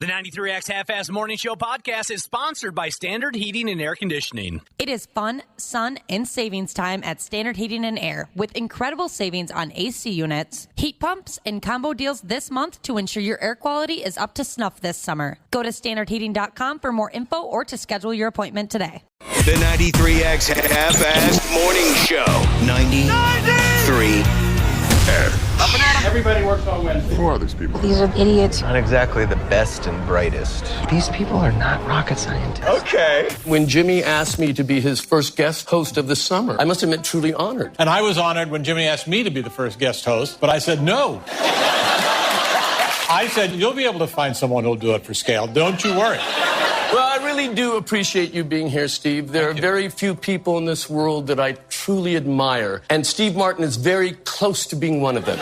The 93X Half-Ass Morning Show podcast is sponsored by Standard Heating and Air Conditioning. It is fun, sun, and savings time at Standard Heating and Air with incredible savings on AC units, heat pumps, and combo deals this month to ensure your air quality is up to snuff this summer. Go to standardheating.com for more info or to schedule your appointment today. The 93X Half-Ass Morning Show. 93 Everybody works on Wednesday. Who are these people? These are idiots. Not exactly the best and brightest. These people are not rocket scientists. Okay. When Jimmy asked me to be his first guest host of the summer, I must admit, truly honored. And I was honored when Jimmy asked me to be the first guest host, but I said no. I said, you'll be able to find someone who'll do it for scale. Don't you worry. Well, I really do appreciate you being here, Steve. There are very few people in this world that I truly admire, and Steve Martin is very close to being one of them.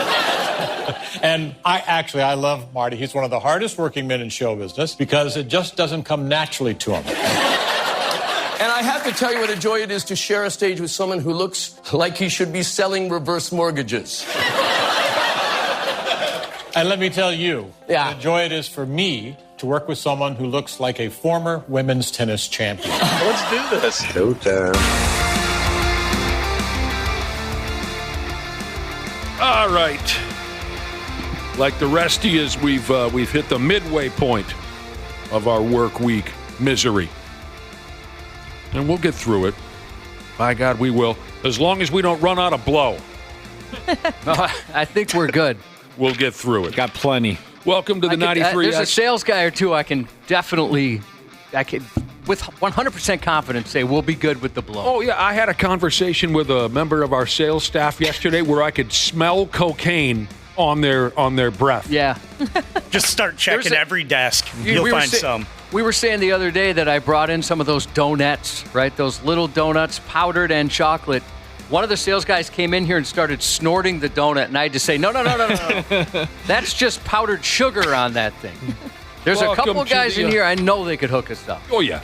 And I love Marty. He's one of the hardest working men in show business because it just doesn't come naturally to him. And I have to tell you what a joy it is to share a stage with someone who looks like he should be selling reverse mortgages. And let me tell you, Yeah. the joy it is for me to work with someone who looks like a former women's tennis champion. Let's do this. Showtime. All right. Like the rest of yous, we've hit the midway point of our work week misery. And we'll get through it. By God, we will. As long as we don't run out of blow. I think we're good. We'll get through it. Got plenty. Welcome to the 93. There's a sales guy or two I can with 100% confidence say we'll be good with the blow. Oh, yeah. I had a conversation with a member of our sales staff yesterday where I could smell cocaine on their breath. Yeah. Just start checking every desk. You'll find some. We were saying the other day that I brought in some of those donuts, right? Those little donuts, powdered and chocolate. One of the sales guys came in here and started snorting the donut, and I had to say, no. That's just powdered sugar on that thing. There's a couple of guys in here, I know they could hook us up. Oh, yeah.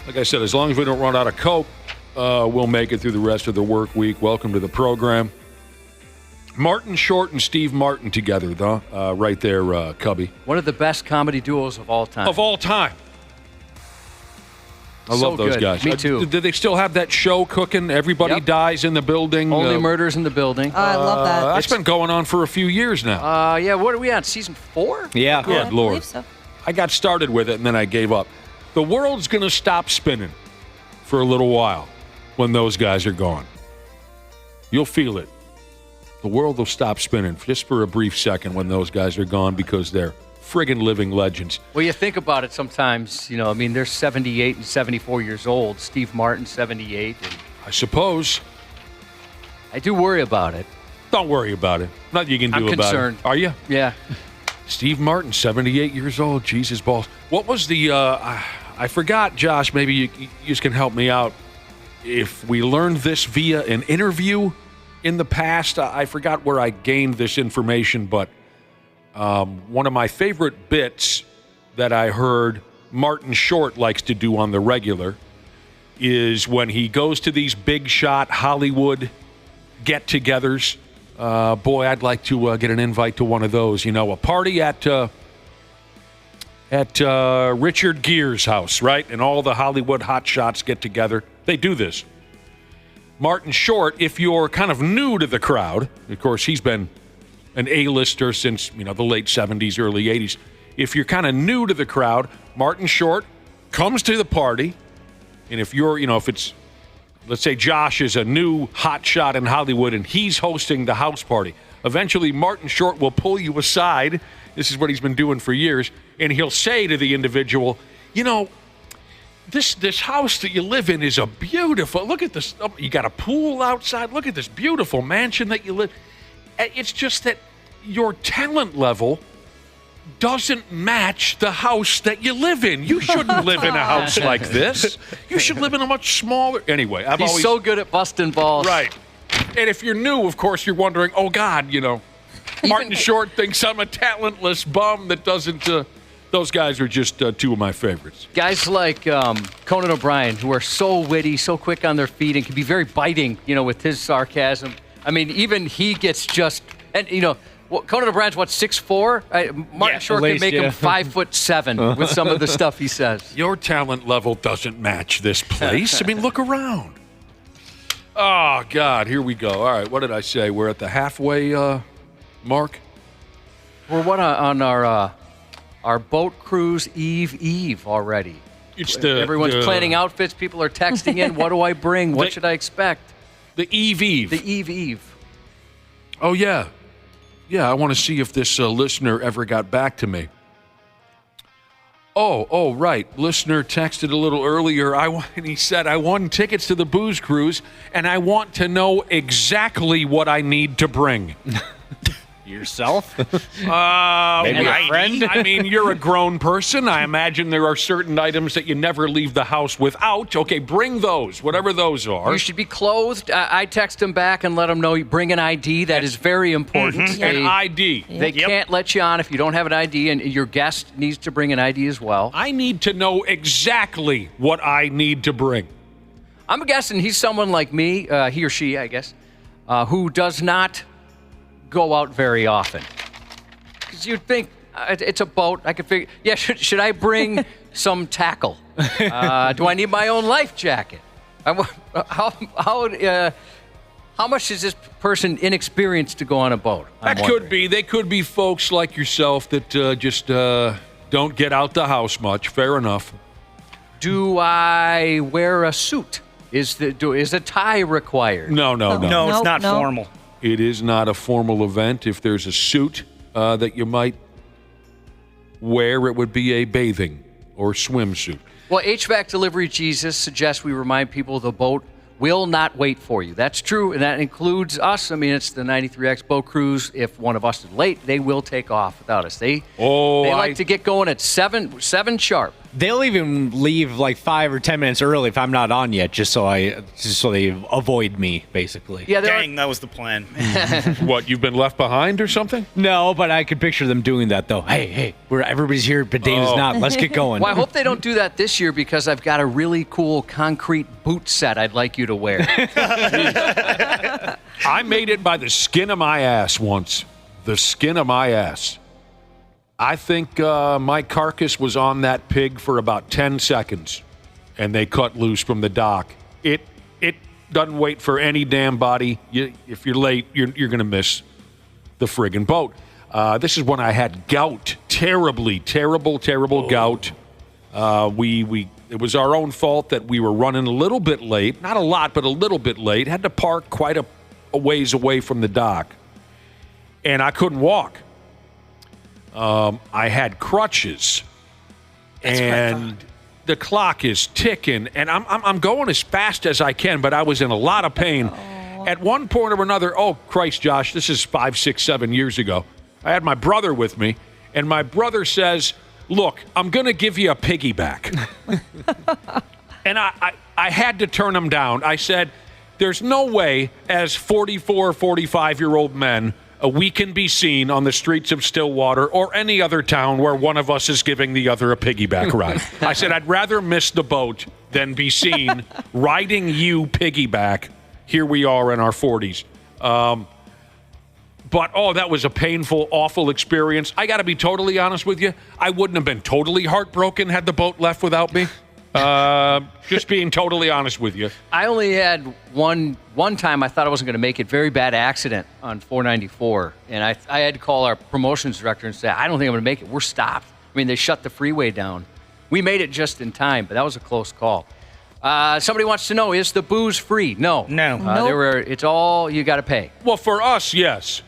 Like I said, as long as we don't run out of coke, we'll make it through the rest of the work week. Welcome to the program. Martin Short and Steve Martin together, though, right there, Cubby. One of the best comedy duos of all time. Of all time. I love those guys. Me too. Do they still have that show cooking? Everybody dies in the building. Only murders in the building. I love that. That's been going on for a few years now. Yeah, what are we on, season 4? Yeah. Good I Lord. believe so. I got started with it, and then I gave up. The world's going to stop spinning for a little while when those guys are gone. You'll feel it. The world will stop spinning just for a brief second when those guys are gone because they're friggin' living legends. Well, you think about it sometimes, they're 78 and 74 years old. Steve Martin, 78. I suppose. I do worry about it. Don't worry about it. Nothing you can do I'm about concerned. it. Are you? Yeah. Steve Martin, 78 years old. Jesus balls. What was the, I forgot, Josh, maybe you just can help me out. If we learned this via an interview in the past, I forgot where I gained this information, but one of my favorite bits that I heard Martin Short likes to do on the regular is when he goes to these big shot Hollywood get-togethers. Boy, I'd like to get an invite to one of those. A party at Richard Gere's house, right? And all the Hollywood hotshots get together. They do this. Martin Short, if you're kind of new to the crowd, of course, he's been an A-lister since, the late 70s, early 80s. If you're kind of new to the crowd, Martin Short comes to the party, and if you're, if it's, let's say Josh is a new hotshot in Hollywood and he's hosting the house party, eventually Martin Short will pull you aside. This is what he's been doing for years, and he'll say to the individual, This house that you live in is a beautiful, look at this, you got a pool outside, look at this beautiful mansion that you live. It's just that your talent level doesn't match the house that you live in. You shouldn't live in a house like this. You should live in a much smaller, anyway. He's so good at busting balls. Right. And if you're new, of course, you're wondering, oh God, Martin Short thinks I'm a talentless bum that doesn't, those guys are just two of my favorites. Guys like Conan O'Brien, who are so witty, so quick on their feet, and can be very biting, with his sarcasm. I mean, even he gets just, and, Well, Conan O'Brien's, 6'4"? Martin Short can make him 5'7" with some of the stuff he says. Your talent level doesn't match this place. I mean, look around. Oh, God, here we go. All right, what did I say? We're at the halfway mark? We're on our boat cruise eve already. Everyone's planning outfits. People are texting in. What do I bring? What should I expect? The eve. The eve. Oh, yeah. Yeah, I want to see if this listener ever got back to me. Oh, right. Listener texted a little earlier. And he said, I won tickets to the booze cruise, and I want to know exactly what I need to bring. Yourself? Maybe a friend? I mean, you're a grown person. I imagine there are certain items that you never leave the house without. Okay, bring those, whatever those are. You should be clothed. I text them back and let them know you bring an ID. That is very important. Mm-hmm. An ID. They can't let you on if you don't have an ID, and your guest needs to bring an ID as well. I need to know exactly what I need to bring. I'm guessing he's someone like me, he or she, I guess, who does not go out very often. Because you'd think it's a boat. I could figure, should I bring some tackle? Do I need my own life jacket? How much is this person inexperienced to go on a boat? That could be. They could be folks like yourself that just don't get out the house much. Fair enough. Do I wear a suit? Is a tie required? No. No, it's not formal. It is not a formal event. If there's a suit that you might wear, it would be a bathing or swimsuit. Well, HVAC Delivery Jesus suggests we remind people the boat will not wait for you. That's true, and that includes us. I mean, it's the 93X boat cruise. If one of us is late, they will take off without us. They like to get going at 7 sharp. They'll even leave like 5 or 10 minutes early if I'm not on yet, just so they avoid me, basically. Yeah, Dang, that was the plan. What, you've been left behind or something? No, but I could picture them doing that, though. Hey, everybody's here, but Dana's not. Let's get going. Well, I hope they don't do that this year because I've got a really cool concrete boot set I'd like you to wear. I made it by the skin of my ass once. The skin of my ass. I think my carcass was on that pig for about 10 seconds, and they cut loose from the dock. It doesn't wait for any damn body. If you're late, you're going to miss the friggin' boat. This is when I had gout, terrible gout. It was our own fault that we were running a little bit late, not a lot, but a little bit late. Had to park quite a ways away from the dock, and I couldn't walk. I had crutches, and the clock is ticking, and I'm going as fast as I can, but I was in a lot of pain. At one point or another, oh, Christ, Josh, this is 5, 6, 7 years ago. I had my brother with me, and my brother says, look, I'm going to give you a piggyback. And I had to turn him down. I said, there's no way as 44, 45-year-old men we can be seen on the streets of Stillwater or any other town where one of us is giving the other a piggyback ride. I said, I'd rather miss the boat than be seen riding you piggyback. Here we are in our 40s. But, that was a painful, awful experience. I got to be totally honest with you. I wouldn't have been totally heartbroken had the boat left without me. Just being totally honest with you. I only had one time I thought I wasn't going to make it. Very bad accident on 494. And I had to call our promotions director and say, I don't think I'm going to make it. We're stopped. I mean, they shut the freeway down. We made it just in time, but that was a close call. Somebody wants to know, is the booze free? No. Nope. It's all you got to pay. Well, for us, yes.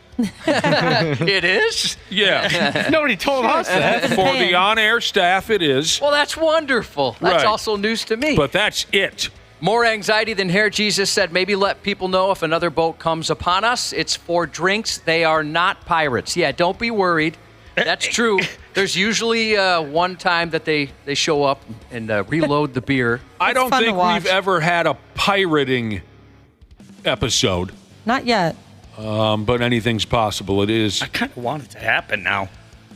It is? Yeah. Nobody told us that. For the on-air staff, it is. Well, that's wonderful. That's also news to me. But that's it. More anxiety than hair, Jesus said. Maybe let people know if another boat comes upon us. It's for drinks. They are not pirates. Yeah, don't be worried. That's true. There's usually one time that they show up and reload the beer. I don't think we've ever had a pirating episode. Not yet. But anything's possible. It is. I kind of want it to happen now.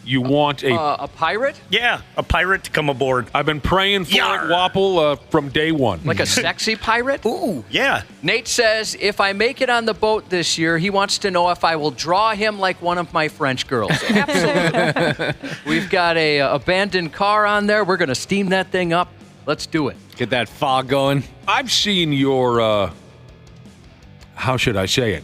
You want a pirate? Yeah, a pirate to come aboard. I've been praying for it, Wapple, from day one. Like a sexy pirate? Ooh, yeah. Nate says, if I make it on the boat this year, he wants to know if I will draw him like one of my French girls. Absolutely. We've got a abandoned car on there. We're going to steam that thing up. Let's do it. Get that fog going. I've seen your, how should I say it?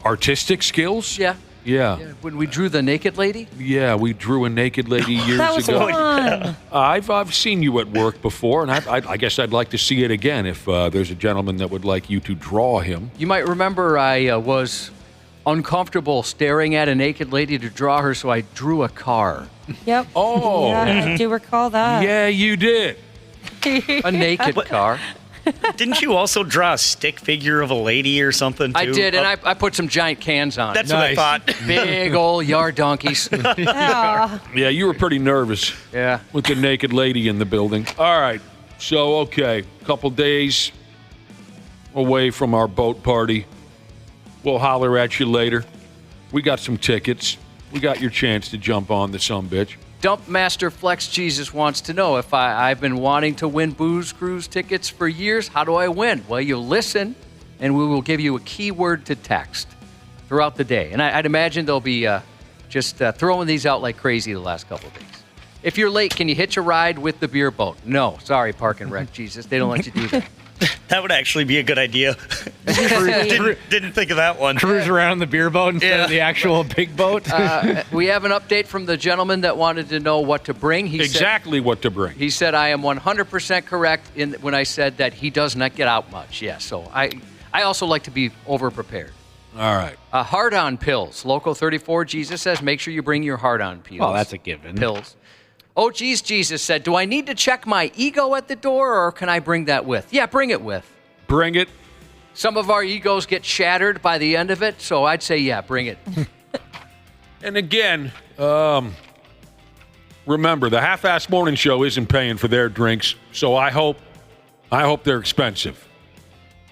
Artistic skills? Yeah. Yeah. When we drew the naked lady? Yeah, we drew a naked lady years That was ago. fun. I've seen you at work before, and I guess I'd like to see it again if there's a gentleman that would like you to draw him. You might remember I was uncomfortable staring at a naked lady to draw her, so I drew a car. Yep. Oh. Yeah, I do recall that. Yeah, you did. A naked car. Didn't you also draw a stick figure of a lady or something, too? I did, and I put some giant cans on it. That's what I thought. Big old yard donkeys. Aw. Yeah, you were pretty nervous. Yeah. With the naked lady in the building. All right. So, okay, couple days away from our boat party. We'll holler at you later. We got some tickets. We got your chance to jump on the sumbitch. Dump Master Flex Jesus wants to know if I've been wanting to win Booze Cruise tickets for years. How do I win? Well, you listen, and we will give you a keyword to text throughout the day. And I'd imagine they'll be just throwing these out like crazy the last couple of days. If you're late, can you hitch a ride with the beer boat? No. Sorry, Park and Rec, Jesus. They don't let you do that. That would actually be a good idea. didn't think of that one. Cruise around the beer boat instead of the actual big boat. We have an update from the gentleman that wanted to know what to bring. He Exactly what to bring. He said, I am 100% correct when I said that he does not get out much. Yeah, so I also like to be over-prepared. All right. Hard-on pills. Local 34, Jesus says, make sure you bring your hard-on pills. Oh, that's a given. Pills. Oh, geez, Jesus said, do I need to check my ego at the door, or can I bring that with? Yeah, bring it with. Bring it. Some of our egos get shattered by the end of it, so I'd say, yeah, bring it. And again, remember, the Half-Ass Morning Show isn't paying for their drinks, so I hope they're expensive.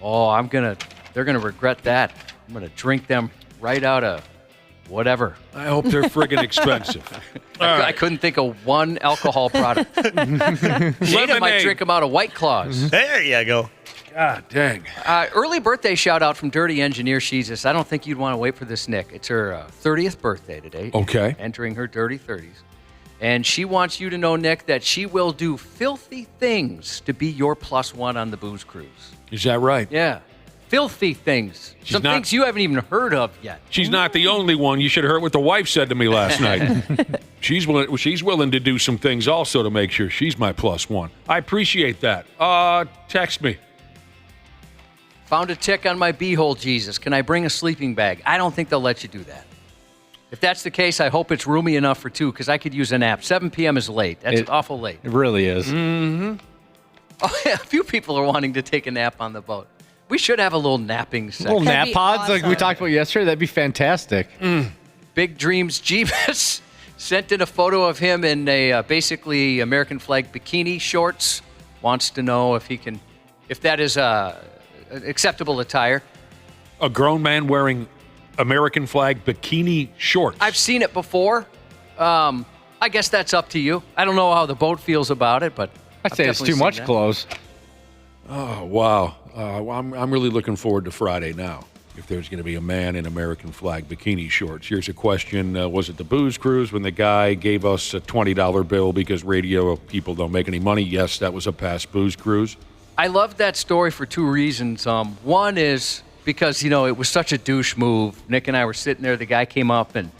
Oh, they're gonna regret that. I'm gonna drink them right out of whatever. I hope they're friggin' expensive. I couldn't think of one alcohol product. Jada might drink them out of White Claws. There you go. God dang. Early birthday shout out from Dirty Engineer Jesus. I don't think you'd want to wait for this, Nick. It's her 30th birthday today. Okay. Entering her dirty 30s. And she wants you to know, Nick, that she will do filthy things to be your +1 on the Booze Cruise. Is that right? Yeah. Filthy things. Some things you haven't even heard of yet. She's not the only one. You should have heard what the wife said to me last night. She's willing to do some things also to make sure she's my +1. I appreciate that. Text me. Found a tick on my beehole, Jesus. Can I bring a sleeping bag? I don't think they'll let you do that. If that's the case, I hope it's roomy enough for two, because I could use a nap. 7 p.m. is late. That's awful late. It really is. Mm-hmm. Oh, yeah, a few people are wanting to take a nap on the boat. We should have a little napping section. Little nap pods like we talked about yesterday. That'd be fantastic. Big Dreams Jeebus sent in a photo of him in a basically American flag bikini shorts. Wants to know if that is acceptable attire. A grown man wearing American flag bikini shorts. I've seen it before. I guess that's up to you. I don't know how the boat feels about it, but I'd say it's too much clothes. Oh, wow. I'm really looking forward to Friday now. If there's going to be a man in American flag bikini shorts. Here's a question. Was it the Booze Cruise when the guy gave us a $20 bill because radio people don't make any money? Yes, that was a past Booze Cruise. I love that story for two reasons. One is because, it was such a douche move. Nick and I were sitting there. The guy came up and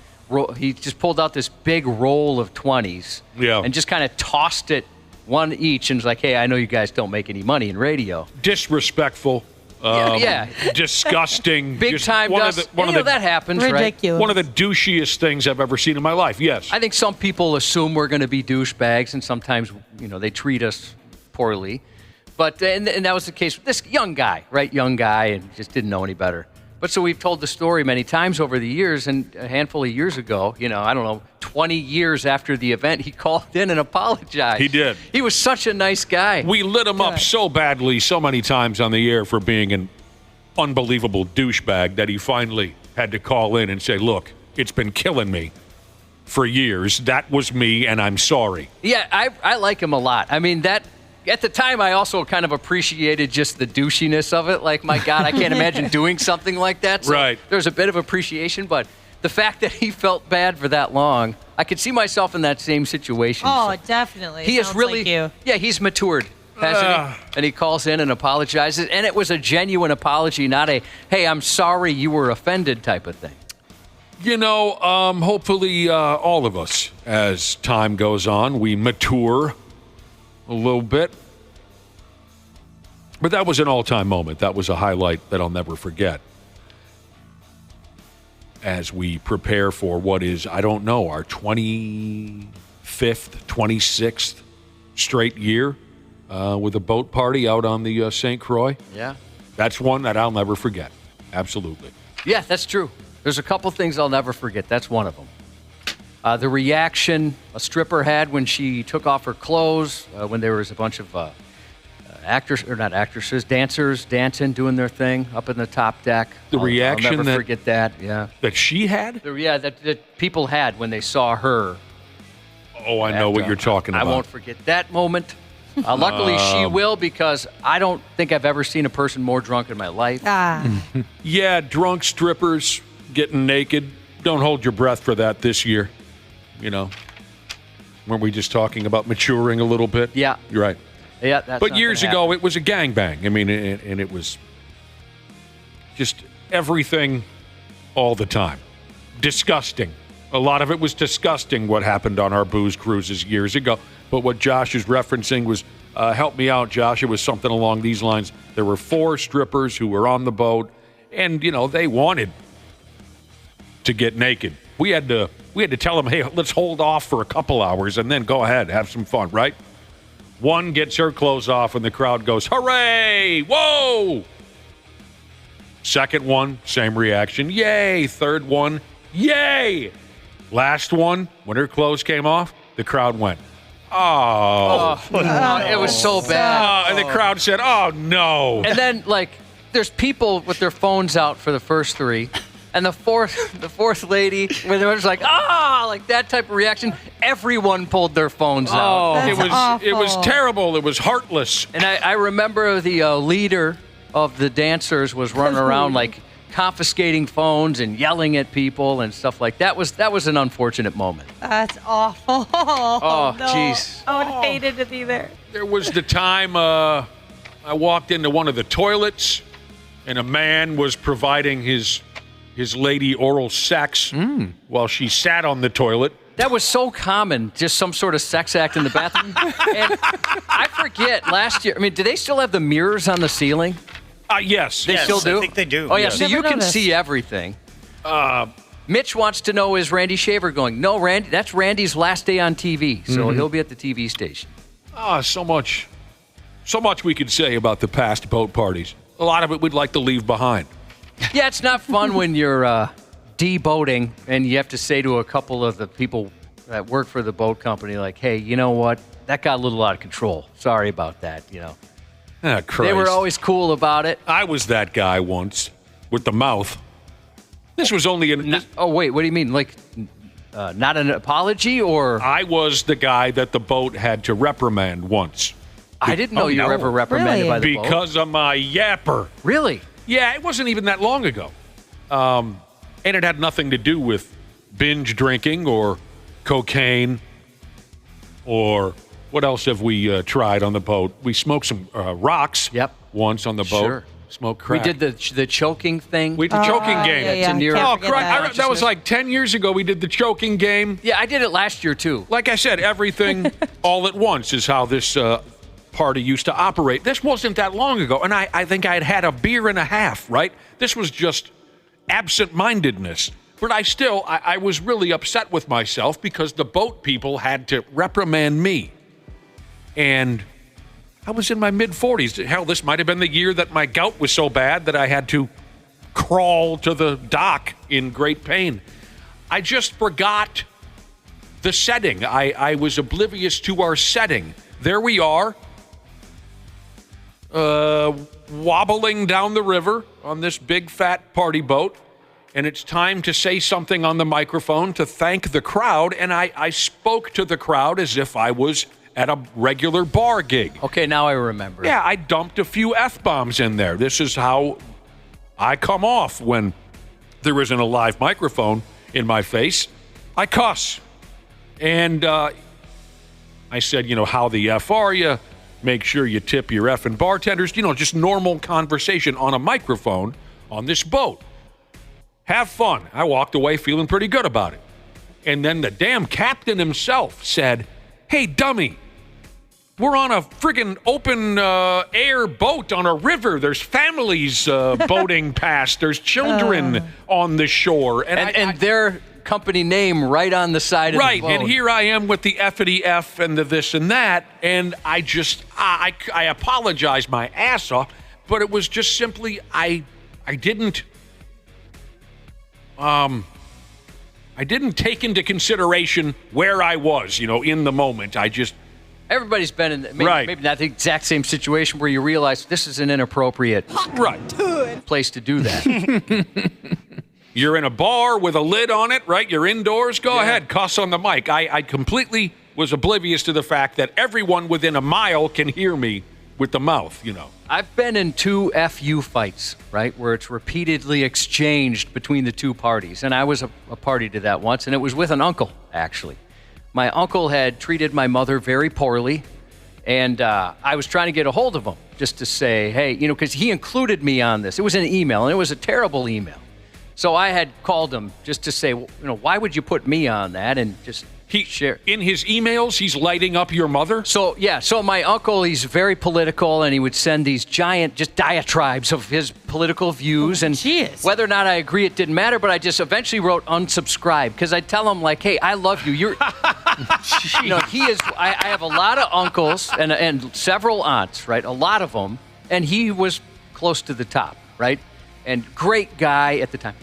he just pulled out this big roll of 20s. Yeah. And just kind of tossed it one each and was like, hey, I know you guys don't make any money in radio. Disrespectful. Yeah. Disgusting. Big time dust. That happens, ridiculous. right? One of the douchiest things I've ever seen in my life, yes. I think some people assume we're going to be douchebags, and sometimes, they treat us poorly. But, and that was the case with this young guy, right? Young guy, and just didn't know any better. But so we've told the story many times over the years, and a handful of years ago, 20 years after the event, he called in and apologized. He did. He was such a nice guy. We lit him up so badly so many times on the air for being an unbelievable douchebag that he finally had to call in and say, look, it's been killing me. for years. That was me, and I'm sorry. Yeah, I like him a lot. I mean, that at the time, I also kind of appreciated just the douchiness of it. Like, my God, I can't imagine doing something like that. So right. There's a bit of appreciation, but the fact that he felt bad for that long, I could see myself in that same situation. Oh, definitely. He is really, like you. Yeah, he's matured, hasn't he? And he calls in and apologizes, and it was a genuine apology, not a, hey, I'm sorry you were offended type of thing. You know, hopefully all of us, as time goes on, we mature a little bit. But that was an all-time moment. That was a highlight that I'll never forget. As we prepare for what is, I don't know, our 25th, 26th straight year with a boat party out on the St. Croix. Yeah. That's one that I'll never forget. Absolutely. Yeah, that's true. There's a couple things I'll never forget. That's one of them. The reaction a stripper had when she took off her clothes, when there was a bunch of dancers dancing, doing their thing up in the top deck. The reaction I'll never forget that. Yeah. That she had? That people had when they saw her. Oh, I know what you're talking about. I won't forget that moment. Luckily, she will, because I don't think I've ever seen a person more drunk in my life. Yeah, drunk strippers getting naked. Don't hold your breath for that this year. You know, weren't we just talking about maturing a little bit? Yeah. You're right. Yeah, that's but years ago, it was a gangbang. I mean, and it was just everything all the time. Disgusting. A lot of it was disgusting what happened on our booze cruises years ago. But what Josh is referencing was, help me out, Josh, it was something along these lines. There were 4 strippers who were on the boat, and, you know, they wanted to get naked. We had to tell them, hey, let's hold off for a couple hours and then go ahead, have some fun, right? One gets her clothes off and the crowd goes, hooray, whoa! Second one, same reaction, yay! Third one, yay! Last one, when her clothes came off, the crowd went, oh. It was so bad. And the crowd said, oh, no. And then, like, there's people with their phones out for the first 3. And the fourth lady, when they were just like, like that type of reaction, everyone pulled their phones out. It was terrible. It was heartless. And I remember the leader of the dancers was running around like confiscating phones and yelling at people and stuff like that. That was an unfortunate moment. That's awful. Oh, jeez. I would have hated to be there. There was the time I walked into one of the toilets, and a man was providing his lady oral sex while she sat on the toilet. That was so common, just some sort of sex act in the bathroom. And I forget, last year, I mean, do they still have the mirrors on the ceiling? Yes. They still do? I think they do. Oh, yeah, yes. so you can see everything. Mitch wants to know, is Randy Shaver going? No, Randy. That's Randy's last day on TV, so he'll be at the TV station. So much we could say about the past boat parties. A lot of it we'd like to leave behind. Yeah, it's not fun when you're de-boating and you have to say to a couple of the people that work for the boat company, like, hey, you know what? That got a little out of control. Sorry about that, you know. Christ. They were always cool about it. I was that guy once with the mouth. This was only oh, wait, what do you mean? Like, not an apology, or? I was the guy that the boat had to reprimand once. I didn't know you were ever reprimanded by the boat. Because of my yapper. Really? Yeah, it wasn't even that long ago. And it had nothing to do with binge drinking or cocaine or what else have we tried on the boat? We smoked some rocks once on the boat. Sure. Smoked crack. We did the choking thing. We did the choking game. Yeah. That was like 10 years ago we did the choking game. Yeah, I did it last year too. Like I said, everything all at once is how this party used to operate. This wasn't that long ago, and I think I had a beer and a half, right? This was just absent-mindedness. But I was really upset with myself because the boat people had to reprimand me. And I was in my mid-40s. Hell, this might have been the year that my gout was so bad that I had to crawl to the dock in great pain. I just forgot the setting. I was oblivious to our setting. There we are, wobbling down the river on this big, fat party boat. and it's time to say something on the microphone to thank the crowd, and I spoke to the crowd as if I was at a regular bar gig. Okay, now I remember. Yeah, I dumped a few F-bombs in there. This is how I come off when there isn't a live microphone in my face. I cuss. And I said, how the F are you? Make sure you tip your effing bartenders. Just normal conversation on a microphone on this boat. Have fun. I walked away feeling pretty good about it. And then the damn captain himself said, hey, dummy, we're on a friggin' open air boat on a river. There's families boating past. There's children on the shore. And their company name right on the side of the boat. Right, and here I am with the F-ity F and the this and that, and I just, I apologized my ass off, but it was just simply, I didn't take into consideration where I was, in the moment. Everybody's been in maybe not the exact same situation where you realize this is an inappropriate place to do that. You're in a bar with a lid on it, right? You're indoors. Go ahead, cuss on the mic. I completely was oblivious to the fact that everyone within a mile can hear me with the mouth, I've been in 2 FU fights, right, where it's repeatedly exchanged between the two parties. And I was a party to that once, and it was with an uncle, actually. My uncle had treated my mother very poorly, and I was trying to get a hold of him just to say, hey, because he included me on this. It was an email, and it was a terrible email. So I had called him just to say, why would you put me on that, and just share. In his emails, he's lighting up your mother? So my uncle, he's very political, and he would send these giant just diatribes of his political views. And whether or not I agree, it didn't matter, but I just eventually wrote unsubscribe, because I tell him, like, hey, I love you. You're, he is, I have a lot of uncles and several aunts, right? A lot of them. And he was close to the top, right? And great guy at the time.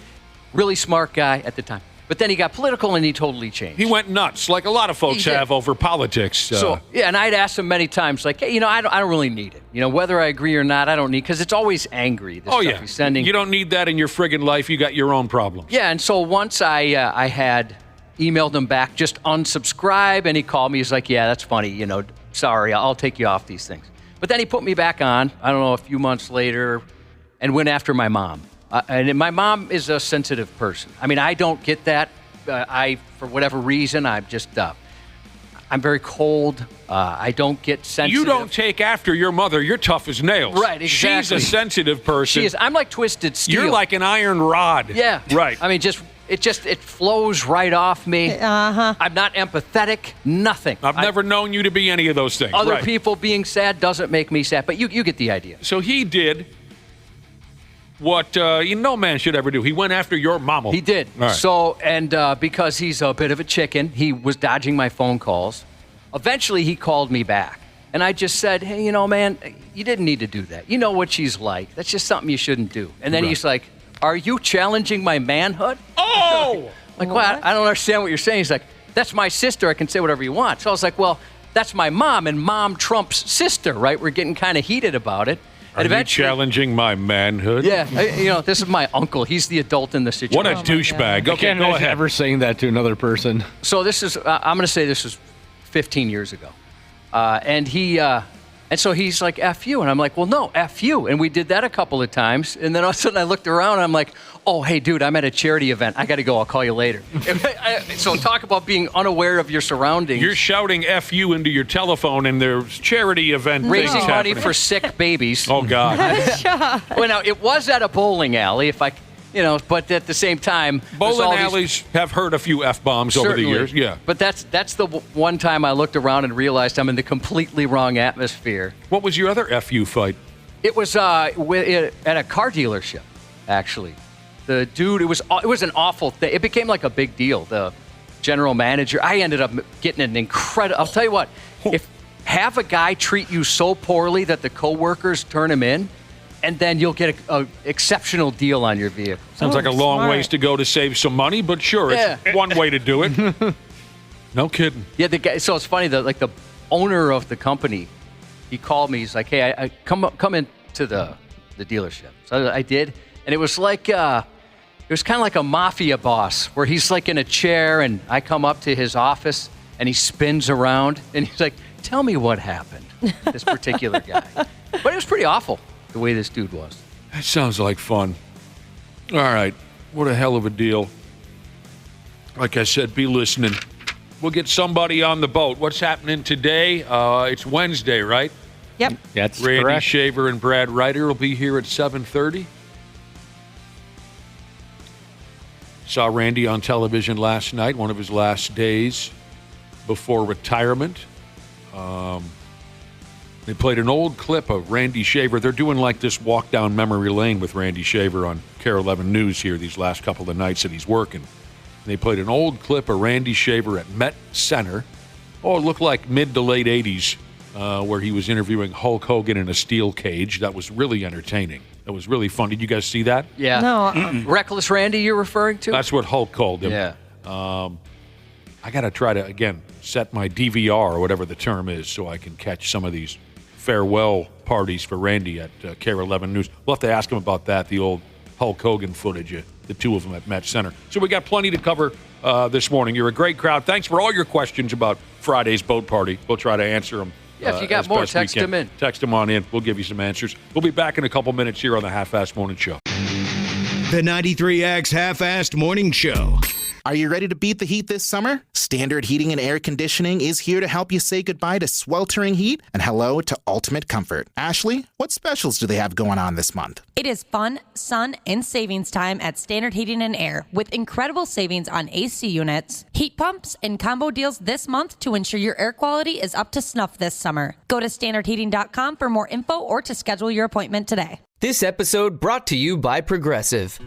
Really smart guy at the time. But then he got political and he totally changed. He went nuts, like a lot of folks have over politics. And I'd asked him many times, like, hey, I don't really need it. Whether I agree or not, I don't need, because it's always angry. The stuff he's sending. You don't need that in your friggin' life. You got your own problems. Yeah, and so once I had emailed him back, just unsubscribe, and he called me. He's like, yeah, that's funny. Sorry, I'll take you off these things. But then he put me back on, I don't know, a few months later, and went after my mom. And my mom is a sensitive person. I mean, I don't get that. For whatever reason, I'm just, I'm very cold. I don't get sensitive. You don't take after your mother. You're tough as nails. Right, exactly. She's a sensitive person. She is. I'm like twisted steel. You're like an iron rod. Yeah. Right. I mean, it flows right off me. I'm not empathetic. Nothing. I've never known you to be any of those things. Other people being sad doesn't make me sad, but you get the idea. So he did what no man should ever do. He went after your mama. He did. Right. So, and because he's a bit of a chicken, he was dodging my phone calls. Eventually, he called me back. And I just said, hey, man, you didn't need to do that. You know what she's like. That's just something you shouldn't do. And then he's like, are you challenging my manhood? Oh! Like, well, I don't understand what you're saying. He's like, that's my sister. I can say whatever you want. So I was like, well, that's my mom, and mom trumps sister, right? We're getting kind of heated about it. Are you challenging my manhood? Yeah, this is my uncle. He's the adult in the situation. What a douchebag. Okay, go ahead. Ever saying that to another person. So this is, I'm going to say this was 15 years ago. And so he's like, F you. And I'm like, well, no, F you. And we did that a couple of times. And then all of a sudden I looked around and I'm like, oh, hey, dude, I'm at a charity event. I got to go. I'll call you later. So talk about being unaware of your surroundings. You're shouting F you into your telephone and there's charity event raising things money happening. For sick babies. Oh, God. Well, now, it was at a bowling alley, but at the same time, bowling alleys have heard a few F-bombs over the years. Yeah. But that's the one time I looked around and realized I'm in the completely wrong atmosphere. What was your other FU fight? It was at a car dealership, actually. The dude, it was an awful thing. It became like a big deal. The general manager, I ended up getting an incredible, I'll tell you what, have a guy treat you so poorly that the coworkers turn him in, and then you'll get an exceptional deal on your vehicle. Sounds like a long ways to go to save some money, but sure, it's one way to do it. No kidding. Yeah, the guy. So it's funny that the owner of the company, he called me. He's like, "Hey, I come into the dealership." So I did, and it was like It was kind of like a mafia boss where he's like in a chair and I come up to his office and he spins around and he's like, tell me what happened, this particular guy. But it was pretty awful the way this dude was. That sounds like fun. All right. What a hell of a deal. Like I said, be listening. We'll get somebody on the boat. What's happening today? It's Wednesday, right? Yep. That's Randy correct. Shaver and Brad Ryder will be here at 7:30. Saw Randy on television last night, one of his last days before retirement. They played an old clip of Randy Shaver. They're doing like this walk down memory lane with Randy Shaver on KARE 11 News here these last couple of nights that he's working. And they played an old clip of Randy Shaver at Met Center. Oh, it looked like mid to late 80s where he was interviewing Hulk Hogan in a steel cage. That was really entertaining. That was really fun. Did you guys see that? Yeah. No. Reckless Randy you're referring to? That's what Hulk called him. Yeah. I got to try to, again, set my DVR or whatever the term is so I can catch some of these farewell parties for Randy at KARE 11 News. We'll have to ask him about that, the old Hulk Hogan footage, the two of them at Met Center. So we got plenty to cover this morning. You're a great crowd. Thanks for all your questions about Friday's boat party. We'll try to answer them. Yeah, if you got more, text them in. Text them on in. We'll give you some answers. We'll be back in a couple minutes here on the Half-Assed Morning Show. The 93X Half-Assed Morning Show. Are you ready to beat the heat this summer? Standard Heating and Air Conditioning is here to help you say goodbye to sweltering heat and hello to ultimate comfort. Ashley, what specials do they have going on this month? It is fun, sun, and savings time at Standard Heating and Air with incredible savings on AC units, heat pumps, and combo deals this month to ensure your air quality is up to snuff this summer. Go to standardheating.com for more info or to schedule your appointment today. This episode brought to you by Progressive.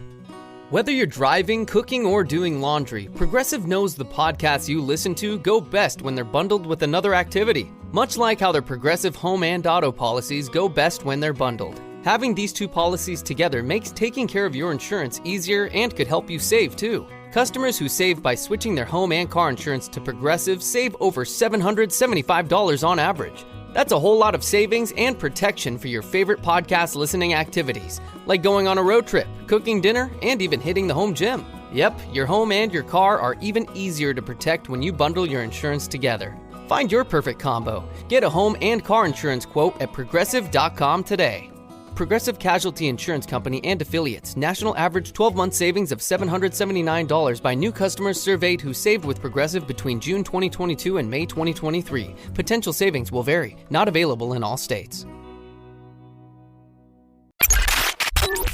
Whether you're driving, cooking, or doing laundry, Progressive knows the podcasts you listen to go best when they're bundled with another activity. Much like how their Progressive home and auto policies go best when they're bundled. Having these two policies together makes taking care of your insurance easier and could help you save too. Customers who save by switching their home and car insurance to Progressive save over $775 on average. That's a whole lot of savings and protection for your favorite podcast listening activities, like going on a road trip, cooking dinner, and even hitting the home gym. Yep, your home and your car are even easier to protect when you bundle your insurance together. Find your perfect combo. Get a home and car insurance quote at Progressive.com today. Progressive Casualty Insurance Company and Affiliates. National average 12-month savings of $779 by new customers surveyed who saved with Progressive between June 2022 and May 2023. Potential savings will vary. Not available in all states.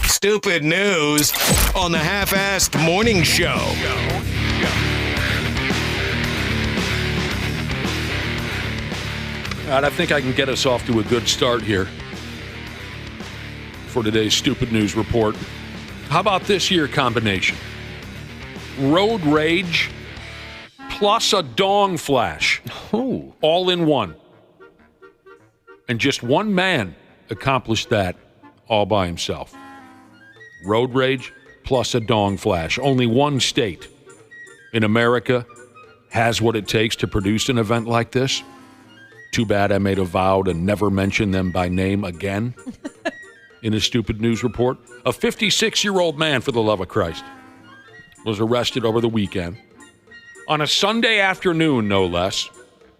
Stupid news on the Half-Assed Morning Show. All right, I think I can get us off to a good start here for today's Stupid News Report. How about this year combination? Road rage plus a dong flash. Oh. All in one. And just one man accomplished that all by himself. Road rage plus a dong flash. Only one state in America has what it takes to produce an event like this. Too bad I made a vow to never mention them by name again. In a Stupid News Report, a 56-year-old man, for the love of Christ, was arrested over the weekend on a Sunday afternoon, no less.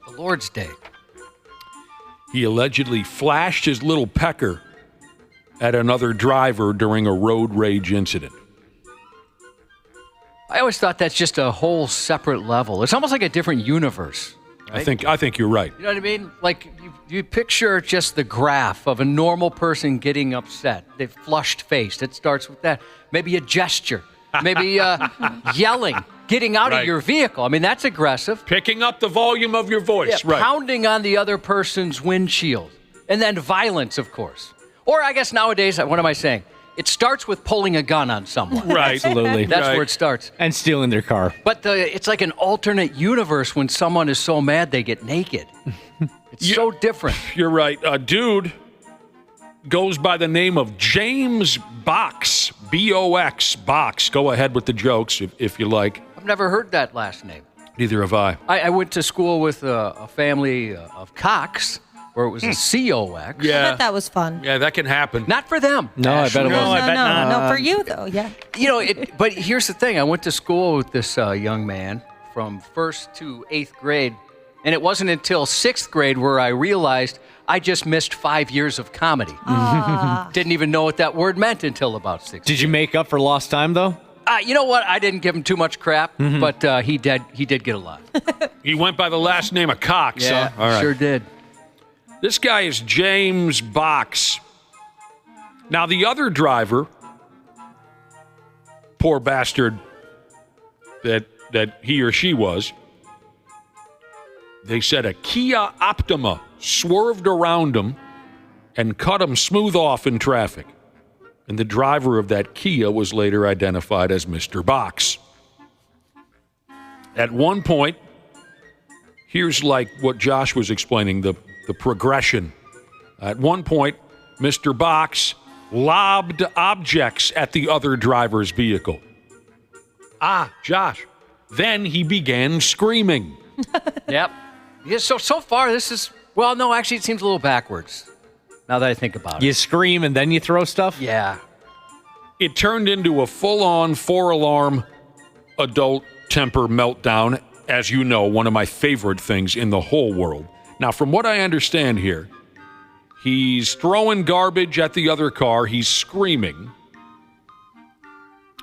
The Lord's Day. He allegedly flashed his little pecker at another driver during a road rage incident. I always thought that's just a whole separate level. It's almost like a different universe. Right? I think you're right. You know what I mean? Like, you picture just the graph of a normal person getting upset. They've flushed faced. It starts with that. Maybe a gesture. Maybe yelling. Getting out of your vehicle. I mean, that's aggressive. Picking up the volume of your voice. Right. Pounding on the other person's windshield. And then violence, of course. Or I guess nowadays, what am I saying? It starts with pulling a gun on someone. Right. Absolutely. That's where it starts. And stealing their car. But it's like an alternate universe when someone is so mad they get naked. It's so different. You're right. A dude goes by the name of James Box. B-O-X. Box. Go ahead with the jokes if you like. I've never heard that last name. Neither have I. I went to school with a family of Cox, or it was a COX. I bet that was fun. Yeah, that can happen. Not for them. No, I bet it No, was. I bet not. No, for you, though, yeah. But here's the thing. I went to school with this young man from 1st to 8th grade, and it wasn't until 6th grade where I realized I just missed 5 years of comedy. Didn't even know what that word meant until about 6th. Did you make up for lost time, though? You know what? I didn't give him too much crap, but he did get a lot. He went by the last name of Cox, Yeah, huh? All right. sure did. This guy is James Box. Now, the other driver, poor bastard that he or she was, they said a Kia Optima swerved around him and cut him smooth off in traffic. And the driver of that Kia was later identified as Mr. Box. At one point, here's like what Josh was explaining, the progression. At one point, Mr. Box lobbed objects at the other driver's vehicle. Josh. Then he began screaming. Yep. Yeah, so far, this is... Well, no, actually, it seems a little backwards, now that I think about it. You scream and then you throw stuff? Yeah. It turned into a full-on 4-alarm adult temper meltdown. As you know, one of my favorite things in the whole world. Now, from what I understand here, he's throwing garbage at the other car. He's screaming.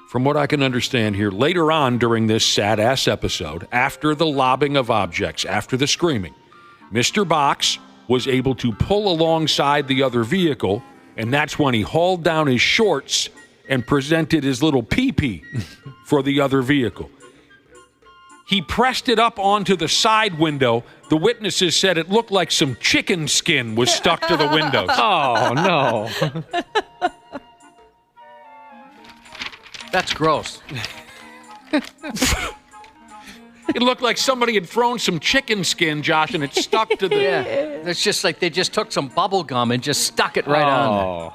From what I can understand here, later on during this sad-ass episode, after the lobbing of objects, after the screaming, Mr. Box was able to pull alongside the other vehicle, and that's when he hauled down his shorts and presented his little pee-pee for the other vehicle. He pressed it up onto the side window. The witnesses said it looked like some chicken skin was stuck to the windows. Oh, no. That's gross. It looked like somebody had thrown some chicken skin, Josh, and it stuck to the... Yeah. It's just like they just took some bubble gum and just stuck it right on there.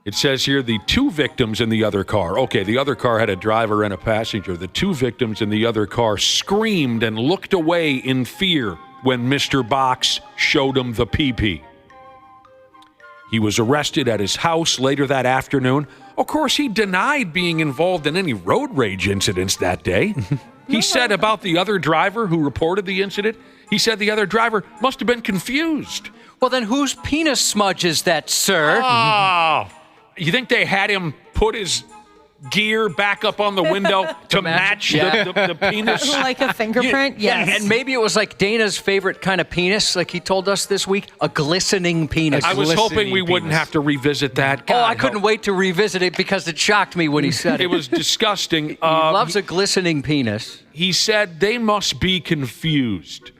It says here the two victims in the other car. Okay, the other car had a driver and a passenger. The two victims in the other car screamed and looked away in fear when Mr. Box showed them the pee-pee. He was arrested at his house later that afternoon. Of course, he denied being involved in any road rage incidents that day. He said about the other driver who reported the incident, he said the other driver must have been confused. Well, then whose penis smudge is that, sir? Oh, you think they had him put his gear back up on the window to match the penis? Like a fingerprint? Yes. And maybe it was like Dana's favorite kind of penis, like he told us this week, a glistening penis. I was hoping we wouldn't have to revisit that. God, I couldn't wait to revisit it because it shocked me when he said it. It was disgusting. He loves a glistening penis. He said they must be confused.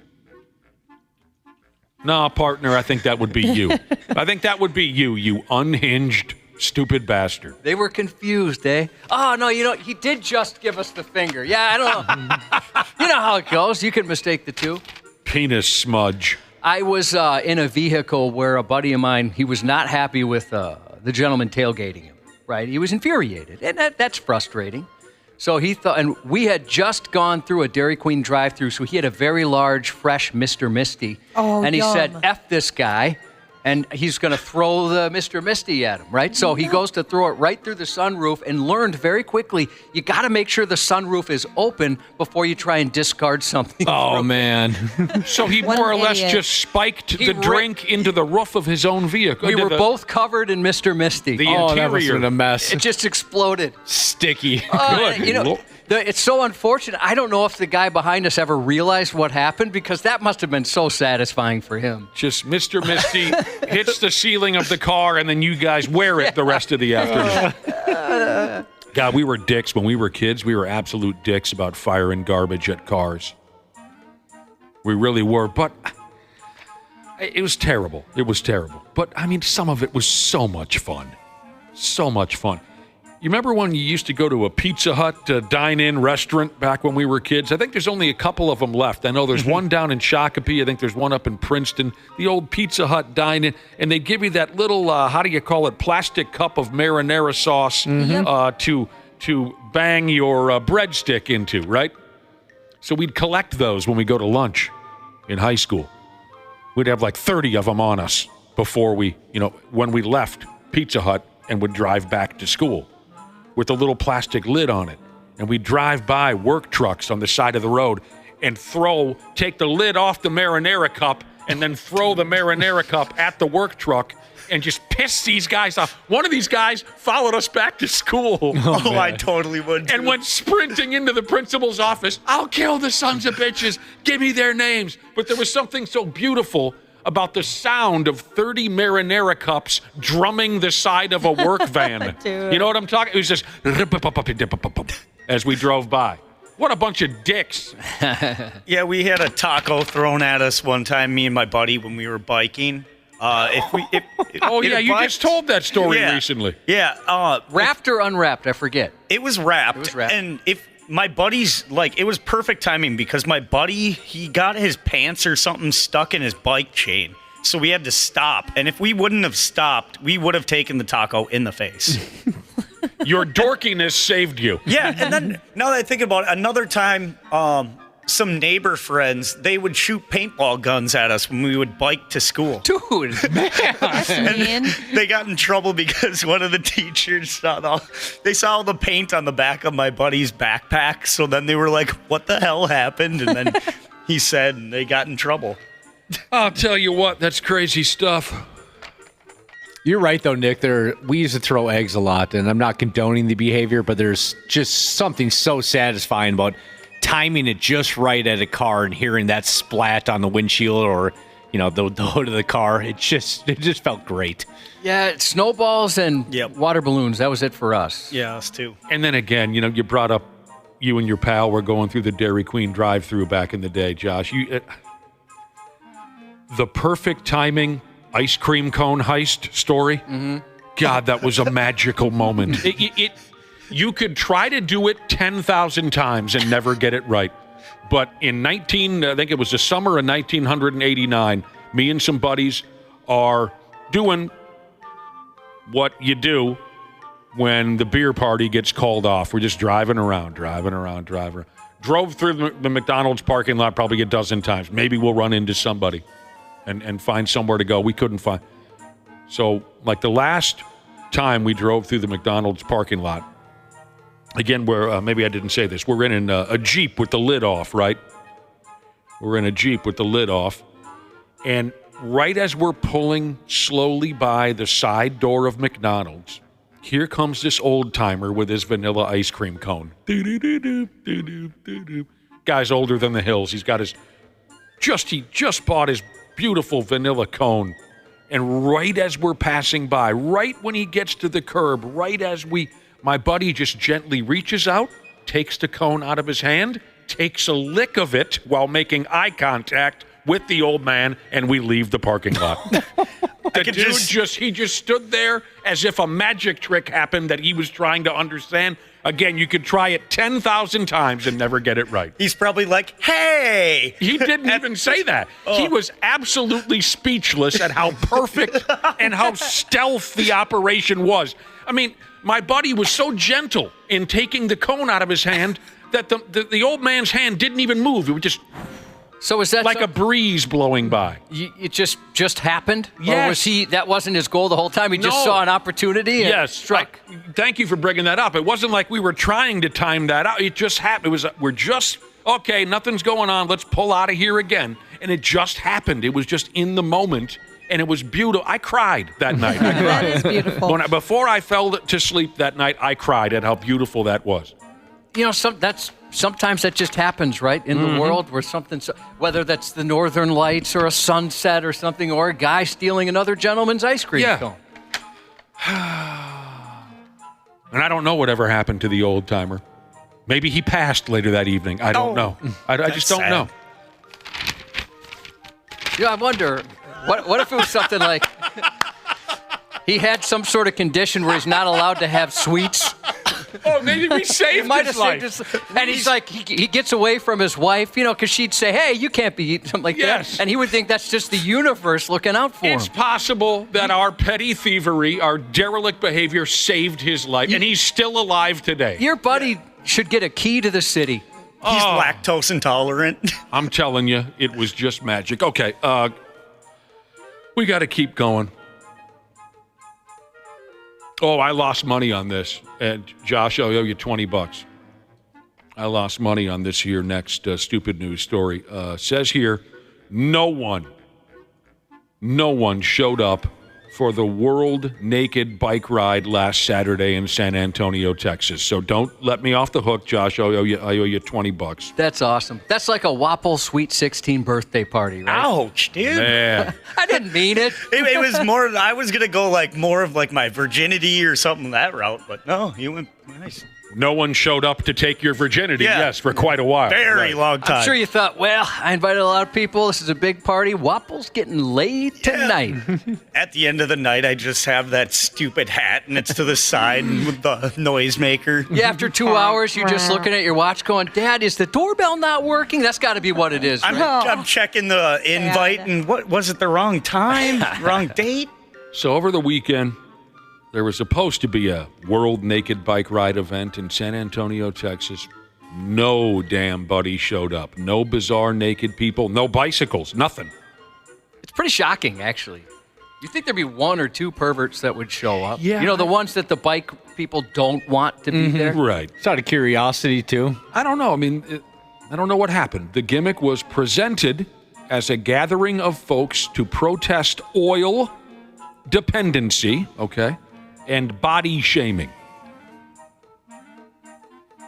No, partner, I think that would be you. I think that would be you unhinged, stupid bastard. They were confused, eh? Oh, no, he did just give us the finger. Yeah, I don't know. You know how it goes. You can mistake the two. Penis smudge. I was in a vehicle where a buddy of mine, he was not happy with the gentleman tailgating him, right? He was infuriated, and that's frustrating. So he thought, and we had just gone through a Dairy Queen drive-thru, so he had a very large, fresh Mr. Misty. Oh, and he yum. said, F this guy. And he's going to throw the Mr. Misty at him, right? So he goes to throw it right through the sunroof and learned very quickly, you got to make sure the sunroof is open before you try and discard something. Oh, man. So he What more or an less idiot. just spiked the drink into the roof of his own vehicle. We were both covered in Mr. Misty. The That must have interior. been a mess. It just exploded. Sticky. Good Lord. It's so unfortunate. I don't know if the guy behind us ever realized what happened because that must have been so satisfying for him. Just Mr. Misty hits the ceiling of the car, and then you guys wear it the rest of the afternoon. God, we were dicks when we were kids. We were absolute dicks about firing garbage at cars. We really were, but it was terrible. It was terrible. But, I mean, some of it was so much fun. So much fun. You remember when you used to go to a Pizza Hut dine-in restaurant back when we were kids? I think there's only a couple of them left. I know there's one down in Shakopee. I think there's one up in Princeton. The old Pizza Hut dine-in. And they give you that little, plastic cup of marinara sauce to bang your breadstick into, right? So we'd collect those when we go to lunch in high school. We'd have like 30 of them on us before we, when we left Pizza Hut and would drive back to school with a little plastic lid on it. And we'd drive by work trucks on the side of the road and take the lid off the marinara cup and then throw the marinara cup at the work truck and just piss these guys off. One of these guys followed us back to school. Oh, I totally would too. And went sprinting into the principal's office. I'll kill the sons of bitches. Give me their names. But there was something so beautiful about the sound of 30 marinara cups drumming the side of a work van. You know what I'm talking? It was just as we drove by. What a bunch of dicks. Yeah, we had a taco thrown at us one time, me and my buddy, when we were biking. You just told that story recently. Yeah. Wrapped or unwrapped? I forget. It was wrapped. And if my buddy's, it was perfect timing because my buddy, he got his pants or something stuck in his bike chain. So we had to stop. And if we wouldn't have stopped, we would have taken the taco in the face. Your dorkiness saved you. Yeah. And then now that I think about it, another time, some neighbor friends, they would shoot paintball guns at us when we would bike to school. Dude, man. And they got in trouble because one of the teachers saw all the paint on the back of my buddy's backpack. So then they were like, what the hell happened? And then he said, and they got in trouble. I'll tell you what, that's crazy stuff. You're right, though, Nick. We used to throw eggs a lot, and I'm not condoning the behavior, but there's just something so satisfying about timing it just right at a car and hearing that splat on the windshield or, the hood of the car. It just felt great. Yeah, snowballs and water balloons. That was it for us. Yeah, us too. And then again, you brought up you and your pal were going through the Dairy Queen drive-thru back in the day, Josh. The perfect timing ice cream cone heist story. Mm-hmm. God, that was a magical moment. You could try to do it 10,000 times and never get it right. But in I think it was the summer of 1989, me and some buddies are doing what you do when the beer party gets called off. We're just driving around. Drove through the McDonald's parking lot probably a dozen times. Maybe we'll run into somebody and find somewhere to go. We couldn't find. So, the last time we drove through the McDonald's parking lot, again, maybe I didn't say this. We're in a Jeep with the lid off, right? We're in a Jeep with the lid off. And right as we're pulling slowly by the side door of McDonald's, here comes this old-timer with his vanilla ice cream cone. Guy's older than the hills. He just bought his beautiful vanilla cone. And right as we're passing by, right when he gets to the curb, my buddy just gently reaches out, takes the cone out of his hand, takes a lick of it while making eye contact with the old man, and we leave the parking lot. The dude just stood there as if a magic trick happened that he was trying to understand. Again, you could try it 10,000 times and never get it right. He's probably like, hey! He didn't even say that. He was absolutely speechless at how perfect and how stealth the operation was. I mean, my buddy was so gentle in taking the cone out of his hand that the old man's hand didn't even move. It was just... So is that like a breeze blowing by? It just happened? Yes. Or that wasn't his goal the whole time? He just saw an opportunity and struck? Thank you for bringing that up. It wasn't like we were trying to time that out. It just happened. Okay, nothing's going on. Let's pull out of here again. And it just happened. It was just in the moment, and it was beautiful. I cried that night. That is beautiful. Before I fell to sleep that night, I cried at how beautiful that was. Sometimes that just happens, right, in the world where whether that's the Northern Lights or a sunset or something, or a guy stealing another gentleman's ice cream cone. And I don't know whatever happened to the old timer. Maybe he passed later that evening. I don't know. I just don't know. I wonder, what if it was something like he had some sort of condition where he's not allowed to have sweets? Oh, maybe we saved his life. And he's like, he gets away from his wife, because she'd say, hey, you can't be eating something like that. And he would think that's just the universe looking out for him. It's possible that our petty thievery, our derelict behavior saved his life, and he's still alive today. Your buddy should get a key to the city. He's lactose intolerant. I'm telling you, it was just magic. Okay, We got to keep going. Oh, I lost money on this. And Josh, I owe you $20. I lost money on this here next stupid news story. Says here, no one showed up for the World Naked Bike Ride last Saturday in San Antonio, Texas. So don't let me off the hook, Josh. I owe you $20. That's awesome. That's like a Wapple Sweet 16 birthday party, right? Ouch, dude. Man. I didn't mean it. It was more, I was going to go like more of like my virginity or something that route, but no, you went nice. No one showed up to take your virginity, yes, for quite a while. Very long time. I'm sure you thought, well, I invited a lot of people. This is a big party. Wapple's getting laid tonight. At the end of the night, I just have that stupid hat, and it's to the side with the noisemaker. Yeah, after 2 hours, you're just looking at your watch going, Dad, is the doorbell not working? That's got to be what it is, right? I'm checking the invite, and what was it, the wrong time? Wrong date? So over the weekend, there was supposed to be a World Naked Bike Ride event in San Antonio, Texas. No damn buddy showed up. No bizarre naked people. No bicycles. Nothing. It's pretty shocking, actually. You think there'd be one or two perverts that would show up? Yeah. You know, the ones that the bike people don't want to be there? Right. It's out of curiosity, too. I don't know. I mean, I don't know what happened. The gimmick was presented as a gathering of folks to protest oil dependency, okay, and body shaming.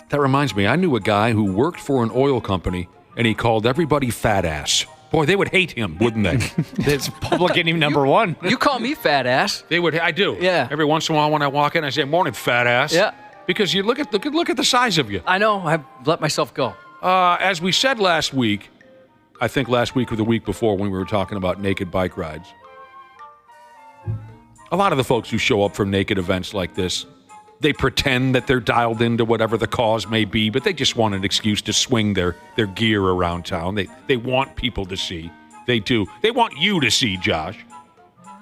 That reminds me, I knew a guy who worked for an oil company, and he called everybody fat ass. Boy, they would hate him, wouldn't they? It's public enemy number one. You call me fat ass. They would. I do. Yeah. Every once in a while when I walk in, I say, "Morning, fat ass." Yeah. Because you look at the size of you. I know. I've let myself go. As we said last week, I think last week or the week before when we were talking about naked bike rides, a lot of the folks who show up for naked events like this, they pretend that they're dialed into whatever the cause may be, but they just want an excuse to swing their gear around town. They want people to see. They do. They want you to see, Josh.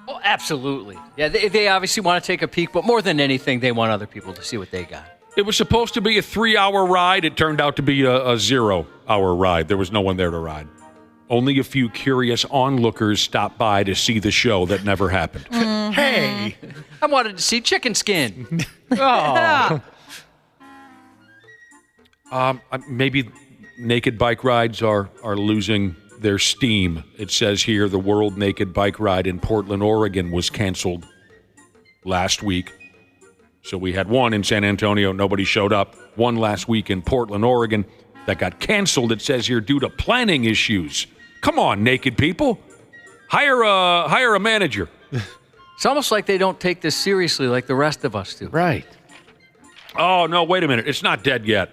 Oh, absolutely. Yeah, they obviously want to take a peek, but more than anything, they want other people to see what they got. It was supposed to be a 3-hour ride. It turned out to be a 0-hour ride. There was no one there to ride. Only a few curious onlookers stopped by to see the show that never happened. Mm-hmm. Hey, I wanted to see chicken skin. Oh. Maybe naked bike rides are losing their steam. It says here the World Naked Bike Ride in Portland, Oregon was canceled last week. So we had one in San Antonio, nobody showed up. One last week in Portland, Oregon, that got canceled, it says here, due to planning issues. Come on, naked people. Hire a manager. It's almost like they don't take this seriously like the rest of us do. Right. Oh, no, wait a minute. It's not dead yet.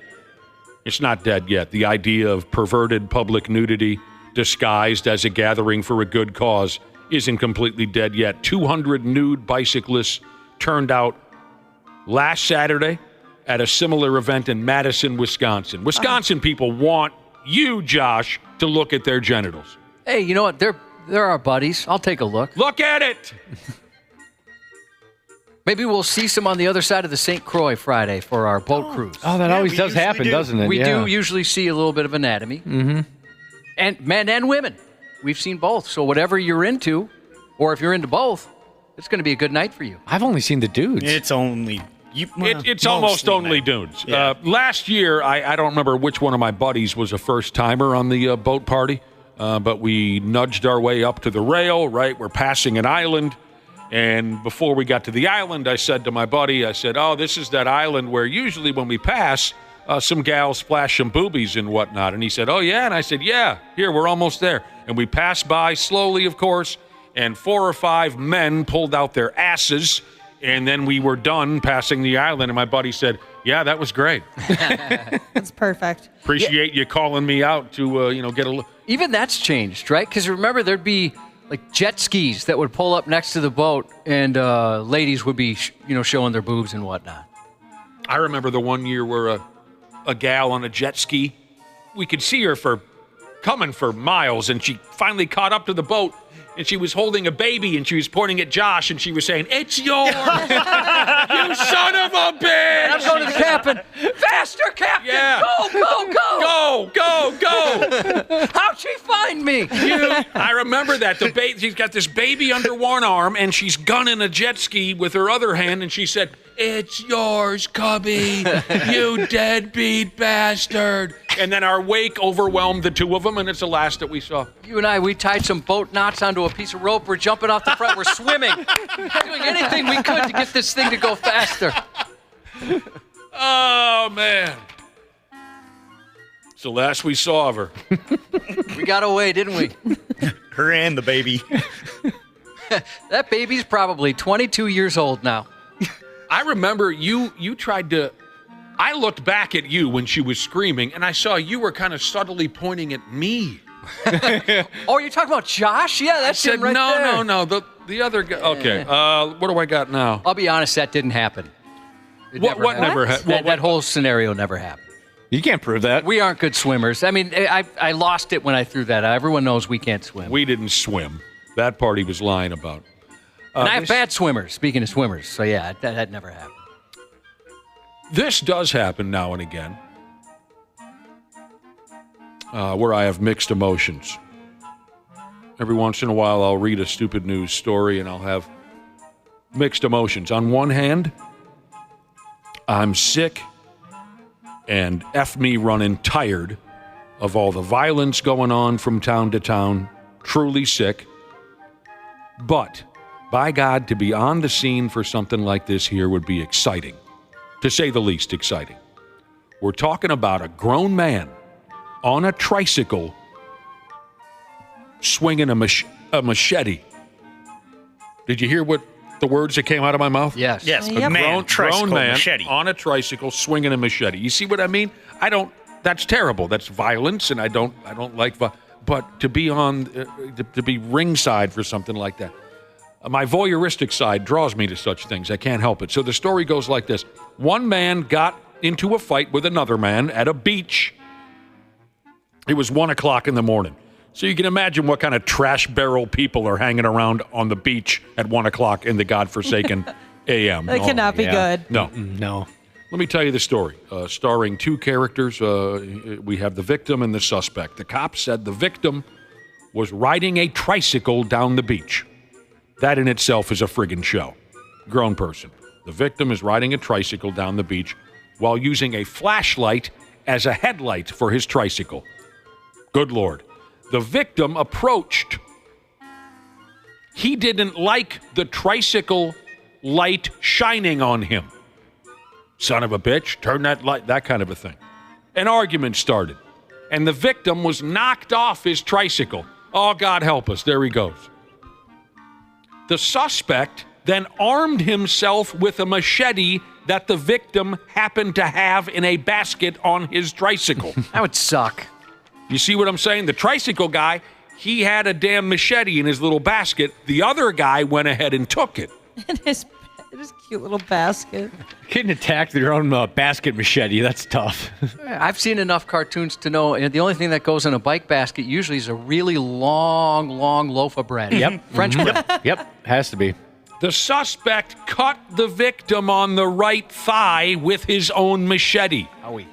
It's not dead yet. The idea of perverted public nudity disguised as a gathering for a good cause isn't completely dead yet. 200 nude bicyclists turned out last Saturday at a similar event in Madison, Wisconsin. Wisconsin people want you, Josh, to look at their genitals. Hey, you know what? They're our buddies. I'll take a look. Look at it! Maybe we'll see some on the other side of the St. Croix Friday for our boat cruise. Oh, that always does happen, doesn't it? We Yeah. do usually see a little bit of anatomy. Mm-hmm. And men and women. We've seen both. So whatever you're into, or if you're into both, it's going to be a good night for you. I've only seen the dudes. it's only... It's almost only dudes. Yeah. Last year, I don't remember which one of my buddies was a first-timer on the boat party, but we nudged our way up to the rail, right? We're passing an island, and before we got to the island, I said to my buddy, oh, this is that island where usually when we pass, some gals flash some boobies and whatnot. And he said, oh, yeah? And I said, yeah, here, we're almost there. And we passed by slowly, of course, and 4 or 5 men pulled out their asses, and then we were done passing the island, and my buddy said, yeah, that was great. That's perfect. Appreciate you calling me out to, get a look. Even that's changed, right? Because remember, there'd be like jet skis that would pull up next to the boat, and ladies would be, showing their boobs and whatnot. I remember the one year where a gal on a jet ski, we could see her for coming for miles, and she finally caught up to the boat, and she was holding a baby, and she was pointing at Josh, and she was saying, "It's yours, you son of a bitch!" And I'm going to the captain. Faster, Captain! Yeah. Go! How'd she find me? I remember that. She's got this baby under one arm, and she's gunning a jet ski with her other hand, and she said, "It's yours, Cubby, you deadbeat bastard." And then our wake overwhelmed the two of them, and it's the last that we saw. You and I, we tied some boat knots onto a piece of rope. We're jumping off the front. We're swimming. Doing anything we could to get this thing to go faster. Oh, man. It's the last we saw of her. We got away, didn't we? Her and the baby. That baby's probably 22 years old now. I remember you tried to... I looked back at you when she was screaming, and I saw you were kind of subtly pointing at me. Oh, you're talking about Josh? Yeah, that's him right there. No. The other guy. Okay. What do I got now? I'll be honest, that didn't happen. What never happened? That whole scenario never happened. You can't prove that. We aren't good swimmers. I mean, I lost it when I threw that out. Everyone knows we can't swim. We didn't swim. That part he was lying about. And I have bad swimmers, speaking of swimmers. So, yeah, that never happened. This does happen now and again, where I have mixed emotions. Every once in a while, I'll read a stupid news story, and I'll have mixed emotions. On one hand, I'm sick and F me running tired of all the violence going on from town to town, truly sick. But, by God, to be on the scene for something like this here would be exciting. To say the least, exciting. We're talking about a grown man on a tricycle swinging a machete. Did you hear what the words that came out of my mouth? Yes. Yes, A but grown man machete. on a tricycle swinging a machete. You see what I mean? That's terrible. That's violence, and I don't like but to be to be ringside for something like that. My voyeuristic side draws me to such things. I can't help it. So the story goes like this. One man got into a fight with another man at a beach. It was 1 o'clock in the morning. So you can imagine what kind of trash barrel people are hanging around on the beach at 1 o'clock in the godforsaken a.m. That cannot be good. No. Let me tell you the story. Starring two characters. We have the victim and the suspect. The cops said the victim was riding a tricycle down the beach. That in itself is a friggin' show. Grown person. The victim is riding a tricycle down the beach while using a flashlight as a headlight for his tricycle. Good Lord. The victim approached. He didn't like the tricycle light shining on him. Son of a bitch, turn that light, that kind of a thing. An argument started, and the victim was knocked off his tricycle. Oh, God help us. There he goes. The suspect then armed himself with a machete that the victim happened to have in a basket on his tricycle. That would suck. You see what I'm saying? The tricycle guy, he had a damn machete in his little basket. The other guy went ahead and took it. In his cute little basket. Getting attacked with your own basket machete, that's tough. I've seen enough cartoons to know the only thing that goes in a bike basket usually is a really long loaf of bread. Yep. French bread. Yep, has to be. The suspect cut the victim on the right thigh with his own machete. Owie.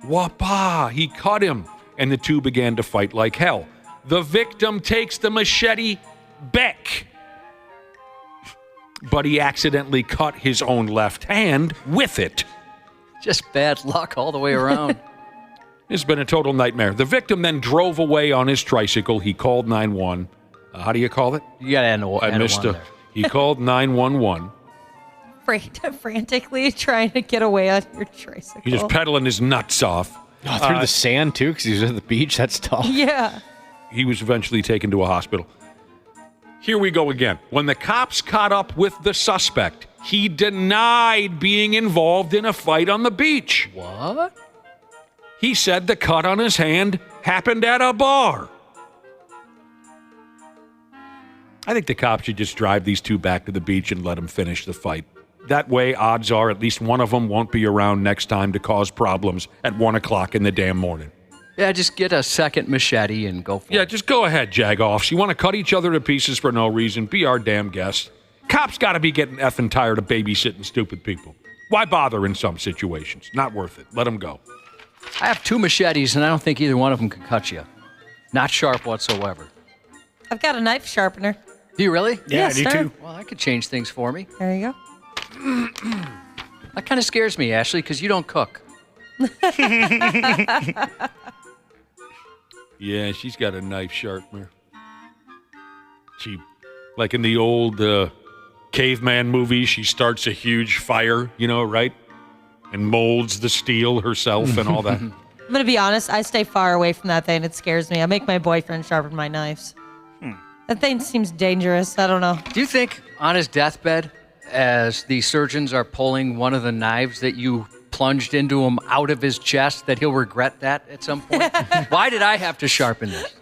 Wapa! He cut him, and the two began to fight like hell. The victim takes the machete back, but he accidentally cut his own left hand with it. Just bad luck all the way around. It's been a total nightmare. The victim then drove away on his tricycle. He called 911. How do you call it? You got to add I missed a. He called 911. Frantically trying to get away on your tricycle. He's just pedaling his nuts off. Oh, through the sand, too, because he was at the beach. That's tough. Yeah. He was eventually taken to a hospital. Here we go again. When the cops caught up with the suspect, he denied being involved in a fight on the beach. What? He said the cut on his hand happened at a bar. I think the cops should just drive these two back to the beach and let them finish the fight. That way, odds are at least one of them won't be around next time to cause problems at 1 o'clock in the damn morning. Yeah, just get a second machete and go for it. Yeah, just go ahead, jag-offs. You want to cut each other to pieces for no reason, be our damn guest. Cops got to be getting effing tired of babysitting stupid people. Why bother in some situations? Not worth it. Let them go. I have 2 machetes, and I don't think either one of them can cut you. Not sharp whatsoever. I've got a knife sharpener. Do you really? Yeah, Yes, I do sir. too. Well, that could change things for me. There you go. That kind of scares me, Ashley, because you don't cook. Yeah, she's got a knife sharpener. She, like in the old caveman movies, she starts a huge fire, right? And molds the steel herself and all that. I'm going to be honest. I stay far away from that thing. It scares me. I make my boyfriend sharpen my knives. That thing seems dangerous. I don't know. Do you think on his deathbed, as the surgeons are pulling one of the knives that you plunged into him out of his chest, that he'll regret that at some point? Why did I have to sharpen this?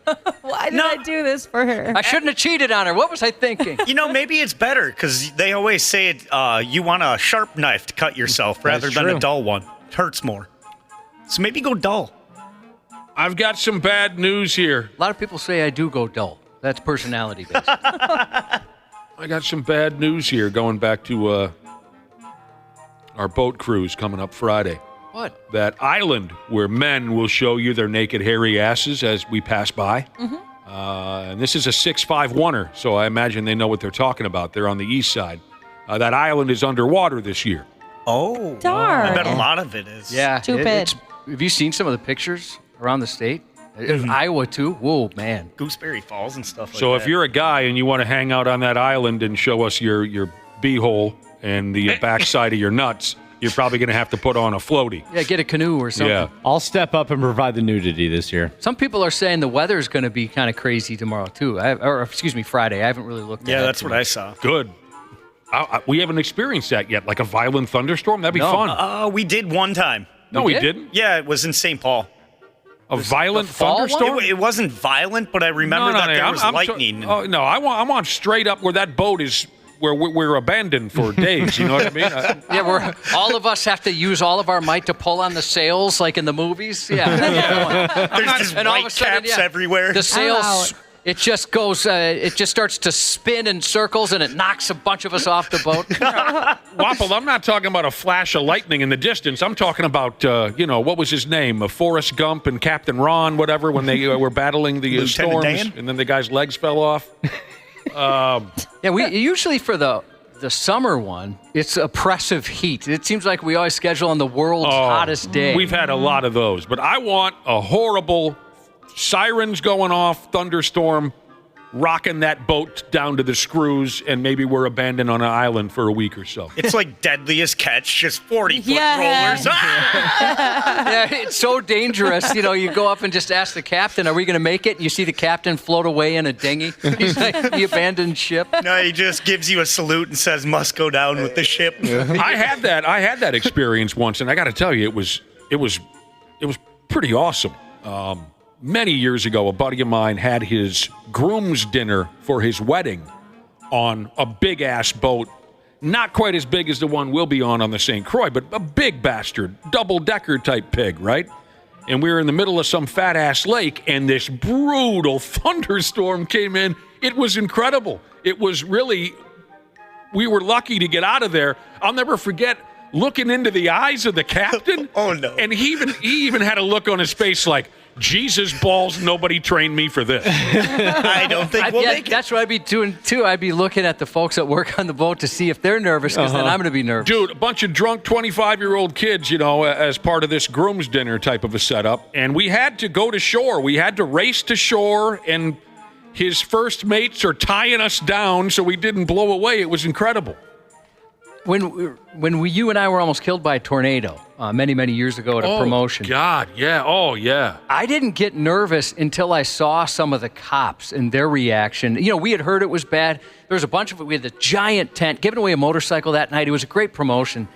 Why did I do this for her? I shouldn't have cheated on her. What was I thinking? Maybe it's better because they always say you want a sharp knife to cut yourself rather than a dull one. It hurts more. So maybe go dull. I've got some bad news here. A lot of people say I do go dull. That's personality-based. I got some bad news here going back to our boat cruise coming up Friday. What? That island where men will show you their naked, hairy asses as we pass by. And this is a 651er, so I imagine they know what they're talking about. They're on the east side. That island is underwater this year. Oh. Darn. I bet a lot of it is. Yeah. Stupid. Have you seen some of the pictures around the state? Iowa, too? Whoa, man. Gooseberry Falls and stuff like that. So if you're a guy and you want to hang out on that island and show us your beehole and the backside of your nuts, you're probably going to have to put on a floaty. Yeah, get a canoe or something. Yeah. I'll step up and provide the nudity this year. Some people are saying the weather's going to be kind of crazy tomorrow, too. Friday. I haven't really looked at it. Yeah, that's what I saw. Good. We haven't experienced that yet, like a violent thunderstorm. That'd be fun. We did one time. No, we didn't. Yeah, it was in St. Paul. A violent thunderstorm? It wasn't violent, but I remember that there was lightning. I want straight up where that boat is, where we're abandoned for days. You know what I mean? Yeah, all of us have to use all of our might to pull on the sails, like in the movies. Yeah. There's just and all white of a sudden, caps everywhere. The sails, it just goes, it just starts to spin in circles, and it knocks a bunch of us off the boat. Wapple, I'm not talking about a flash of lightning in the distance. I'm talking about, what was his name? Forrest Gump and Captain Ron, whatever, when they were battling the storms, Dan? and then the guy's legs fell off. Yeah, we usually for the summer one, it's oppressive heat. It seems like we always schedule on the world's hottest day. We've had a lot of those, but I want a horrible sirens going off, thunderstorm, rocking that boat down to the screws, and maybe we're abandoned on an island for a week or so. It's like Deadliest Catch, just 40-foot Yeah. rollers. Yeah, it's so dangerous. You go up and just ask the captain, are we going to make it? And you see the captain float away in a dinghy. He's like the abandoned ship. No, he just gives you a salute and says, must go down with the ship. I had that experience once, and I got to tell you, it was pretty awesome. Many years ago, a buddy of mine had his groom's dinner for his wedding on a big-ass boat, not quite as big as the one we'll be on the St. Croix, but a big bastard, double-decker type pig, right? And we were in the middle of some fat-ass lake, and this brutal thunderstorm came in. It was incredible. It was really, we were lucky to get out of there. I'll never forget looking into the eyes of the captain. Oh, no. And he even had a look on his face like, Jesus balls, nobody trained me for this. I don't think we'll make it. That's what I'd be doing, too. I'd be looking at the folks that work on the boat to see if they're nervous, because then I'm going to be nervous. Dude, a bunch of drunk 25-year-old kids, as part of this groom's dinner type of a setup. And we had to go to shore. We had to race to shore, and his first mates are tying us down so we didn't blow away. It was incredible. When you and I were almost killed by a tornado many, many years ago at a promotion. Oh, God, yeah. Oh, yeah. I didn't get nervous until I saw some of the cops and their reaction. We had heard it was bad. There was a bunch of it. We had the giant tent, giving away a motorcycle that night. It was a great promotion.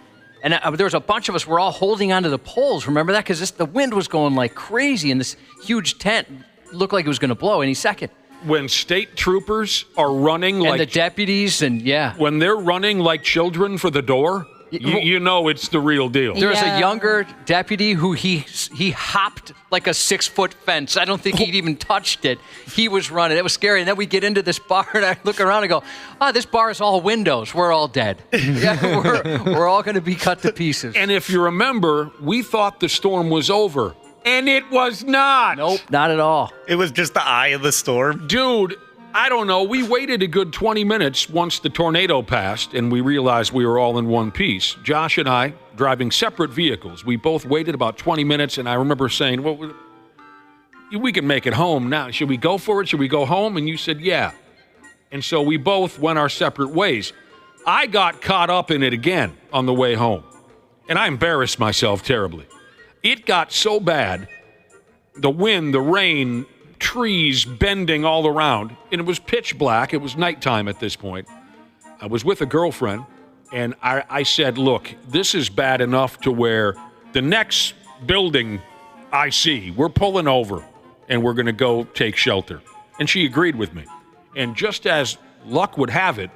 And there was a bunch of us. We're all holding onto the poles. Remember that? Because the wind was going like crazy, and this huge tent looked like it was going to blow any second. When state troopers are running and the deputies, and yeah. When they're running like children for the door, You know it's the real deal. There was a younger deputy who he hopped like a 6-foot fence. I don't think he'd even touched it. He was running. It was scary. And then we get into this bar, and I look around and go, this bar is all windows. We're all dead. Yeah, we're all going to be cut to pieces. And if you remember, we thought the storm was over, and it was not. Nope, not at all. It was just the eye of the storm. Dude, I don't know. We waited a good 20 minutes once the tornado passed, and we realized we were all in one piece. Josh and I, driving separate vehicles, we both waited about 20 minutes, and I remember saying, well, we can make it home now. Should we go for it? Should we go home? And you said, yeah. And so we both went our separate ways. I got caught up in it again on the way home, and I embarrassed myself terribly. It got so bad, the wind, the rain, trees bending all around, and it was pitch black. It was nighttime at this point. I was with a girlfriend, and I said, look, this is bad enough to where the next building I see, we're pulling over, and we're going to go take shelter. And she agreed with me. And just as luck would have it,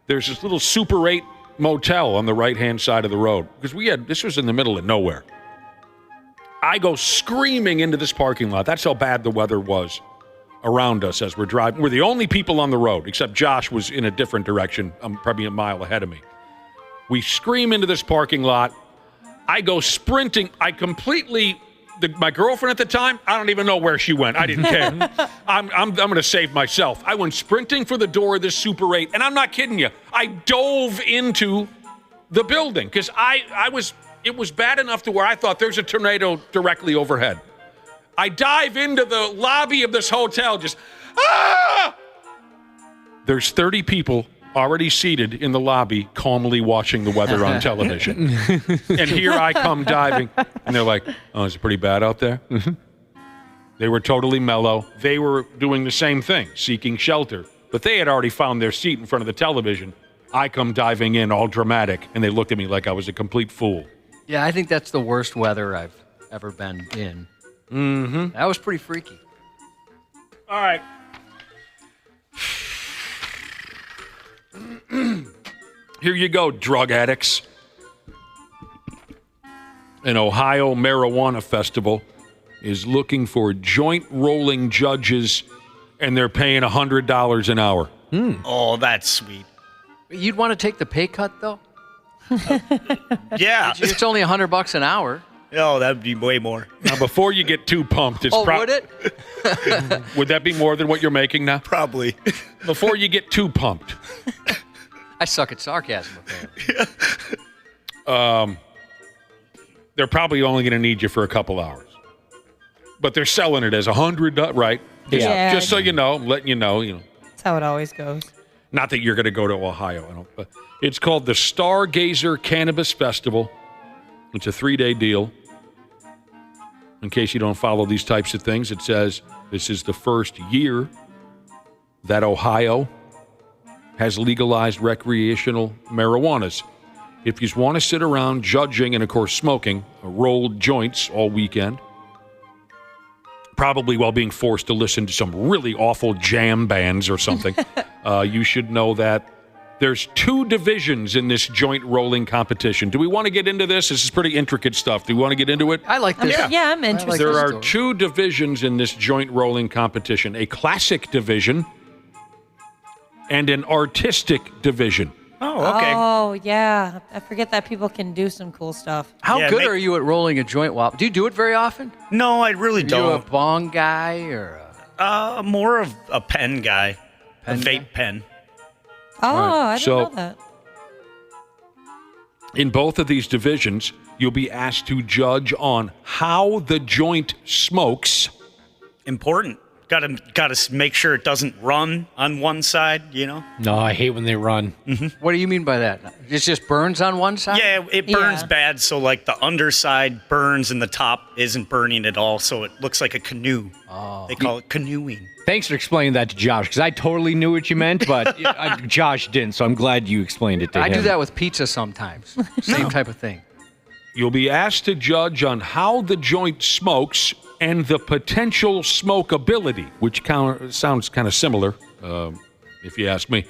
there's this little Super 8 motel on the right-hand side of the road, because this was in the middle of nowhere. I go screaming into this parking lot. That's how bad the weather was around us as we're driving. We're the only people on the road, except Josh was in a different direction, probably a mile ahead of me. We scream into this parking lot. I go sprinting. I completely, my girlfriend at the time, I don't even know where she went. I didn't care. I'm going to save myself. I went sprinting for the door of this Super 8, and I'm not kidding you. I dove into the building because it was bad enough to where I thought there's a tornado directly overhead. I dive into the lobby of this hotel, just, There's 30 people already seated in the lobby, calmly watching the weather on television. And here I come diving, and they're like, oh, is it pretty bad out there? Mm-hmm. They were totally mellow. They were doing the same thing, seeking shelter. But they had already found their seat in front of the television. I come diving in, all dramatic, and they looked at me like I was a complete fool. Yeah, I think that's the worst weather I've ever been in. Mm-hmm. That was pretty freaky. All right. Here you go, drug addicts. An Ohio marijuana festival is looking for joint rolling judges, and they're paying $100 an hour. Oh, that's sweet. You'd want to take the pay cut, though? Yeah. It's only $100 an hour. Oh, that'd be way more. Now, before you get too pumped, it's would it? Would that be more than what you're making now? Probably. Before you get too pumped. I suck at sarcasm, apparently. They're probably only going to need you for a couple hours. But they're selling it as $100, right? Yeah. Just so you know, I'm letting you know. That's how it always goes. Not that you're going to go to Ohio. But it's called the Stargazer Cannabis Festival. It's a 3-day deal. In case you don't follow these types of things, it says this is the first year that Ohio has legalized recreational marijuanas. If you want to sit around judging and, of course, smoking rolled joints all weekend, probably while being forced to listen to some really awful jam bands or something, you should know that there's 2 divisions in this joint rolling competition. Do we want to get into this? This is pretty intricate stuff. Do we want to get into it? I like this. Yeah, I'm interested. There are 2 divisions in this joint rolling competition, a classic division and an artistic division. Oh, okay. Oh, yeah. I forget that people can do some cool stuff. How good are you at rolling a joint while? Do you do it very often? No, I really Are don't. you a bong guy or More of a pen guy. Pen a vape guy? pen. Oh, I didn't So- know that. In both of these divisions, you'll be asked to judge on how the joint smokes. Important. Gotta make sure it doesn't run on one side, No, I hate when they run. What do you mean by that? It just burns on one side? Yeah, it burns bad, so like the underside burns and the top isn't burning at all, so it looks like a canoe. Oh. They call it canoeing. Thanks for explaining that to Josh, because I totally knew what you meant, but Josh didn't, so I'm glad you explained it to him. I do that with pizza sometimes. Same type of thing. You'll be asked to judge on how the joint smokes and the potential smokability, which sounds kind of similar, if you ask me.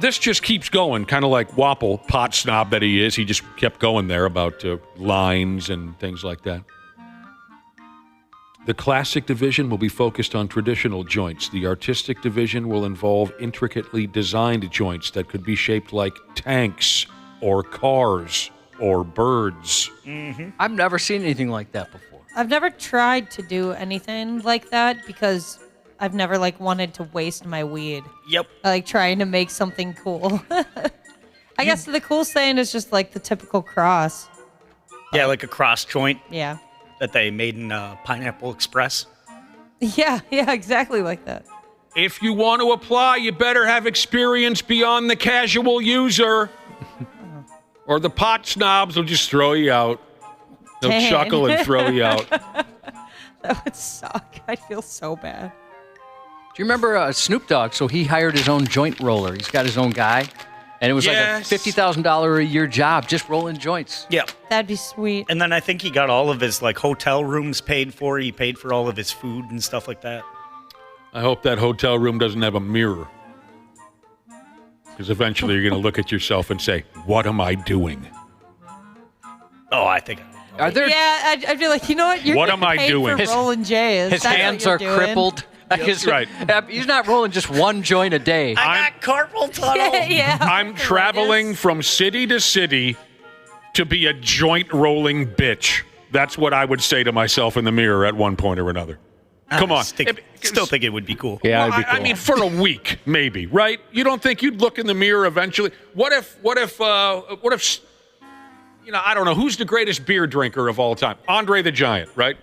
This just keeps going, kind of like Wapple, pot snob that he is. He just kept going there about lines and things like that. The classic division will be focused on traditional joints. The artistic division will involve intricately designed joints that could be shaped like tanks or cars or birds. Mm-hmm. I've never seen anything like that before. I've never tried to do anything like that because I've never wanted to waste my weed. Yep. Trying to make something cool. I guess the coolest thing is just the typical cross. Yeah, like a cross joint. Yeah. That they made in Pineapple Express. Yeah, exactly like that. If you want to apply, you better have experience beyond the casual user. Or the pot snobs will just throw you out. They'll Dang. chuckle and throw you out. That would suck. I'd feel so bad. Do you remember Snoop Dogg? So he hired his own joint roller. He's got his own guy. And it was like a $50,000 a year job just rolling joints. Yeah. That'd be sweet. And then I think he got all of his hotel rooms paid for. He paid for all of his food and stuff like that. I hope that hotel room doesn't have a mirror. Because eventually you're going to look at yourself and say, what am I doing? Oh, I think. Are there? Yeah, I'd be like, you know what? You're What am I paid doing? For rolling J's. His That's hands what are you're doing. crippled. That's right. He's not rolling just one joint a day. I got carpal tunnel. Yeah. I'm traveling from city to city to be a joint rolling bitch. That's what I would say to myself in the mirror at one point or another. Come on. Still think it would be cool. Yeah, Well, it'd be cool. I mean, for a week, maybe, right? You don't think you'd look in the mirror eventually? What if, I don't know, who's the greatest beer drinker of all time? Andre the Giant, right?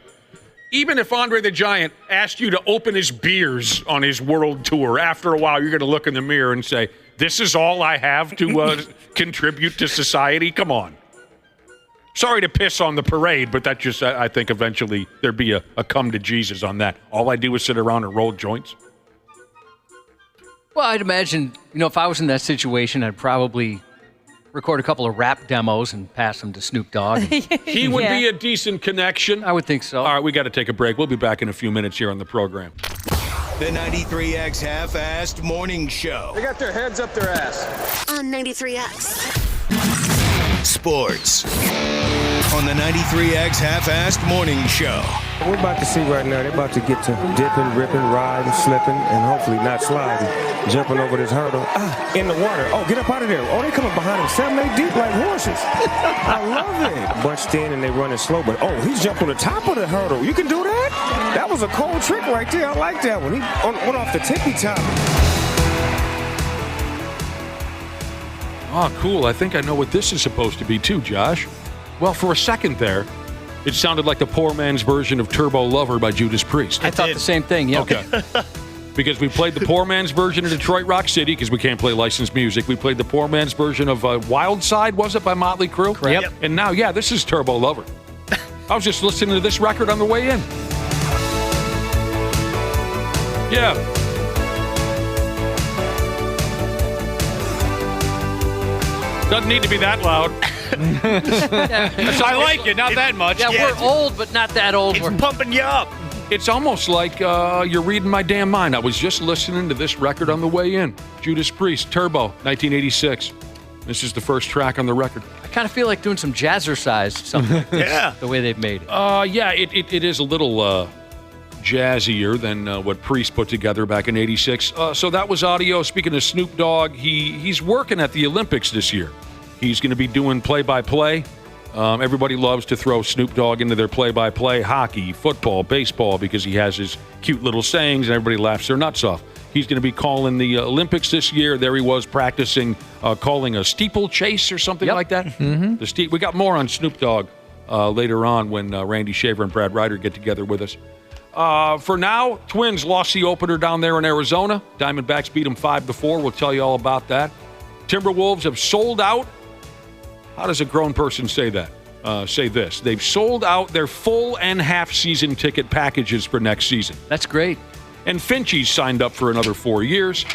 Even if Andre the Giant asked you to open his beers on his world tour, after a while you're going to look in the mirror and say, this is all I have to contribute to society? Come on. Sorry to piss on the parade, but that just, I think eventually there'd be a come to Jesus on that. All I do is sit around and roll joints. Well, I'd imagine, if I was in that situation, I'd probably record a couple of rap demos and pass them to Snoop Dogg. He would be a decent connection. I would think so. All right, we got to take a break. We'll be back in a few minutes here on the program. The 93X Half-Assed Morning Show. They got their heads up their ass. On 93X. Sports. On the 93X Half-Assed Morning Show. We're about to see right now, they're about to get to dipping, ripping, riding, slipping, and hopefully not sliding. Jumping over this hurdle. In the water. Oh, get up out of there. Oh, they coming behind him 7-8 deep like horses. I love it. Bunched in and they running slow, but he jumped on the top of the hurdle. You can do that? That was a cold trick right there. I like that one. He went off the tippy top. Oh, cool. I think I know what this is supposed to be too, Josh. Well, for a second there, it sounded like the poor man's version of Turbo Lover by Judas Priest. I thought the same thing, yeah. Okay. Because we played the poor man's version of Detroit Rock City, because we can't play licensed music. We played the poor man's version of Wild Side, was it, by Motley Crue? Correct. Yep. And now, this is Turbo Lover. I was just listening to this record on the way in. Yeah. Doesn't need to be that loud. I like it, not that much. Yeah, we're old, but not that old. It's pumping you up. It's almost like you're reading my damn mind. I was just listening to this record on the way in. Judas Priest, Turbo, 1986. This is the first track on the record. I kind of feel like doing some jazzercise something. Yeah. The way they've made it. It is a little jazzier than what Priest put together back in 86. So that was audio. Speaking of Snoop Dogg, he's working at the Olympics this year. He's going to be doing play-by-play. Everybody loves to throw Snoop Dogg into their play-by-play, hockey, football, baseball, because he has his cute little sayings and everybody laughs their nuts off. He's going to be calling the Olympics this year. There he was practicing calling a steeplechase or something like that. Mm-hmm. We got more on Snoop Dogg later on when Randy Shaver and Brad Ryder get together with us. For now, Twins lost the opener down there in Arizona. Diamondbacks beat them 5-4. We'll tell you all about that. Timberwolves have sold out. How does a grown person say that? Say this. They've sold out their full and half-season ticket packages for next season. That's great. And Finchie's signed up for another 4 years.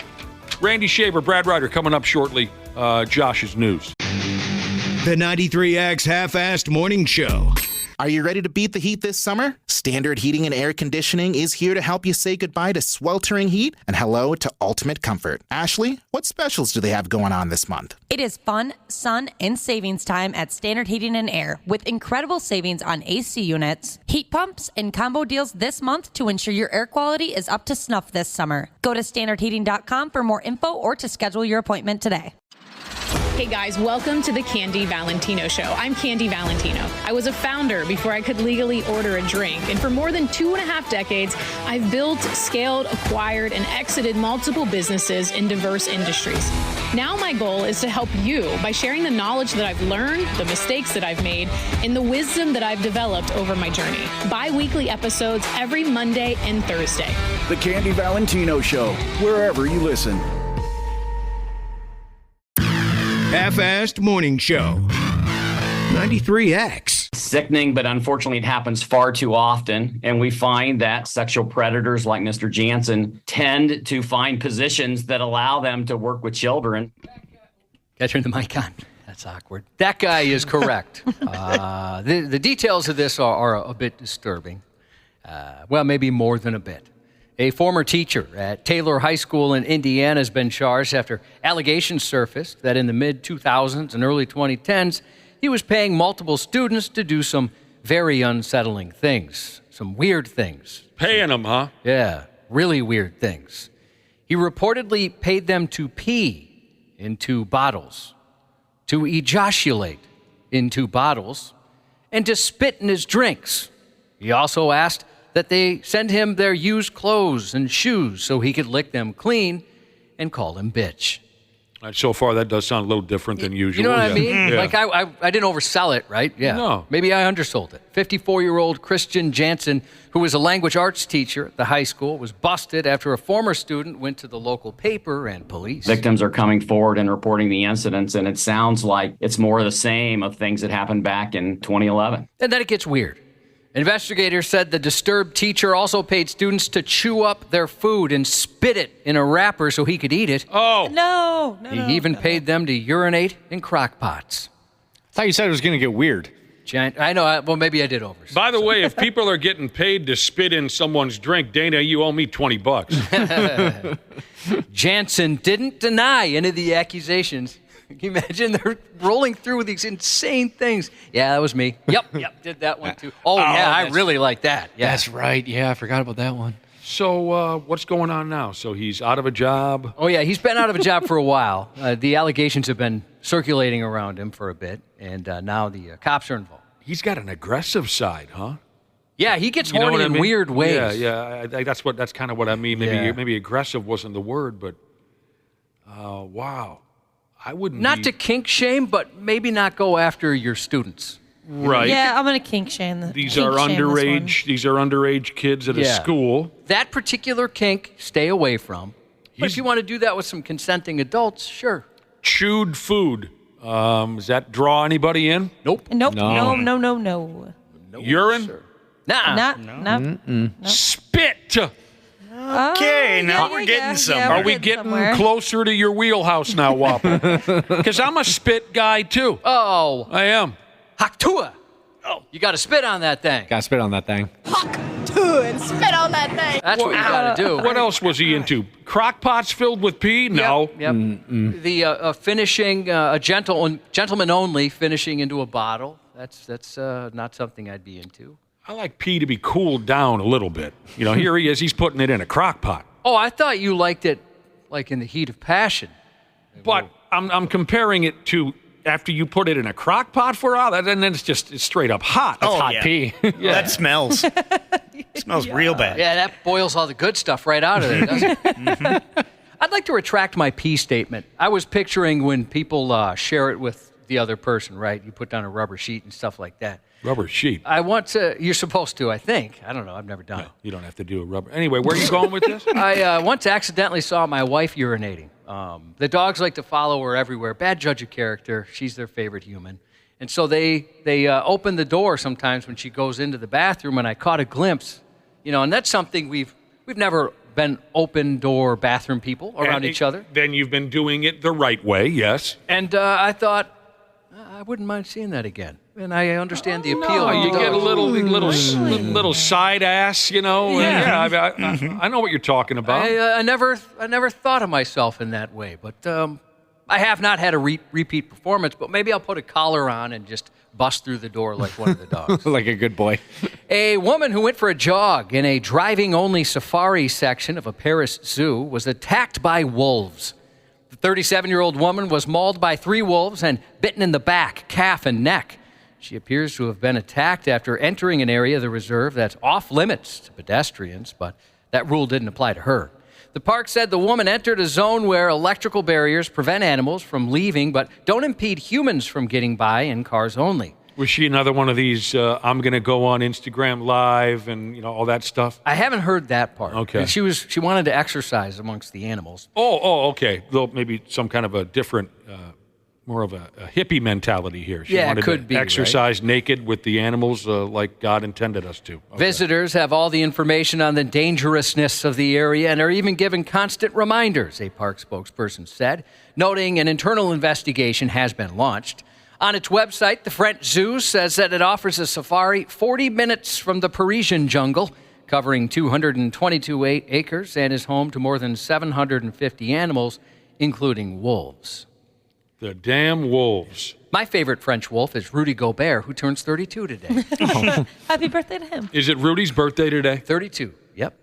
Randy Shaver, Brad Ryder coming up shortly. Josh's news. The 93X Half-Assed Morning Show. Are you ready to beat the heat this summer? Standard Heating and Air Conditioning is here to help you say goodbye to sweltering heat and hello to ultimate comfort. Ashley, what specials do they have going on this month? It is fun, sun, and savings time at Standard Heating and Air with incredible savings on AC units, heat pumps, and combo deals this month to ensure your air quality is up to snuff this summer. Go to standardheating.com for more info or to schedule your appointment today. Hey guys, welcome to the Candy Valentino Show. I'm Candy Valentino. I was a founder before I could legally order a drink. And for more than 2.5 decades, I've built, scaled, acquired, and exited multiple businesses in diverse industries. Now my goal is to help you by sharing the knowledge that I've learned, the mistakes that I've made, and the wisdom that I've developed over my journey. Bi-weekly episodes every Monday and Thursday. The Candy Valentino Show, wherever you listen. Half-assed morning show. 93X. Sickening, but unfortunately it happens far too often. And we find that sexual predators like Mr. Jansen tend to find positions that allow them to work with children. I turned the mic on. That's awkward. That guy is correct. The details of this are a bit disturbing. Well, maybe more than a bit. A former teacher at Taylor High School in Indiana has been charged after allegations surfaced that in the mid-2000s and early 2010s, he was paying multiple students to do some very unsettling things, some weird things. Paying them, huh? Yeah, really weird things. He reportedly paid them to pee into bottles, to ejaculate into bottles, and to spit in his drinks. He also asked that they send him their used clothes and shoes so he could lick them clean and call him bitch. So far, that does sound a little different than usual. You know what I mean? Yeah. Like, I didn't oversell it, right? Yeah. No. Maybe I undersold it. 54-year-old Christian Jansen, who was a language arts teacher at the high school, was busted after a former student went to the local paper and police. Victims are coming forward and reporting the incidents, and it sounds like it's more of the same of things that happened back in 2011. And then it gets weird. Investigators said the disturbed teacher also paid students to chew up their food and spit it in a wrapper so he could eat it. Oh. No. He even paid them to urinate in crock pots. I thought you said it was going to get weird. I know. Well, maybe I did oversell. By the way, if people are getting paid to spit in someone's drink, Dana, you owe me $20. Jansen didn't deny any of the accusations. Can you imagine? They're rolling through these insane things. Yeah, that was me. Yep, did that one too. Oh, yeah, I really like that. Yeah. That's right. Yeah, I forgot about that one. So what's going on now? So he's out of a job? Oh, yeah, he's been out of a job for a while. The allegations have been circulating around him for a bit, and now the cops are involved. He's got an aggressive side, huh? Yeah, he gets horny in weird ways. Yeah. That's kind of what I mean. Maybe aggressive wasn't the word, but wow. I wouldn't. Not to kink shame, but maybe not go after your students. Right. Yeah, I'm gonna kink shame. These are underage. These are underage kids at a school. That particular kink, stay away from. But if you want to do that with some consenting adults, sure. Chewed food. Does that draw anybody in? Nope. No. Urine? Sir. No. Spit. Okay, now we're getting somewhere. Are we getting closer to your wheelhouse now, Whopper? Because I'm a spit guy, too. Oh. I am. Haktua. Oh. You got to spit on that thing. Got to spit on that thing. And spit on that thing. That's what you got to do. What else was he into? Crock pots filled with pee? No. Yep. The finishing, a gentleman only finishing into a bottle. That's not something I'd be into. I like pee to be cooled down a little bit. You know, here he is. He's putting it in a crock pot. Oh, I thought you liked it like in the heat of passion. But I'm comparing it to after you put it in a crock pot for a while, and then it's straight up hot. That's hot pee. Yeah. That smells. Smells real bad. Yeah, that boils all the good stuff right out of there, doesn't it? Mm-hmm. I'd like to retract my pee statement. I was picturing when people share it with the other person, right? You put down a rubber sheet and stuff like that. Rubber sheet. You're supposed to, I think. I don't know. I've never done it. You don't have to do a rubber. Anyway, where are you going with this? I once accidentally saw my wife urinating. The dogs like to follow her everywhere. Bad judge of character. She's their favorite human. And so they open the door sometimes when she goes into the bathroom, and I caught a glimpse. You know, and that's something we've never been open door bathroom people around each other. Then you've been doing it the right way, yes. And I thought, I wouldn't mind seeing that again. And I understand the appeal. Oh, you get a little side ass, you know. Yeah. I know what you're talking about. I never thought of myself in that way, but I have not had a repeat performance. But maybe I'll put a collar on and just bust through the door like one of the dogs. Like a good boy. A woman who went for a jog in a driving-only safari section of a Paris zoo was attacked by wolves. The 37-year-old woman was mauled by 3 wolves and bitten in the back, calf, and neck. She appears to have been attacked after entering an area of the reserve that's off-limits to pedestrians, but that rule didn't apply to her. The park said the woman entered a zone where electrical barriers prevent animals from leaving but don't impede humans from getting by in cars only. Was she another one of these, I'm going to go on Instagram Live and, all that stuff? I haven't heard that part. Okay. She wanted to exercise amongst the animals. Oh, okay. Though maybe some kind of a different, more of a hippie mentality here. She wanted could to be, exercise naked with the animals like God intended us to. Okay. Visitors have all the information on the dangerousness of the area and are even given constant reminders, a park spokesperson said, noting an internal investigation has been launched. On its website, the French Zoo says that it offers a safari 40 minutes from the Parisian jungle, covering 222 acres, and is home to more than 750 animals, including wolves. The damn wolves. My favorite French wolf is Rudy Gobert, who turns 32 today. Happy birthday to him. Is it Rudy's birthday today? 32, yep.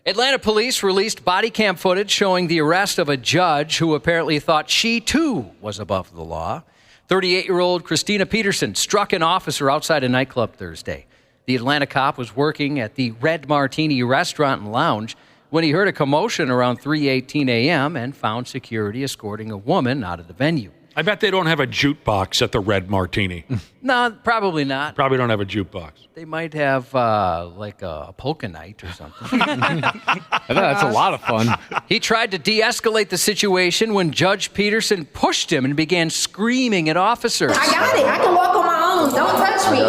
Atlanta police released body cam footage showing the arrest of a judge who apparently thought she, too, was above the law. 38-year-old Christina Peterson struck an officer outside a nightclub Thursday. The Atlanta cop was working at the Red Martini restaurant and lounge when he heard a commotion around 3:18 a.m. and found security escorting a woman out of the venue. I bet they don't have a jukebox at the Red Martini. No, probably not. Probably don't have a jukebox. They might have like a polka night or something. I bet that's a lot of fun. He tried to de-escalate the situation when Judge Peterson pushed him and began screaming at officers. I got it. I can walk on my own. Don't touch me.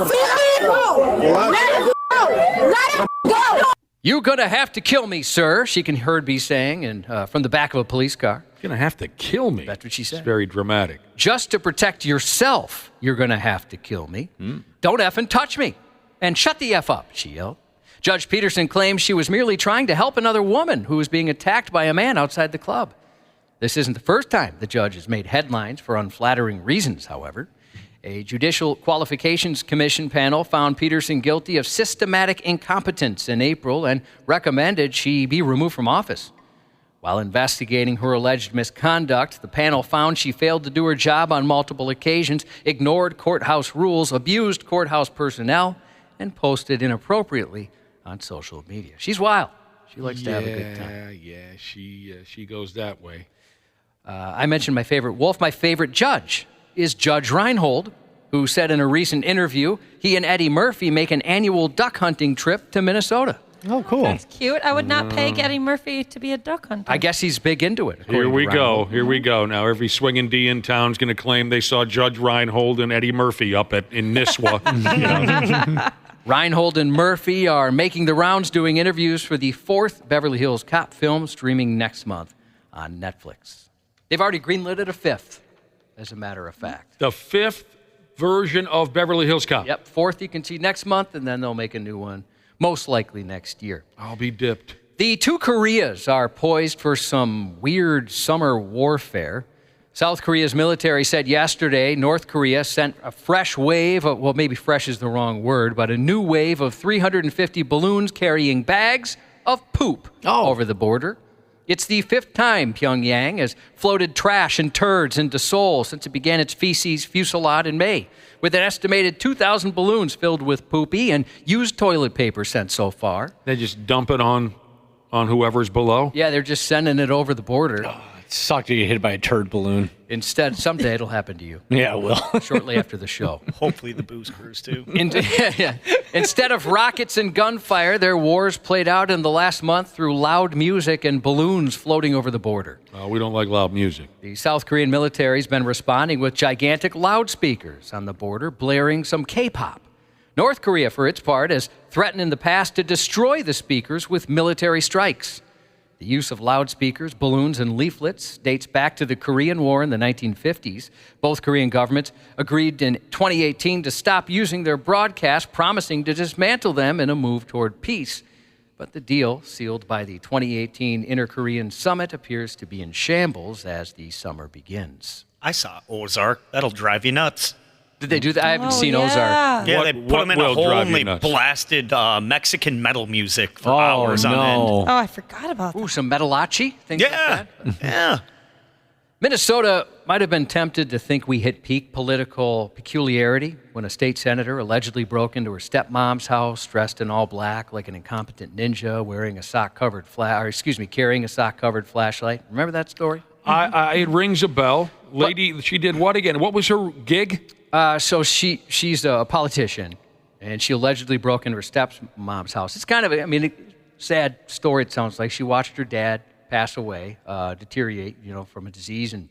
Let him go. "You're gonna have to kill me, sir," she can heard be saying, and from the back of a police car. You're going to have to kill me. That's what she said. It's very dramatic. "Just to protect yourself, you're gonna have to kill me. Don't effing touch me. And shut the F up," she yelled. Judge Peterson claims she was merely trying to help another woman who was being attacked by a man outside the club. This isn't the first time the judge has made headlines for unflattering reasons, however. A Judicial Qualifications Commission panel found Peterson guilty of systematic incompetence in April and recommended she be removed from office. While investigating her alleged misconduct, the panel found she failed to do her job on multiple occasions, ignored courthouse rules, abused courthouse personnel, and posted inappropriately on social media. She's wild. She likes to have a good time. Yeah, she goes that way. I mentioned my favorite wolf. My favorite judge is Judge Reinhold, who said in a recent interview he and Eddie Murphy make an annual duck hunting trip to Minnesota. Oh, cool. That's cute. I would not peg Eddie Murphy to be a duck hunter. I guess he's big into it. Here we go. Here we go. Now, every swinging D in town's going to claim they saw Judge Reinhold and Eddie Murphy up in Nisswa. Reinhold and Murphy are making the rounds doing interviews for the 4th Beverly Hills Cop film streaming next month on Netflix. They've already greenlit a 5th, as a matter of fact. The 5th version of Beverly Hills Cop. Yep, 4th you can see next month, and then they'll make a new one, most likely next year. I'll be dipped. The two Koreas are poised for some weird summer warfare. South Korea's military said yesterday North Korea sent a fresh wave of, well, maybe fresh is the wrong word, but a new wave of 350 balloons carrying bags of poop over the border. It's the 5th time Pyongyang has floated trash and turds into Seoul since it began its feces fusillade in May, with an estimated 2,000 balloons filled with poopy and used toilet paper sent so far. They just dump it on whoever's below? Yeah, they're just sending it over the border. Oh, it sucked to get hit by a turd balloon. Instead, someday it'll happen to you. Yeah, it will. Shortly after the show. Hopefully the booze cruise, too. Instead of rockets and gunfire, their wars played out in the last month through loud music and balloons floating over the border. We don't like loud music. The South Korean military's been responding with gigantic loudspeakers on the border, blaring some K-pop. North Korea, for its part, has threatened in the past to destroy the speakers with military strikes. The use of loudspeakers, balloons, and leaflets dates back to the Korean War in the 1950s. Both Korean governments agreed in 2018 to stop using their broadcasts, promising to dismantle them in a move toward peace. But the deal, sealed by the 2018 Inter-Korean Summit, appears to be in shambles as the summer begins. I saw Ozark. That'll drive you nuts. Did they do that? I haven't seen Ozark. Yeah, they put them in a hole and they blasted Mexican metal music for hours on end. Oh, I forgot about that. Ooh, some metalachi, things like that. Yeah. Minnesota might have been tempted to think we hit peak political peculiarity when a state senator allegedly broke into her stepmom's house dressed in all black like an incompetent ninja, carrying a sock-covered flashlight. Remember that story? It rings a bell. Lady, she did what again? What was her gig? So she's a politician, and she allegedly broke into her stepmom's house. It's kind of, a sad story, it sounds like. She watched her dad pass away, deteriorate, from a disease, and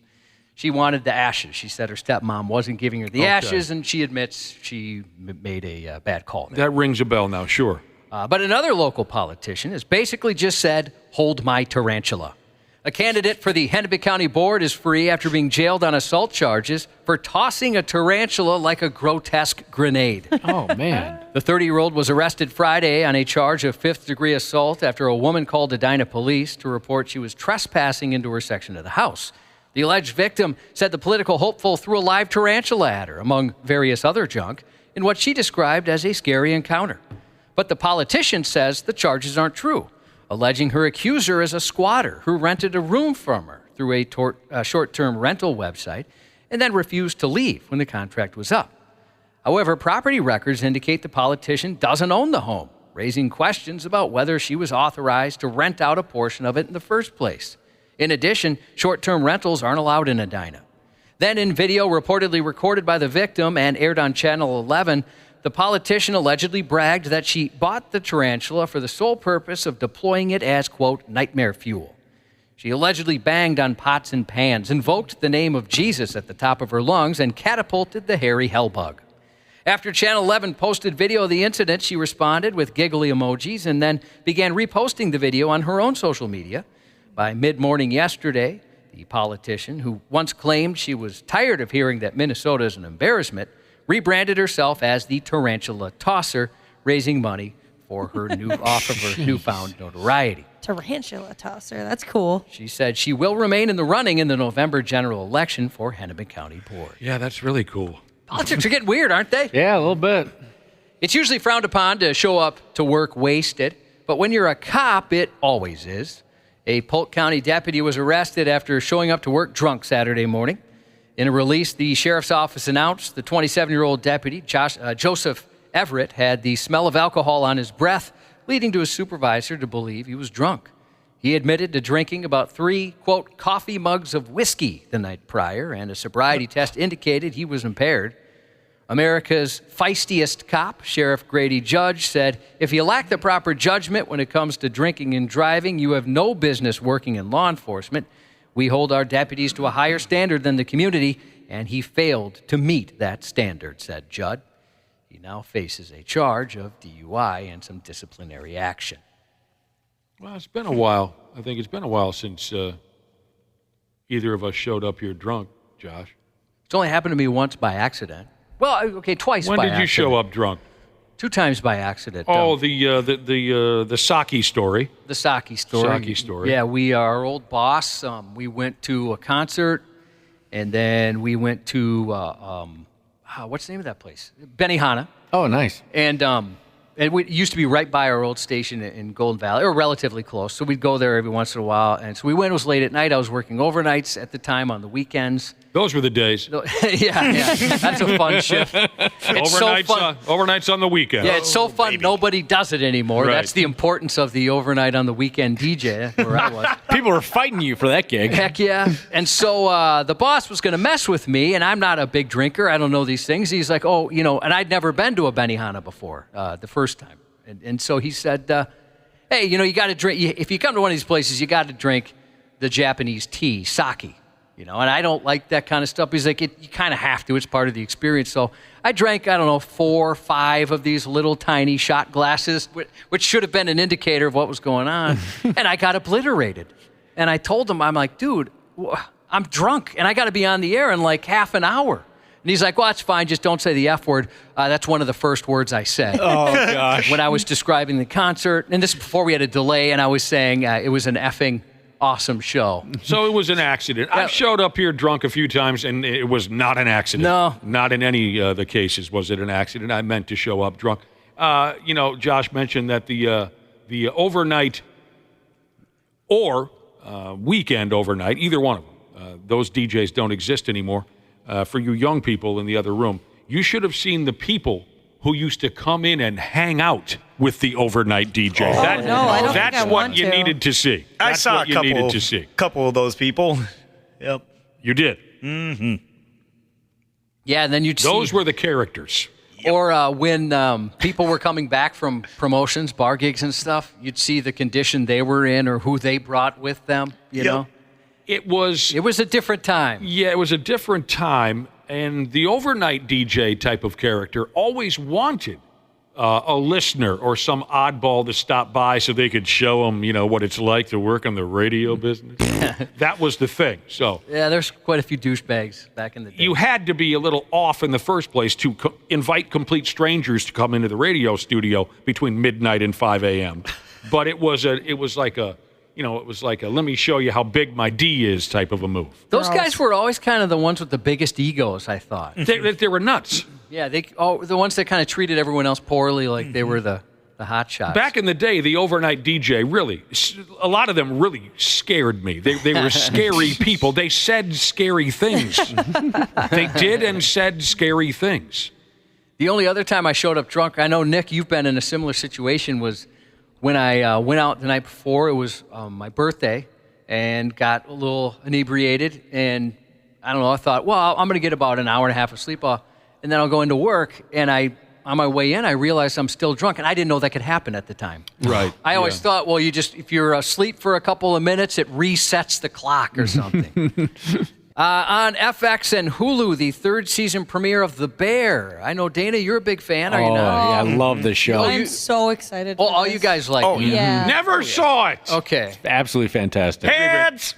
she wanted the ashes. She said her stepmom wasn't giving her the ashes, and she admits she made a bad call there. That rings a bell now, sure. But another local politician has basically just said, "Hold my tarantula." A candidate for the Hennepin County Board is free after being jailed on assault charges for tossing a tarantula like a grotesque grenade. Oh, man. The 30-year-old was arrested Friday on a charge of fifth-degree assault after a woman called Edina police to report she was trespassing into her section of the house. The alleged victim said the political hopeful threw a live tarantula at her, among various other junk, in what she described as a scary encounter. But the politician says the charges aren't true, alleging her accuser is a squatter who rented a room from her through a short-term rental website and then refused to leave when the contract was up. However, property records indicate the politician doesn't own the home, raising questions about whether she was authorized to rent out a portion of it in the first place. In addition, short-term rentals aren't allowed in Edina. Then in video reportedly recorded by the victim and aired on Channel 11, the politician allegedly bragged that she bought the tarantula for the sole purpose of deploying it as, quote, nightmare fuel. She allegedly banged on pots and pans, invoked the name of Jesus at the top of her lungs, and catapulted the hairy hellbug. After Channel 11 posted video of the incident, she responded with giggly emojis and then began reposting the video on her own social media. By mid-morning yesterday, the politician, who once claimed she was tired of hearing that Minnesota is an embarrassment, rebranded herself as the Tarantula Tosser, raising money for her off of her newfound notoriety. Tarantula Tosser, that's cool. She said she will remain in the running in the November general election for Hennepin County Board. Yeah, that's really cool. Politics are getting weird, aren't they? Yeah, a little bit. It's usually frowned upon to show up to work wasted, but when you're a cop, it always is. A Polk County deputy was arrested after showing up to work drunk Saturday morning. In a release, the sheriff's office announced the 27-year-old deputy, Joseph Everett, had the smell of alcohol on his breath, leading to his supervisor to believe he was drunk. He admitted to drinking about 3, quote, coffee mugs of whiskey the night prior, and a sobriety test indicated he was impaired. America's feistiest cop, Sheriff Grady Judge, said, "If you lack the proper judgment when it comes to drinking and driving, you have no business working in law enforcement. We hold our deputies to a higher standard than the community, and he failed to meet that standard," said Judd. He now faces a charge of DUI and some disciplinary action. Well, it's been a while. I think it's been a while since either of us showed up here drunk, Josh. It's only happened to me once by accident. Well, okay, twice by accident. When did you show up drunk? 2 times by accident. Oh, the sake story. The sake story. Sake story. Yeah, our old boss, we went to a concert, and then we went to, what's the name of that place? Benihana. Oh, nice. And it used to be right by our old station in Golden Valley, or relatively close, so we'd go there every once in a while. And so we went, it was late at night. I was working overnights at the time on the weekends. Those were the days. Yeah, that's a fun shift. It's overnights, so fun. Overnights on the weekend. Yeah, it's so fun. Baby. Nobody does it anymore. Right. That's the importance of the overnight on the weekend DJ, where I was. People were fighting you for that gig. Heck yeah. And so the boss was going to mess with me, and I'm not a big drinker. I don't know these things. He's like, and I'd never been to a Benihana before, the first time. And so he said, hey, you got to drink. If you come to one of these places, you got to drink the Japanese tea, sake. And I don't like that kind of stuff. He's like, you kind of have to. It's part of the experience. So I drank, 4 or 5 of these little tiny shot glasses, which should have been an indicator of what was going on. And I got obliterated. And I told him, I'm like, dude, I'm drunk, and I got to be on the air in like half an hour. And he's like, well, that's fine. Just don't say the F word. That's one of the first words I said. Oh, gosh. When I was describing the concert. And this is before we had a delay, and I was saying it was an effing awesome show. So it was an accident. I've showed up here drunk a few times, and it was not an accident. No. Not in any of the cases was it an accident. I meant to show up drunk. Josh mentioned that the overnight or weekend overnight, either one of them, those DJs don't exist anymore. For you young people in the other room, you should have seen the people who used to come in and hang out with the overnight DJ. I don't think That's I what want you to. needed to see. I That's saw what you needed to see. couple of those people. Yep. You did. Mm-hmm. Yeah, and then you'd see... Those were the characters. Or when people were coming back from promotions, bar gigs and stuff, you'd see the condition they were in or who they brought with them, you know? It was a different time. Yeah, it was a different time. And the overnight DJ type of character always wanted a listener or some oddball to stop by so they could show them, what it's like to work in the radio business. That was the thing. So yeah, there's quite a few douchebags back in the day. you had to be a little off in the first place to invite complete strangers to come into the radio studio between midnight and 5 a.m. But it was like a let me show you how big my D is type of a move. Those guys were always kind of the ones with the biggest egos, I thought. They were nuts. Yeah, the ones that kind of treated everyone else poorly, like they were the hot shots. Back in the day, the overnight DJ really, a lot of them really scared me. They were scary people. They said scary things. They did and said scary things. The only other time I showed up drunk, I know, Nick, you've been in a similar situation, was when I went out the night before. It was my birthday and got a little inebriated. And I don't know, I thought, well, I'm going to get about an hour and a half of sleep off, and then I'll go into work. And on my way in, I realized I'm still drunk, and I didn't know that could happen at the time. Right. I always thought, well, if you're asleep for a couple of minutes, it resets the clock or something. On FX and Hulu, the 3rd season premiere of The Bear. I know, Dana, you're a big fan, are you not? Yeah, I love this show. I'm so excited. Oh, all you guys like it. Yeah. Never saw it. Okay. Absolutely fantastic. Hands.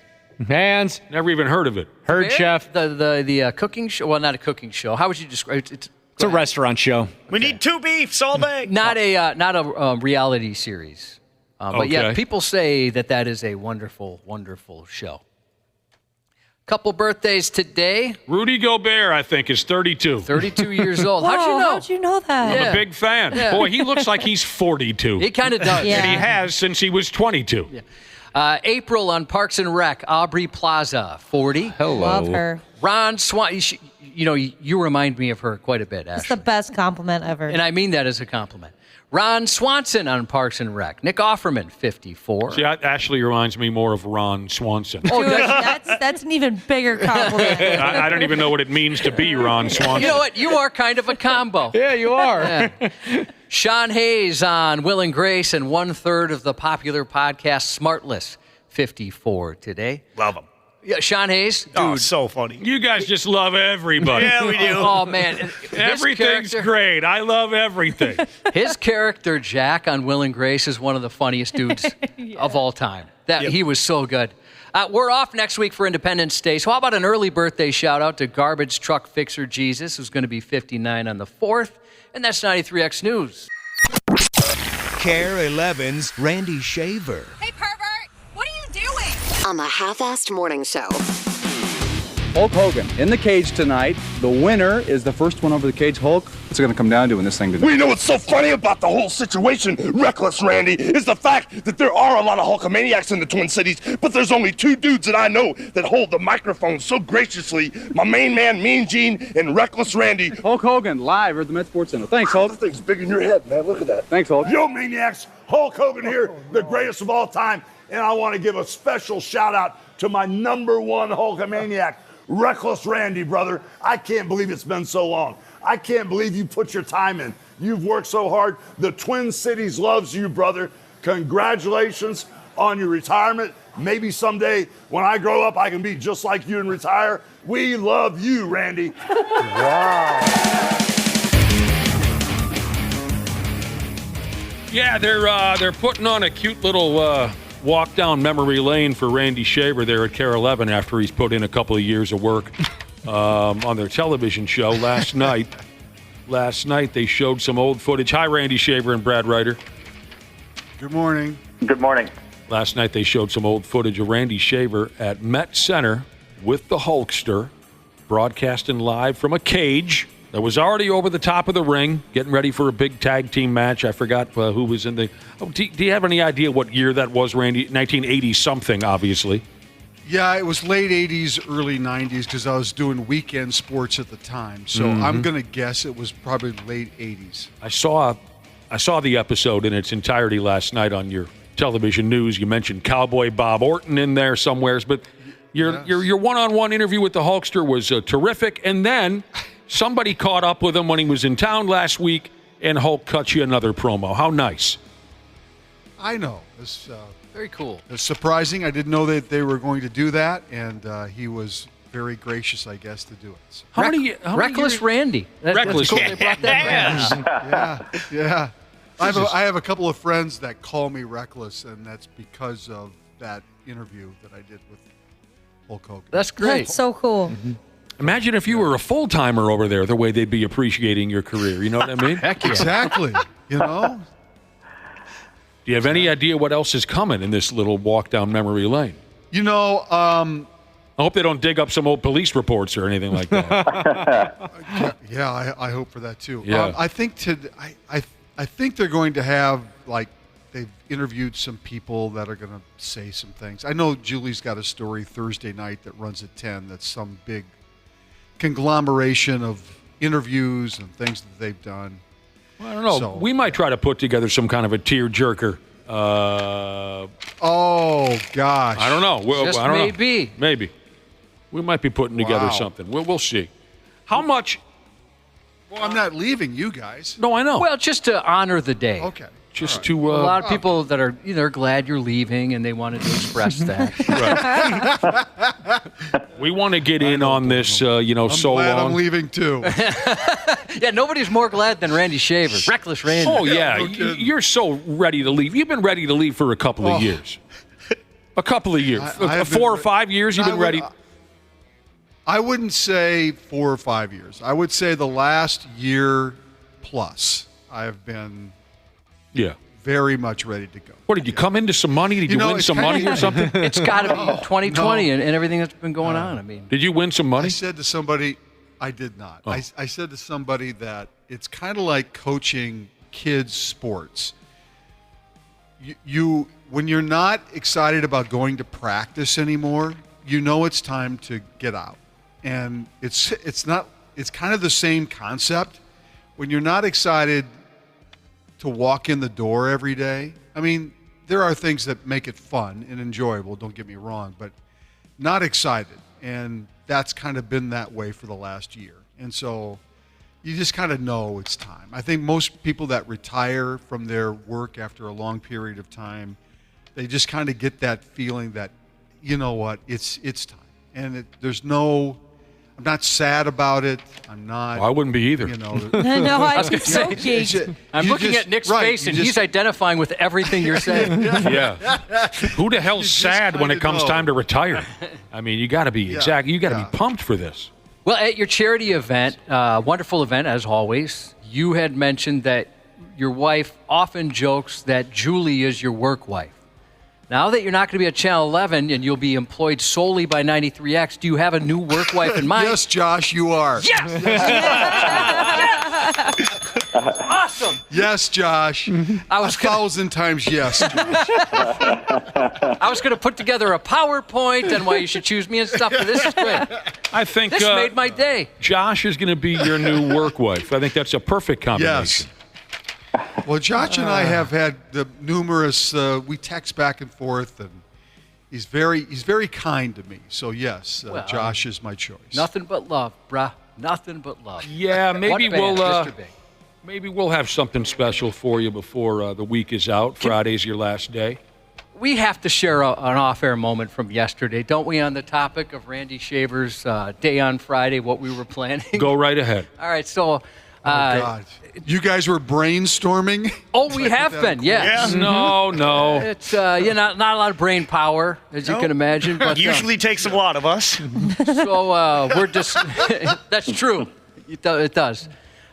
Never even heard of it. Heard, Chef. The cooking show. Well, not a cooking show. How would you describe it? It's a restaurant show. We need 2 beefs all day. Not a reality series. But yeah, people say that is a wonderful, wonderful show. Couple birthdays today. Rudy Gobert, I think, is 32. 32 years old. How'd you know? How'd you know that? I'm a big fan. Yeah. Boy, he looks like he's 42. He kind of does. Yeah. And he has since he was 22. Yeah. April on Parks and Rec. Aubrey Plaza, 40. Hello. Love her. Ron Swan. You remind me of her quite a bit, Ashley. It's the best compliment ever. And I mean that as a compliment. Ron Swanson on Parks and Rec. Nick Offerman, 54. See, Ashley reminds me more of Ron Swanson. Dude, that's an even bigger compliment. I don't even know what it means to be Ron Swanson. You know what? You are kind of a combo. Yeah, you are. Yeah. Sean Hayes on Will and Grace and 1/3 of the popular podcast Smartless, 54 today. Love him. Yeah, Sean Hayes, dude. Oh, so funny. You guys just love everybody. Yeah, we do. Oh, man. Everything's great. I love everything. His character, Jack, on Will and Grace is one of the funniest dudes of all time. He was so good. We're off next week for Independence Day, so how about an early birthday shout-out to garbage truck fixer Jesus, who's going to be 59 on the 4th, and that's 93X News. Care 11's Randy Shaver. Hey, pervert! What are you doing? On the Half-Assed Morning Show. Hulk Hogan in the cage tonight. The winner is the first one over the cage. Hulk, what's it going to come down to in this thing today? Well, you know what's so funny about the whole situation, Reckless Randy, is the fact that there are a lot of Hulkamaniacs in the Twin Cities, but there's only 2 dudes that I know that hold the microphone so graciously. My main man, Mean Gene, and Reckless Randy. Hulk Hogan, live at the Met Sports Center. Thanks, Hulk. This thing's big in your head, man. Look at that. Thanks, Hulk. Yo, Maniacs. Hulk Hogan here, the greatest of all time. And I want to give a special shout-out to my #1 Hulkamaniac, Reckless Randy, brother. I can't believe it's been so long. I can't believe you put your time in. You've worked so hard. The Twin Cities loves you, brother. Congratulations on your retirement. Maybe someday when I grow up, I can be just like you and retire. We love you, Randy. Wow. Yeah, they're putting on a cute little walk down memory lane for Randy Shaver there at Care 11 after he's put in a couple of years of work on their television show last night. Last night they showed some old footage. Hi, Randy Shaver and Brad Ryder. Good morning. Good morning. Last night they showed some old footage of Randy Shaver at Met Center with the Hulkster, broadcasting live from a cage that was already over the top of the ring, getting ready for a big tag team match. I forgot who was in the... Oh, do you have any idea what year that was, Randy? 1980-something, obviously. Yeah, it was late 80s, early 90s, because I was doing weekend sports at the time. So I'm going to guess it was probably late 80s. I saw the episode in its entirety last night on your television news. You mentioned Cowboy Bob Orton in there somewheres, but your one-on-one interview with the Hulkster was terrific. And then somebody caught up with him when he was in town last week, and Hulk cut you another promo. How nice. I know. It's very cool. It's surprising. I didn't know that they were going to do that, and he was very gracious, I guess, to do it. So. How many Reckless Randy. Reckless. Cool. They brought that back. Yeah. I have a couple of friends that call me reckless, and that's because of that interview that I did with Hulk Hogan. That's great. That's so cool. Mm-hmm. Imagine if you were a full-timer over there, the way they'd be appreciating your career. You know what I mean? Heck yeah. Exactly. You know? Do you have any idea what else is coming in this little walk down memory lane? You know, I hope they don't dig up some old police reports or anything like that. Yeah, I hope for that too. Yeah. I think I think they're going to have, like, they've interviewed some people that are going to say some things. I know Julie's got a story Thursday night that runs at 10 that's some big conglomeration of interviews and things that they've done. Well, I don't know. So, we might try to put together some kind of a tear-jerker. Oh, gosh. I don't know. Just I don't maybe. know. Maybe. We might be putting together something. We'll see. How much... Well, I'm not leaving you guys. No, I know. Well, just to honor the day. Okay. Just to... a lot of people that are they're glad you're leaving, and they wanted to express that. We want to get in on this, so I'm glad long. I'm leaving too. Yeah, nobody's more glad than Randy Shaver. Reckless Randy. Oh, yeah. You're so ready to leave. You've been ready to leave for a couple of years. A couple of years. 4 or 5 years you've been ready. I wouldn't say 4 or 5 years. I would say the last year plus I've been very much ready to go. What, did you come into some money? Did you win some money or something? It's got to be 2020 and everything that's been going on. I mean, did you win some money? I said to somebody, I did not. Oh. I said to somebody that it's kind of like coaching kids' sports. You when you're not excited about going to practice anymore, you know it's time to get out. And it's kind of the same concept. When you're not excited to walk in the door every day, I mean, there are things that make it fun and enjoyable, don't get me wrong, but not excited. And that's kind of been that way for the last year. And so you just kind of know it's time. I think most people that retire from their work after a long period of time, they just kind of get that feeling that, you know what, it's time. And I'm not sad about it. I'm not. Well, I wouldn't be either. No, I was going to say, geeked. I'm looking at Nick's face, and he's identifying with everything you're saying. Yeah. Who the hell's sad when it comes time to retire? I mean, you got to be You got to be pumped for this. Well, at your charity event, wonderful event as always, you had mentioned that your wife often jokes that Julie is your work wife. Now that you're not going to be at Channel 11 and you'll be employed solely by 93X, do you have a new work wife in mind? Yes, Josh, you are. Yes! Awesome. Yes, Josh. 1,000 times yes, Josh. I was going to put together a PowerPoint on why you should choose me and stuff, but this is great. I think this made my day. Josh is going to be your new work wife. I think that's a perfect combination. Yes. Well, Josh and I have had the numerous. We text back and forth, and he's very kind to me. So yes, Josh is my choice. Nothing but love, bruh. Nothing but love. Yeah, maybe we'll have something special for you before the week is out. Friday's your last day. we have to share an off-air moment from yesterday, don't we, on the topic of Randy Shaver's day on Friday, what we were planning? Go right ahead. All right, so... God. You guys were brainstorming? Oh, we have been, yes. No. It's not a lot of brain power, as you can imagine. But usually takes a lot of us. So we're just... That's true. It does.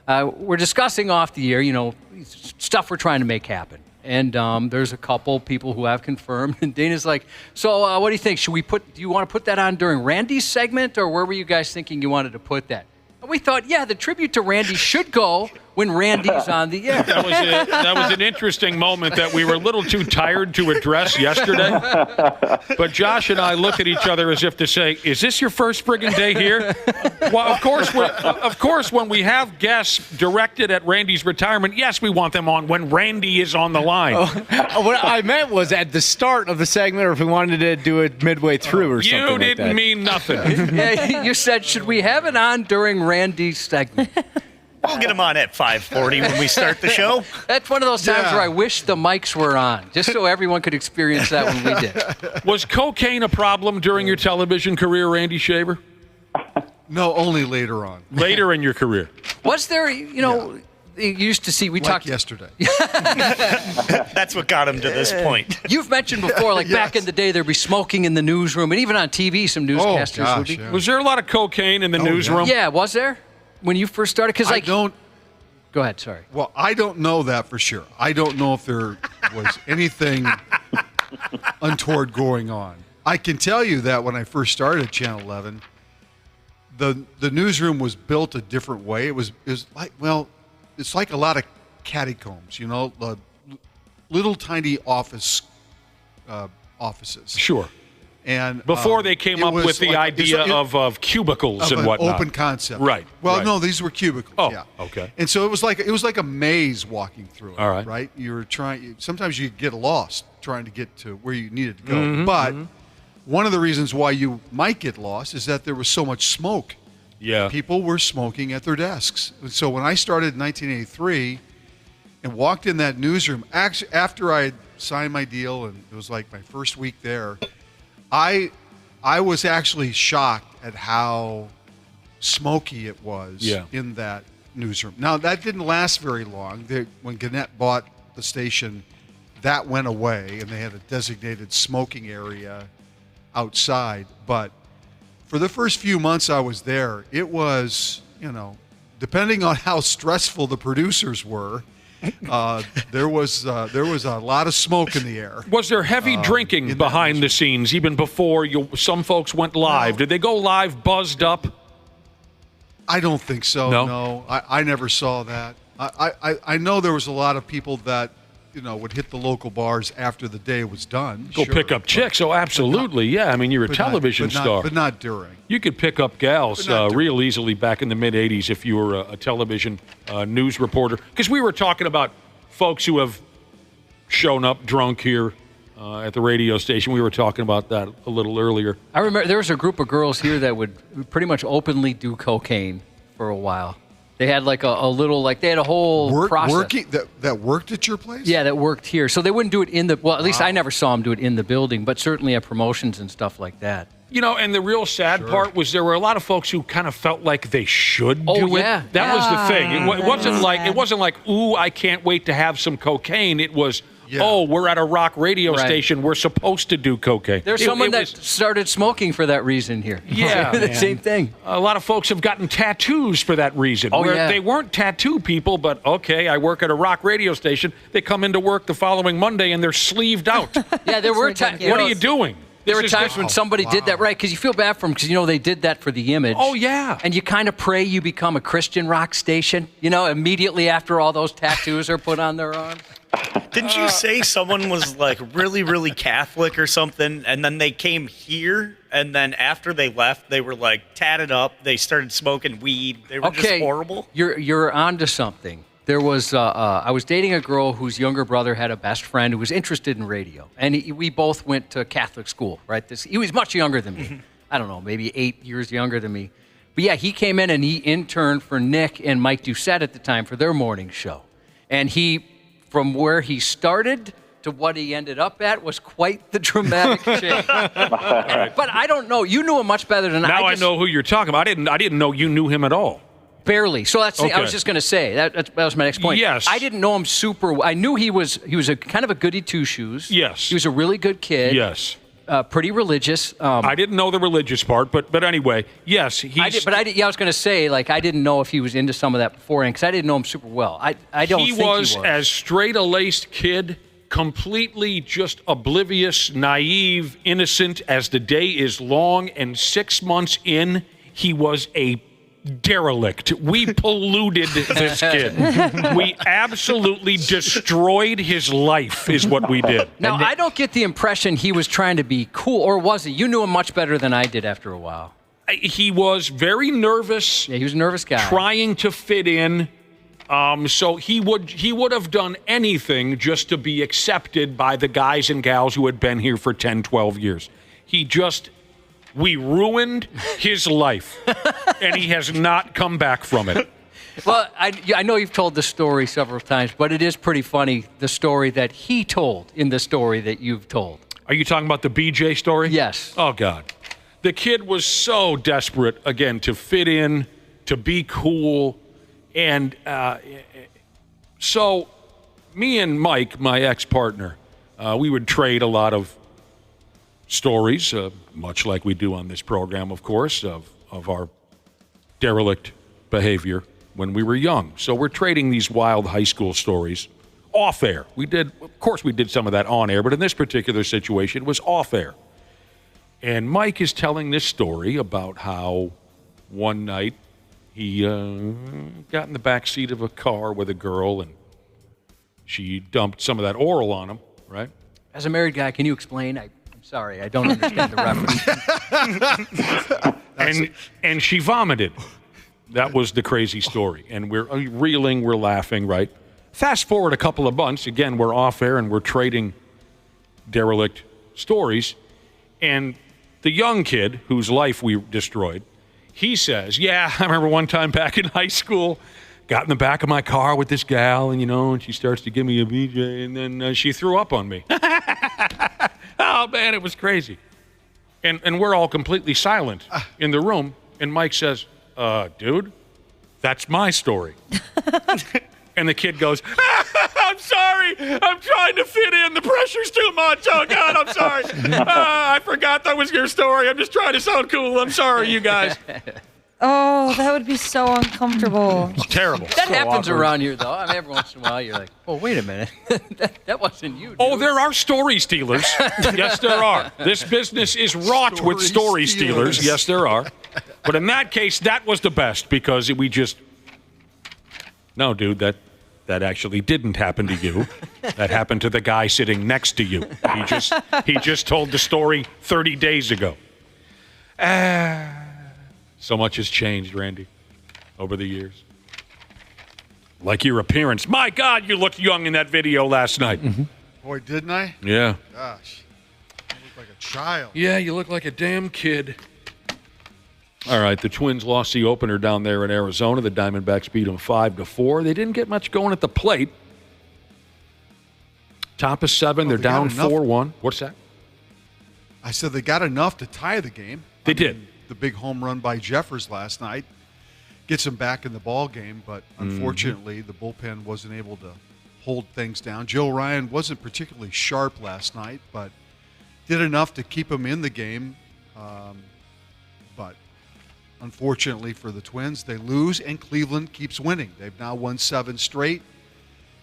We're discussing off the air, stuff we're trying to make happen. And there's a couple people who have confirmed. And Dana's like, so what do you think? Do you want to put that on during Randy's segment, or where were you guys thinking you wanted to put that? And we thought, the tribute to Randy should go when Randy's on the air. That was an interesting moment that we were a little too tired to address yesterday. But Josh and I looked at each other as if to say, is this your first friggin' day here? Well, of course, when we have guests directed at Randy's retirement, yes, we want them on when Randy is on the line. What I meant was at the start of the segment, or if we wanted to do it midway through or something like that. You didn't mean nothing. You said, should we have it on during Randy's segment? We'll get him on at 5:40 when we start the show. That's one of those times where I wish the mics were on, just so everyone could experience that when we did. Was cocaine a problem during your television career, Randy Shaver? No, only later on. Later in your career. Was there, you used to see, we talked yesterday. That's what got him to this point. You've mentioned before, back in the day, there'd be smoking in the newsroom, and even on TV, some newscasters would be. Was there a lot of cocaine in the newsroom? Yeah, was there? When you first started? Because don't. Go ahead, sorry. Well, I don't know that for sure. I don't know if there was anything untoward going on. I can tell you that when I first started at Channel 11, the newsroom was built a different way. It was like, it's like a lot of catacombs, little tiny offices. Sure. And before they came up with the idea of cubicles and whatnot. Open concept. Right. Well, no, these were cubicles. Oh, yeah. okay. And so it was like a maze walking through it. All right. Right. You were sometimes you get lost trying to get to where you needed to go. But one of the reasons why you might get lost is that there was so much smoke. Yeah. People were smoking at their desks. And so when I started in 1983 and walked in that newsroom, actually after I had signed my deal, and it was like my first week there, I was actually shocked at how smoky it was in that newsroom. Now, that didn't last very long. When Gannett bought the station, that went away, and they had a designated smoking area outside. But for the first few months I was there, it was, depending on how stressful the producers were, there was a lot of smoke in the air. Was there heavy drinking behind the scenes even before some folks went live? Did they go live buzzed up? I don't think so. No. I never saw that. I know there was a lot of people that would hit the local bars after the day was done. Go pick up chicks. Oh, absolutely. Yeah. I mean, you're a television star. But not during. You could pick up gals real easily back in the mid-'80s if you were a television news reporter. Because we were talking about folks who have shown up drunk here at the radio station. We were talking about that a little earlier. I remember there was a group of girls here that would pretty much openly do cocaine for a while. They had like a little, they had a whole process. That worked at your place? Yeah, that worked here. So they wouldn't do it at least I never saw them do it in the building, but certainly at promotions and stuff like that. And the real sad part was there were a lot of folks who kind of felt like they should do it. That was the thing. It wasn't like, ooh, I can't wait to have some cocaine. It was, we're at a rock radio station. We're supposed to do cocaine. There's someone that started smoking for that reason here. Yeah. The same thing. A lot of folks have gotten tattoos for that reason. They weren't tattoo people, but okay, I work at a rock radio station. They come into work the following Monday and they're sleeved out. Yeah, there were times. What are you doing? There were times when somebody did that, right? Because you feel bad for them because, they did that for the image. Oh, yeah. And you kind of pray you become a Christian rock station, immediately after all those tattoos are put on their arms. Didn't you say someone was really, really Catholic or something, and then they came here, and then after they left, they were tatted up, they started smoking weed, they were just horrible? You're onto something. There was I was dating a girl whose younger brother had a best friend who was interested in radio, and we both went to Catholic school, right? He was much younger than me. I don't know, maybe 8 years younger than me. But yeah, he came in and he interned for Nick and Mike Doucette at the time for their morning show. And from where he started to what he ended up at was quite the dramatic change. But I don't know. You knew him much better than I know who you're talking about. I didn't know you knew him at all. Barely. So that's Okay. I was just going to say that was my next point. Yes. I didn't know him super well. I knew he was a kind of a goody two-shoes. Yes. He was a really good kid. Yes. Pretty religious. I didn't know the religious part, but anyway, yes. I was going to say, like, I didn't know if he was into some of that beforehand because I didn't know him super well. I don't think he was. As straight-a-laced kid, completely just oblivious, naive, innocent as the day is long, and 6 months in, he was a derelict. We polluted this kid. We absolutely destroyed his life is what we did. Now, I don't get the impression he was trying to be cool, or was he? You knew him much better than I did after a while. He was very nervous. Yeah, he was a nervous guy. Trying to fit in. So he would have done anything just to be accepted by the guys and gals who had been here for 10, 12 years. We ruined his life, and he has not come back from it. Well, I know you've told this story several times, but it is pretty funny, the story that he told in the story that you've told. Are you talking about the BJ story? Yes. Oh, God. The kid was so desperate, again, to fit in, to be cool, and so me and Mike, my ex-partner, we would trade a lot of stories, much like we do on this program, of course, of our derelict behavior when we were young. So we're trading these wild high school stories off air. Of course, we did some of that on air, but in this particular situation, it was off air. And Mike is telling this story about how one night he got in the back seat of a car with a girl, and she dumped some of that oral on him, right? As a married guy, can you explain? I'm sorry, I don't understand the reference. and she vomited. That was the crazy story. And we're reeling, we're laughing, right? Fast forward a couple of months. Again, we're off air and we're trading derelict stories. And the young kid whose life we destroyed, he says, yeah, I remember one time back in high school, got in the back of my car with this gal, and she starts to give me a BJ, and then she threw up on me. Oh, man, it was crazy. And we're all completely silent in the room, and Mike says, dude, that's my story. And the kid goes, I'm sorry. I'm trying to fit in. The pressure's too much. Oh, God, I'm sorry. I forgot that was your story. I'm just trying to sound cool. I'm sorry, you guys. Oh, that would be so uncomfortable. It's terrible. That happens around here, though. I mean, every once in a while, you're like, oh, wait a minute. that wasn't you, dude. Oh, there are story stealers. Yes, there are. This business is wrought with story stealers. Yes, there are. But in that case, that was the best because we just... No, dude, that actually didn't happen to you. That happened to the guy sitting next to you. He just told the story 30 days ago. So much has changed, Randy, over the years. Like your appearance. My God, you looked young in that video last night. Mm-hmm. Boy, didn't I? Yeah. Gosh. I look like a child. Yeah, you look like a damn kid. All right, the Twins lost the opener down there in Arizona. The Diamondbacks beat them 5-4. They didn't get much going at the plate. Top of 7, they're down 4-1. What's that? I said they got enough to tie the game. They did. The big home run by Jeffers last night gets them back in the ball game, but unfortunately the bullpen wasn't able to hold things down. Joe Ryan wasn't particularly sharp last night, but did enough to keep him in the game. But unfortunately for the Twins, they lose, and Cleveland keeps winning. They've now won 7 straight,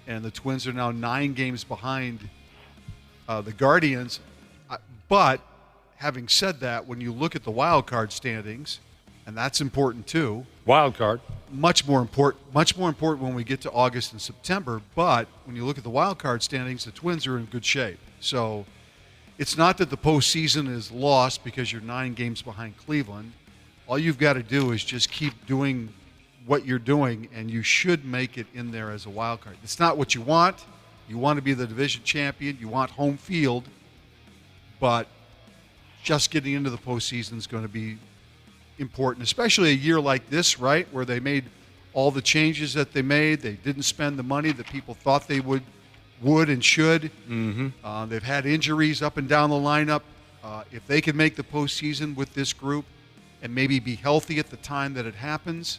and the Twins are now 9 games behind the Guardians. But having said that, when you look at the wild card standings, and that's important too. Wild card. Much more important when we get to August and September. But when you look at the wild card standings, the Twins are in good shape. So it's not that the postseason is lost because you're 9 games behind Cleveland. All you've got to do is just keep doing what you're doing, and you should make it in there as a wild card. It's not what you want. You want to be the division champion. You want home field. But just getting into the postseason is going to be important, especially a year like this, right, where they made all the changes that they made. They didn't spend the money that people thought they would would and should. Mm-hmm. They've had injuries up and down the lineup. If they can make the postseason with this group and maybe be healthy at the time that it happens,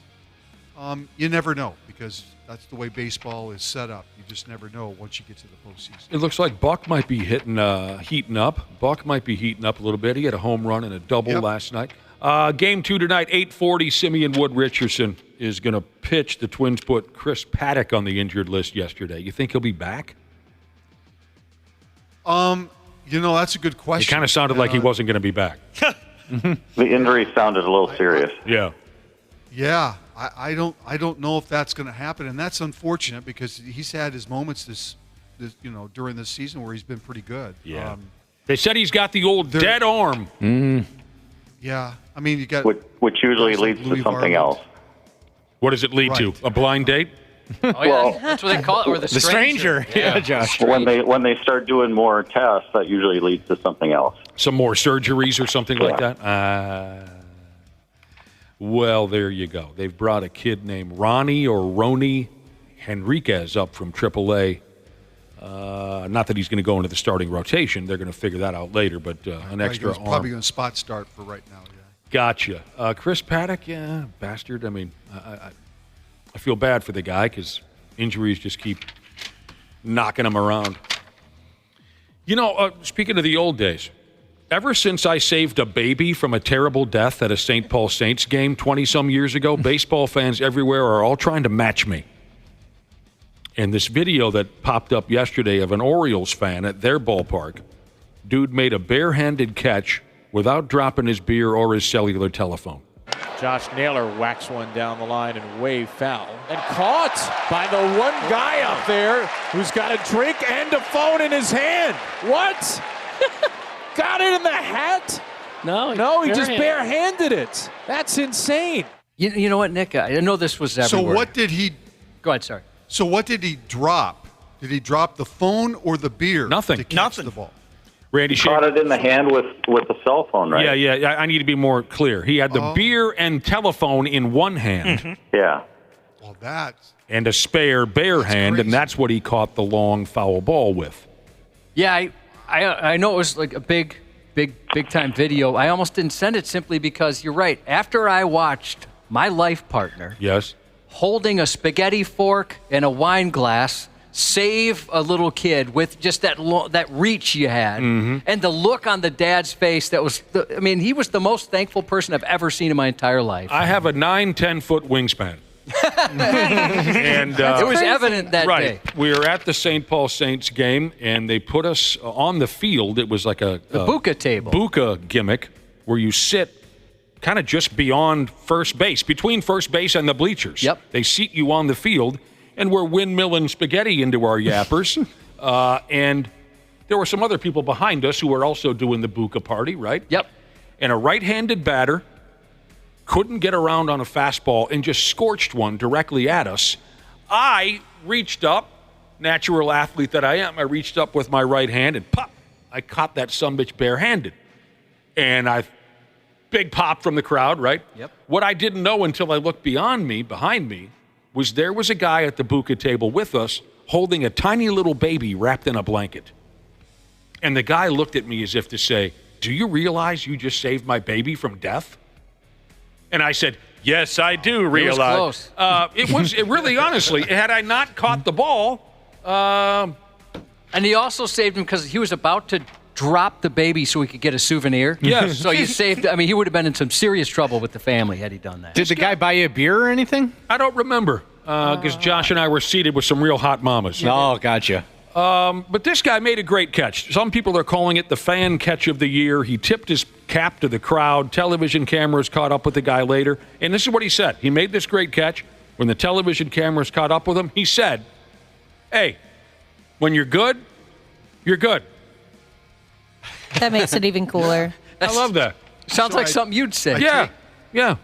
you never know, because that's the way baseball is set up. You just never know once you get to the postseason. It looks like Buck might be heating up. Buck might be heating up a little bit. He had a home run and a double last night. Game 2 tonight, 8:40. Simeon Wood Richardson is going to pitch. The Twins put Chris Paddock on the injured list yesterday. You think he'll be back? That's a good question. It kind of sounded like he wasn't going to be back. The injury sounded a little serious. Yeah. Yeah, I don't know if that's going to happen, and that's unfortunate because he's had his moments this during this season where he's been pretty good. Yeah. They said he's got the old dead arm. Yeah, I mean you got which usually guys like leads to Louis something Varland. else. What does it lead to? A blind date? Oh, yeah, that's what they call it, or the stranger. Yeah, Josh. When they start doing more tests, that usually leads to something else. Some more surgeries or something like that? Well, there you go. They've brought a kid named Ronnie or Roni Henriquez up from AAA. Not that he's going to go into the starting rotation. They're going to figure that out later, but an extra arm. Probably going to spot start for right now. Yeah. Gotcha. Chris Paddock, yeah, bastard. I mean, I feel bad for the guy because injuries just keep knocking him around. Speaking of the old days, ever since I saved a baby from a terrible death at a St. Paul Saints game 20-some years ago, baseball fans everywhere are all trying to match me. And this video that popped up yesterday of an Orioles fan at their ballpark, dude made a barehanded catch without dropping his beer or his cellular telephone. Josh Naylor whacks one down the line and way foul. And caught by the one guy up there who's got a drink and a phone in his hand. What? Got it in the hat? No, he just barehanded it. That's insane. You know what, Nick? I know this was everywhere. So what did he... Go ahead, sorry. So what did he drop? Did he drop the phone or the beer? Nothing. To catch the ball? Randy Caught it in the hand with the cell phone, right? Yeah. I need to be more clear. He had the beer and telephone in one hand. Yeah. Well, that's... And a spare bare hand, and that's what he caught the long foul ball with. Yeah, I know it was like a big time video. I almost didn't send it simply because you're right. After I watched my life partner holding a spaghetti fork and a wine glass save a little kid with just that reach you had, and the look on the dad's face, he was the most thankful person I've ever seen in my entire life. I have a 9-10-foot wingspan. And it was evident that day. We were at the St. Paul Saints game, and they put us on the field. It was like a buka table. Buka gimmick where you sit kind of just beyond first base, between first base and the bleachers. Yep. They seat you on the field, and we're windmilling spaghetti into our yappers. And there were some other people behind us who were also doing the buka party, right? Yep. And a right-handed batter couldn't get around on a fastball and just scorched one directly at us. I reached up, natural athlete that I am, I reached up with my right hand and pop, I caught that sumbitch barehanded. And big pop from the crowd, right? Yep. What I didn't know until I looked behind me, was there was a guy at the buka table with us holding a tiny little baby wrapped in a blanket. And the guy looked at me as if to say, "Do you realize you just saved my baby from death?" And I said, "Yes, I do realize." It was close. It really, honestly, had I not caught the ball. And he also saved him because he was about to drop the baby so he could get a souvenir. Yes. So you saved, he would have been in some serious trouble with the family had he done that. Did the guy buy you a beer or anything? I don't remember because Josh and I were seated with some real hot mamas. Oh, gotcha. But this guy made a great catch. Some people are calling it the fan catch of the year. He tipped his cap to the crowd. Television cameras caught up with the guy later. And this is what he said. He made this great catch. When the television cameras caught up with him, he said, "Hey, when you're good, you're good." That makes it even cooler. I love that. Sounds like something you'd say. Yeah.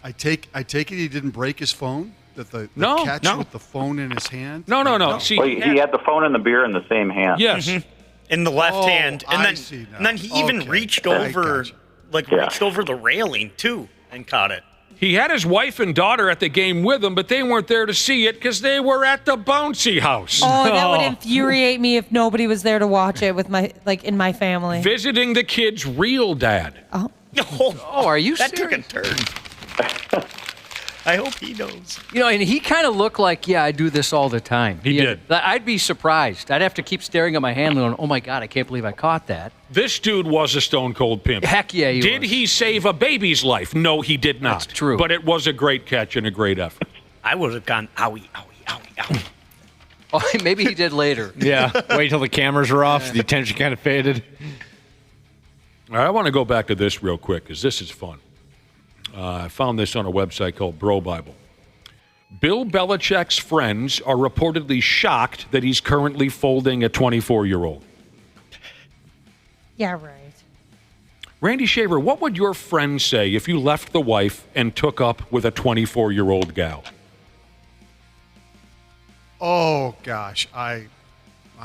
I take it he didn't break his phone? That the catch with the phone in his hand? No. See, he had the phone and the beer in the same hand. Yes. In the left hand. And I then, see now. and then he even reached over, reached over the railing, too, and caught it. He had his wife and daughter at the game with him, but they weren't there to see it because they were at the bouncy house. Oh, that would infuriate me if nobody was there to watch it with my in my family. Visiting the kid's real dad. Oh, are you That serious? took a turn. I hope he knows. And he kind of looked like, I do this all the time. He did. I'd be surprised. I'd have to keep staring at my hand going, oh my God, I can't believe I caught that. This dude was a stone cold pimp. Heck yeah, Did he save a baby's life? No, he did not. That's true. But it was a great catch and a great effort. I would have gone, owie, owie, owie, owie. Oh, maybe he did later. Yeah, wait till the cameras were off. The attention kind of faded. All right, I want to go back to this real quick because this is fun. I found this on a website called Bro Bible. Bill Belichick's friends are reportedly shocked that he's currently folding a 24-year-old. yeah, right. Randy Shaver, what would your friends say if you left the wife and took up with a 24-year-old gal? Oh gosh, I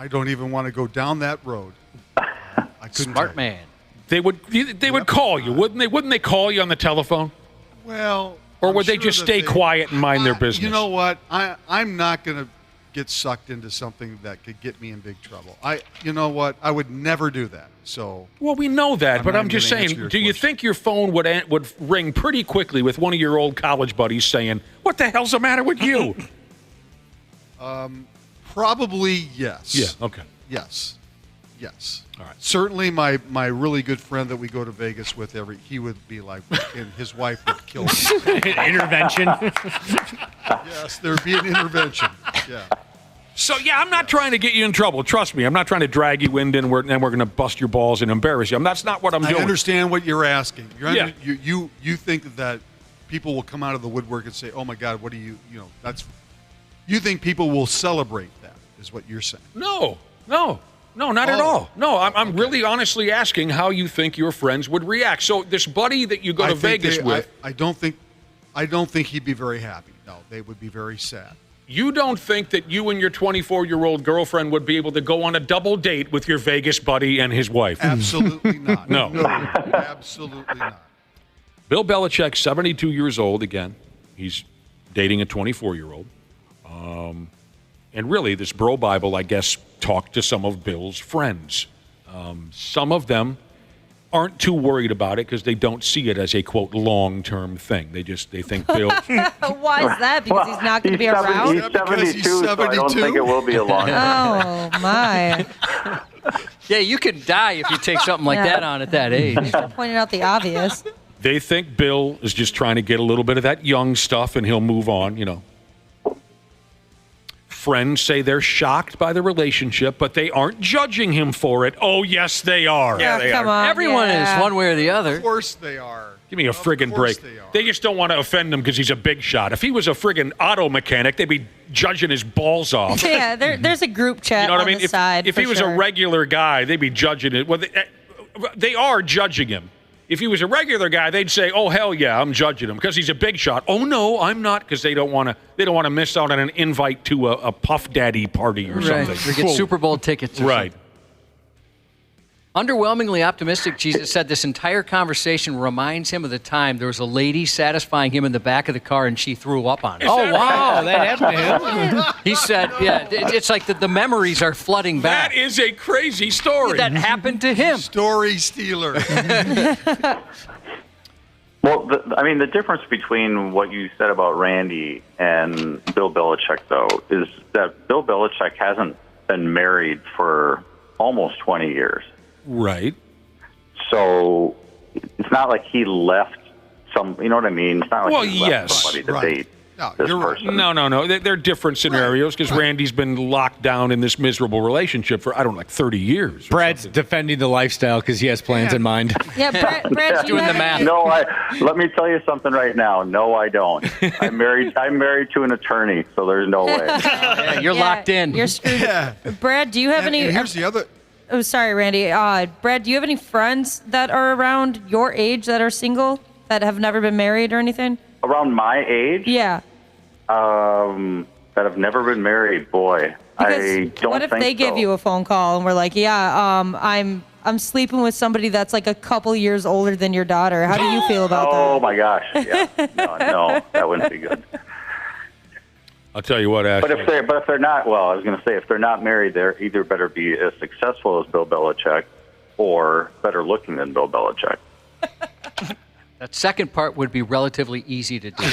don't even want to go down that road. I couldn't. Smart man. They would call you, wouldn't they? Wouldn't they call you on the telephone? Well, or would I'm they sure just that stay quiet and mind their business? You know what? I'm not going to get sucked into something that could get me in big trouble. You know what? I would never do that. So. Well, we know that, but I'm just gonna saying, answer your do you think your phone would ring pretty quickly with one of your old college buddies saying, "What the hell's the matter with you?" Probably yes. Yeah. Okay. Yes. Yes. All right. Certainly, my really good friend that we go to Vegas with he would be like, and his wife would kill me. Intervention. Yes, there'd be an intervention. Yeah. So, I'm not trying to get you in trouble. Trust me, I'm not trying to drag you in and we're going to bust your balls and embarrass you. That's not what I'm doing. I understand what you're asking. You think that people will come out of the woodwork and say, "Oh my God, what do you you think people will celebrate that?" Is what you're saying? No, not at all. No, I'm really honestly asking how you think your friends would react. So this buddy that you go to Vegas with, I don't think he'd be very happy. No, they would be very sad. You don't think that you and your 24-year-old girlfriend would be able to go on a double date with your Vegas buddy and his wife? Absolutely not. No, absolutely not. Bill Belichick, 72 years old. Again, he's dating a 24-year-old. And really, this Bro Bible, I guess, talked to some of Bill's friends. Some of them aren't too worried about it because they don't see it as a, quote, long-term thing. They think Bill... Why is that? Because he's not going to be around? He's 72, so I don't think it will be a long Oh, my. Yeah, you could die if you take something like that on at that age. Pointed out the obvious. They think Bill is just trying to get a little bit of that young stuff and he'll move on, Friends say they're shocked by the relationship, but they aren't judging him for it. Oh, yes, they are. Yeah, they come are. on. Everyone is one way or the other. Of course they are. Give me a friggin' break. They just don't want to offend him because he's a big shot. If he was a friggin' auto mechanic, they'd be judging his balls off. Yeah, there's a group chat You know what on I mean? the side. If he was a regular guy, they'd be judging it. Well, they are judging him. If he was a regular guy, they'd say, "Oh hell yeah, I'm judging him because he's a big shot." Oh no, I'm not, because they don't want to miss out on an invite to a Puff Daddy party or something. They get Super Bowl tickets. Right. Underwhelmingly optimistic, Jesus said this entire conversation reminds him of the time there was a lady satisfying him in the back of the car and she threw up on him. Oh, wow, that happened to him. He said, it's like the memories are flooding back. That is a crazy story. That happened to him. Story stealer. Well, the difference between what you said about Randy and Bill Belichick, though, is that Bill Belichick hasn't been married for almost 20 years. Right. So it's not like he left you know what I mean? It's not like he left somebody to date this person. No. They're different scenarios because Randy's been locked down in this miserable relationship for, 30 years. Brad's defending the lifestyle because he has plans in mind. Yeah, Brad's doing the math. No, let me tell you something right now. No, I don't. I'm married to an attorney, so there's no way. You're locked in. You're screwed. Brad, do you have any... And here's the other... Oh, sorry, Randy. Brad, do you have any friends that are around your age that are single, that have never been married or anything? Around my age? Yeah. That have never been married, boy. Because I don't what if think they give so. you a phone call and we're like, I'm I'm sleeping with somebody that's like a couple years older than your daughter. How do you feel about that? Oh my gosh, yeah, no, that wouldn't be good. I'll tell you what, Ashley. But if they're not, well, I was going to say, if they're not married, they're either better be as successful as Bill Belichick or better looking than Bill Belichick. That second part would be relatively easy to do.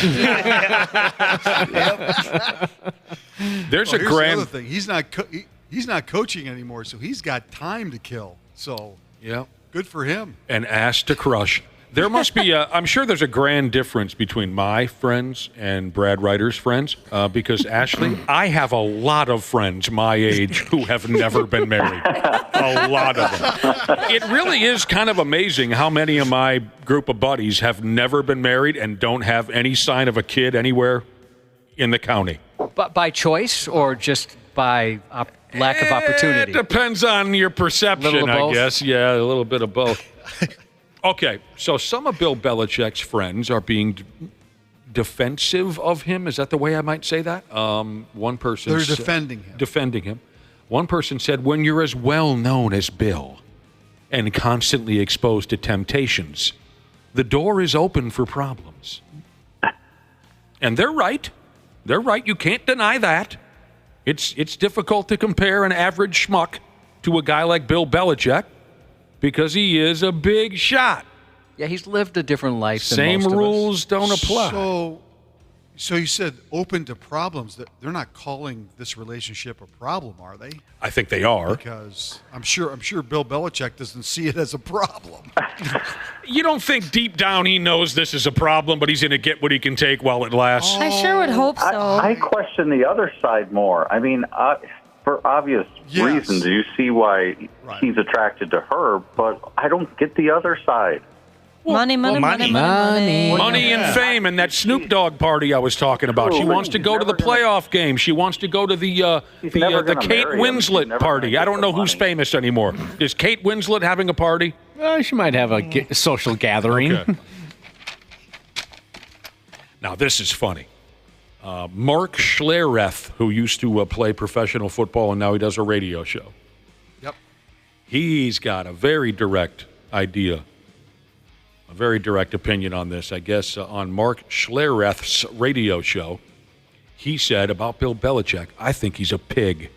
There's a here's grand the other thing. He's not coaching anymore, so he's got time to kill. So yeah, good for him. An ass to crush. There must be I'm sure there's a grand difference between my friends and Brad Ryder's friends because, Ashley, I have a lot of friends my age who have never been married. A lot of them. It really is kind of amazing how many of my group of buddies have never been married and don't have any sign of a kid anywhere in the county. But by choice or just by lack of opportunity? It depends on your perception, I guess. Yeah, a little bit of both. Okay, so some of Bill Belichick's friends are being defensive of him. Is that the way I might say that? One person They're defending him. Defending him. One person said, when you're as well known as Bill and constantly exposed to temptations, the door is open for problems. And they're right. They're right. You can't deny that. It's difficult to compare an average schmuck to a guy like Bill Belichick because he is a big shot. Yeah, he's lived a different life Same than most rules of us. don't apply. So you said open to problems. That they're not calling this relationship a problem, are they? I think they are. Because I'm sure Bill Belichick doesn't see it as a problem. You don't think deep down he knows this is a problem, but he's going to get what he can take while it lasts? I sure would hope so. I question the other side more. I mean, for obvious reasons, you see why he's attracted to her, but I don't get the other side. Money and fame, and that Snoop Dogg party I was talking about. She wants to go to the playoff game. She wants to go to the Kate Winslet party. I don't know who's famous anymore. Is Kate Winslet having a party? She might have a social gathering. Okay. Now this is funny. Mark Schlereth, who used to play professional football and now he does a radio show. Yep. He's got a very direct idea. A very direct opinion on this, I guess, on Mark Schlereth's radio show. He said about Bill Belichick, I think he's a pig.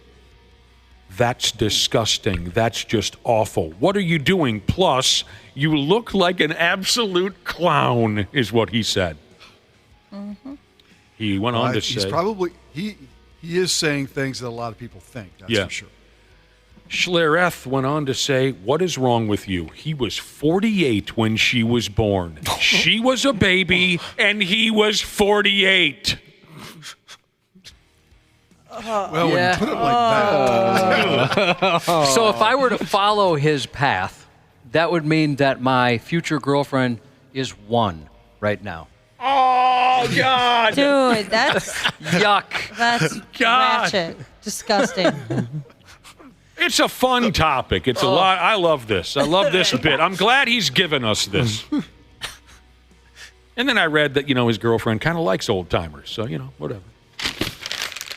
That's disgusting. That's just awful. What are you doing? Plus, you look like an absolute clown, is what he said. Mm-hmm. He went on to say... He's probably... He is saying things that a lot of people think, that's for sure. Schlereth went on to say, what is wrong with you? He was 48 when she was born. She was a baby, and he was 48. Well, when you put it like that. So if I were to follow his path, that would mean that my future girlfriend is 1 right now. Oh, God. Dude, that's... Yuck. That's ratchet. Disgusting. It's a fun topic. It's a lot. I love this. I love this bit. I'm glad he's given us this. And then I read that, his girlfriend kind of likes old timers. So, whatever.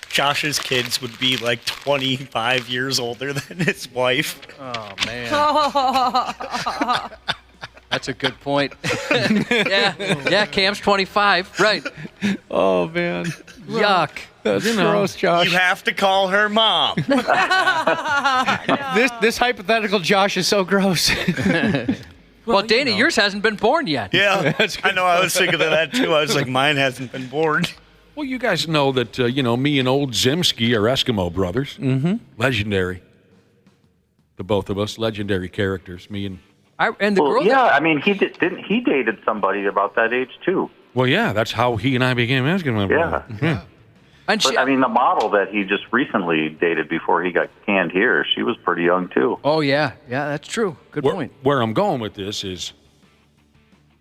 Josh's kids would be like 25 years older than his wife. Oh, man. That's a good point. Yeah, Cam's 25. Right. Oh, man. Yuck. That's gross, Josh. You have to call her mom. This hypothetical Josh is so gross. Well, Dana, yours hasn't been born yet. Yeah, I know. I was thinking of that, too. I was like, mine hasn't been born. Well, you guys know that, me and old Zimski are Eskimo brothers. Mm-hmm. Legendary. The both of us, legendary characters. Me and... and the girl. Yeah, I mean, he dated somebody about that age, too. Well, yeah, that's how he and I became Eskimo brothers. Yeah. But, I mean, the model that he just recently dated before he got canned here, she was pretty young, too. Oh, yeah. Yeah, that's true. Good point. Where I'm going with this is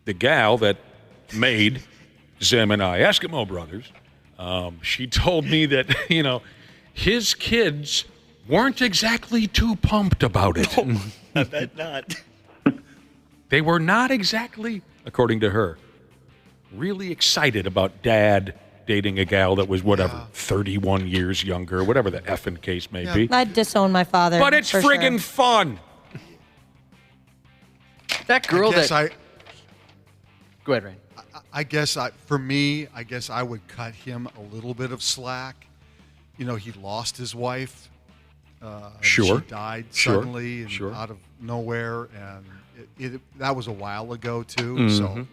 the gal that made Zim and I Eskimo brothers, she told me that, his kids weren't exactly too pumped about it. No, I bet not. They were not exactly, according to her, really excited about Dad dating a gal that was, 31 years younger, whatever the effing case may be. I'd disown my father. But it's friggin' fun. That girl Go ahead, Randy. I guess I would cut him a little bit of slack. You know, he lost his wife. Sure. She died Sure. suddenly and out of nowhere, and that was a while ago too. Mm-hmm. So,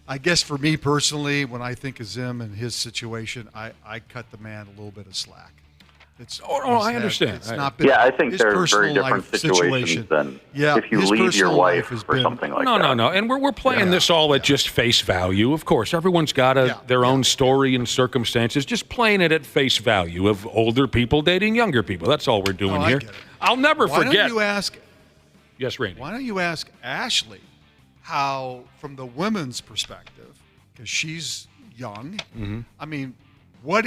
I guess for me personally, when I think of Zim and his situation, I cut the man a little bit of slack. I understand. It's not been I think his they're personal very different life situations than if you his leave your personal wife has or been- something like that. No. And we're playing this all at just face value. Of course, everyone's got their own story and circumstances. Just playing it at face value of older people dating younger people. That's all we're doing I here. get it. I'll never Why forget. don't you ask? Yes, Randy. Why don't you ask Ashley how, from the women's perspective, because she's young. Mm-hmm. I mean, what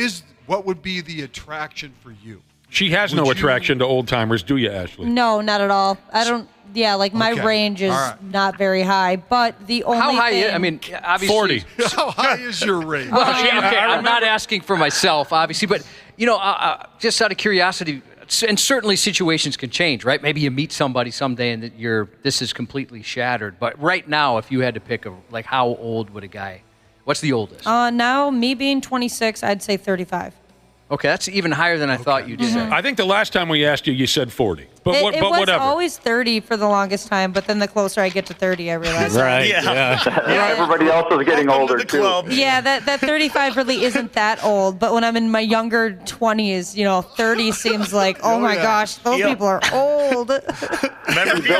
would be the attraction for you? She has no attraction to old timers, do you, Ashley? No, not at all. I don't. Yeah, like my Okay. range is All right. not very high, but the only How high? thing, I mean, obviously. 40. How high is your range? Well, I'm not asking for myself, obviously, but just out of curiosity, and certainly situations can change, right? Maybe you meet somebody someday and that this is completely shattered. But right now, if you had to pick how old would a guy? What's the oldest? now me being 26, I'd say 35. Okay, that's even higher than I thought you'd say. I think the last time we asked you, you said 40. But It was whatever. always 30 for the longest time, but then the closer I get to 30, I realize. Right. Yeah. Everybody else is getting older too. Yeah, that 35 really isn't that old, but when I'm in my younger 20s, 30 seems like, oh my gosh, those people are old. Bill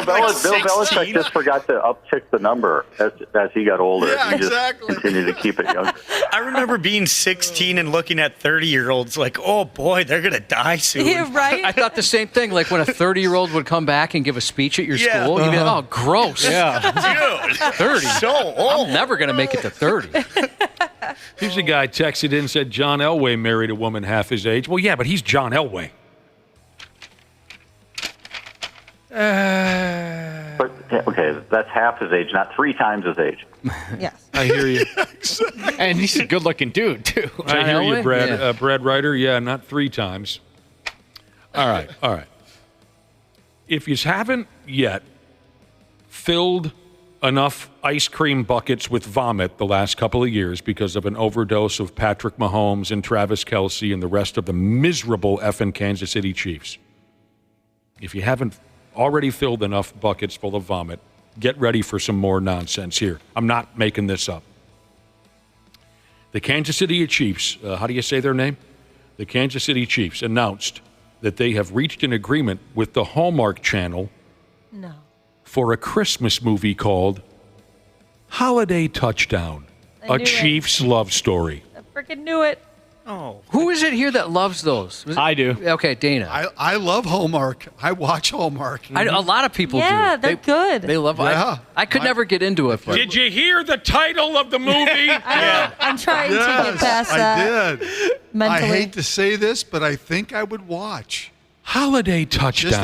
Belichick just forgot to uptick the number as he got older. Yeah, he just exactly. continued to keep it young. I remember being 16 and looking at 30-year-olds like, oh boy, they're going to die soon. Yeah, right? I thought the same thing. Like when a 30-year-old would come back and give a speech at your school, you'd be like, oh, gross. Dude, 30. so old. I'm never going to make it to 30. Here's a guy texted in and said John Elway married a woman half his age. Well, yeah, but he's John Elway. But, okay, that's half his age, not 3 times his age. Yes. I hear you. And he's a good-looking dude, too. I hear you, Elway? Brad. Yeah. Brad Ryder. Yeah, not 3 times. All right. If you haven't yet filled enough ice cream buckets with vomit the last couple of years because of an overdose of Patrick Mahomes and Travis Kelce and the rest of the miserable effing Kansas City Chiefs, if you haven't already filled enough buckets full of vomit, get ready for some more nonsense here. I'm not making this up. The Kansas City Chiefs, how do you say their name? The Kansas City Chiefs announced that they have reached an agreement with the Hallmark Channel for a Christmas movie called Holiday Touchdown, I a knew it. Chiefs love story. I freaking knew it. Oh. Who is it here that loves those? I do. Okay, Dana. I love Hallmark. I watch Hallmark. A lot of people do. Yeah, they're good. They love Yeah. I could never get into it. But Did you hear the title of the movie? I'm trying to get past that. I did. Mentally. I hate to say this, but I think I would watch. Holiday Touchdown. Just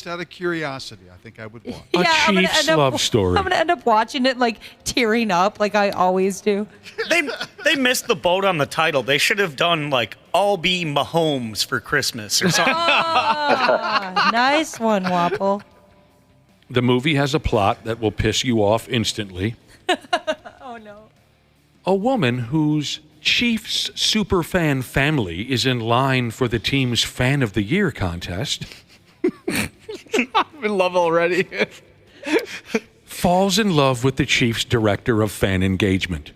out of curiosity, I think I would watch. A I'm gonna Chiefs end up- love story. I'm going to end up watching it, like, tearing up like I always do. They missed the boat on the title. They should have done like "I'll be Mahomes for Christmas" or something. Nice one, Wapple. The movie has a plot that will piss you off instantly. Oh, no. A woman whose Chiefs superfan family is in line for the team's Fan of the Year contest I'm in love already. falls in love with the Chiefs' director of fan engagement.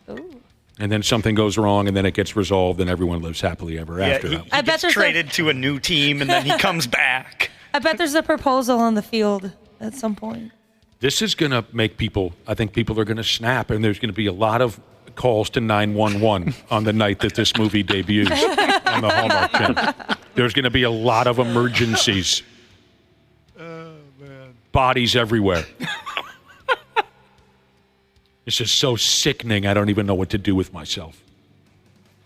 And then something goes wrong, and then it gets resolved, and everyone lives happily ever after. he I bet gets there's traded to a new team, and then he comes back. I bet there's a proposal on the field at some point. This is going to make people, I think people are going to snap, and there's going to be a lot of calls to 911 on the night that this movie debuts on the Hallmark Channel. There's going to be a lot of emergencies. Oh, man. Bodies everywhere. This is so sickening, I don't even know what to do with myself.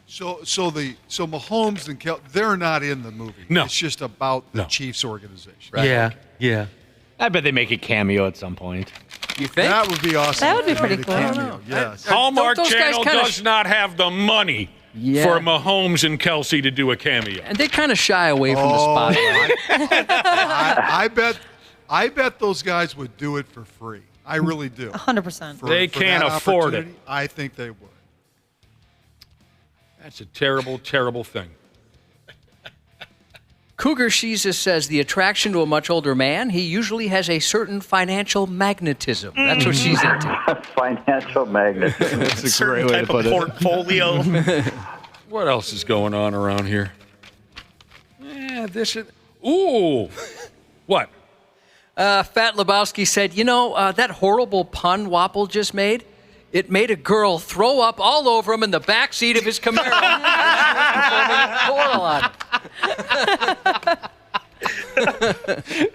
So Mahomes and they're not in the movie. No. It's just about the Chiefs organization. Yeah. I bet they make a cameo at some point. You think? That would be awesome. That would be if they pretty made a cool. cameo. Yes. Hallmark Don't those guys Channel kinda does not have the money for Mahomes and Kelce to do a cameo. And they kind of shy away from the spotlight. I bet I bet those guys would do it for free. I really do. 100%. They can't afford it. I think they would. That's a terrible, terrible thing. Cougar Jesus says the attraction to a much older man, he usually has a certain financial magnetism. That's what she's into. Financial magnetism. That's a great way to put it. Portfolio. What else is going on around here? Yeah, this is... Ooh! What? Fat Lebowski said, that horrible pun Wapple just made, it made a girl throw up all over him in the backseat of his Camaro.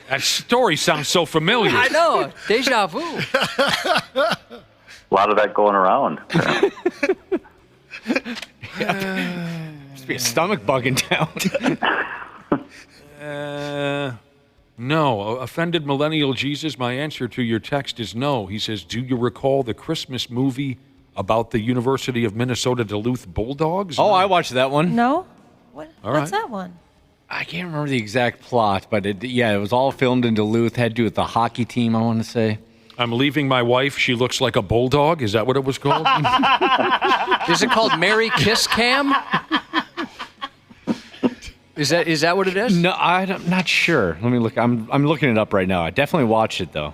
That story sounds so familiar. I know. Deja vu. A lot of that going around. Must be a stomach bug in town. No. Offended Millennial Jesus, my answer to your text is no. He says, do you recall the Christmas movie about the University of Minnesota Duluth Bulldogs? Oh, I watched that one. No? What's right. that one? I can't remember the exact plot, but it was all filmed in Duluth. Had to do with the hockey team, I want to say. I'm leaving my wife. She looks like a bulldog. Is that what it was called? Is it called Mary Kiss Cam? Is that what it is? No, I'm not sure. Let me look. I'm looking it up right now. I definitely watched it though.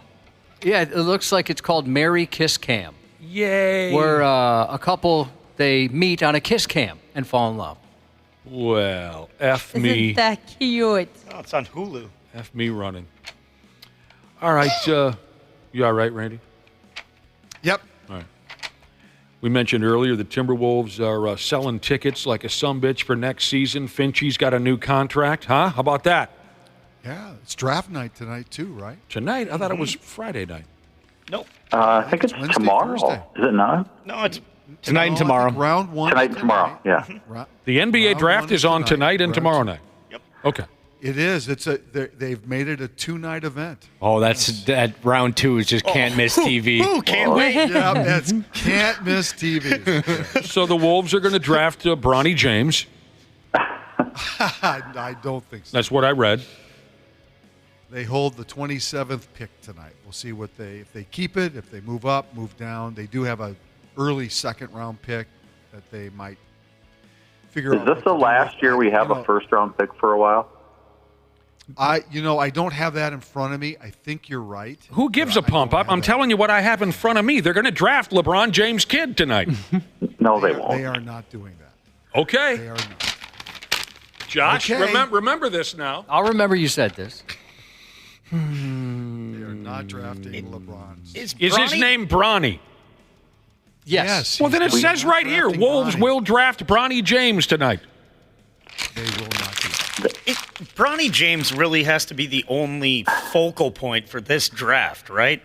Yeah, it looks like it's called Mary Kiss Cam. Yay! Where a couple, they meet on a kiss cam and fall in love. Well, F me. Isn't that cute? Oh, it's on Hulu. F me running. All right. You all right, Randy? Yep. All right. We mentioned earlier the Timberwolves are selling tickets like a sumbitch for next season. Finchie's got a new contract, huh? How about that? Yeah, it's draft night tonight too, right? Tonight? I thought it was Friday night. Nope. I think it's Wednesday, tomorrow. Thursday. Is it not? No, it's Tonight and tomorrow. Round one. Tonight and tomorrow, yeah. The NBA Round draft one is on tonight and Round tomorrow two. night. Yep. Okay. It is. They've made it a 2-night event. Oh, that round two is just can't miss TV. Ooh, can't wait. Yeah, that's can't miss TV. So the Wolves are going to draft Bronny James. I don't think so. That's what I read. They hold the 27th pick tonight. We'll see if they keep it, if they move up, move down. They do have a early second-round pick that they might figure out. Is this the last year we have a first-round pick for a while? I don't have that in front of me. I think you're right. Who gives a pump up? I'm telling you what I have in front of me. They're going to draft LeBron James' kid tonight. No, they won't. They are not doing that. Okay. They are not. Josh, Okay. remember this now. I'll remember you said this. They are not drafting LeBron. Is his name Bronny? Yes. Well, then it says right here, Wolves will draft Bronny James tonight. They will not do that. Bronny James really has to be the only focal point for this draft, right?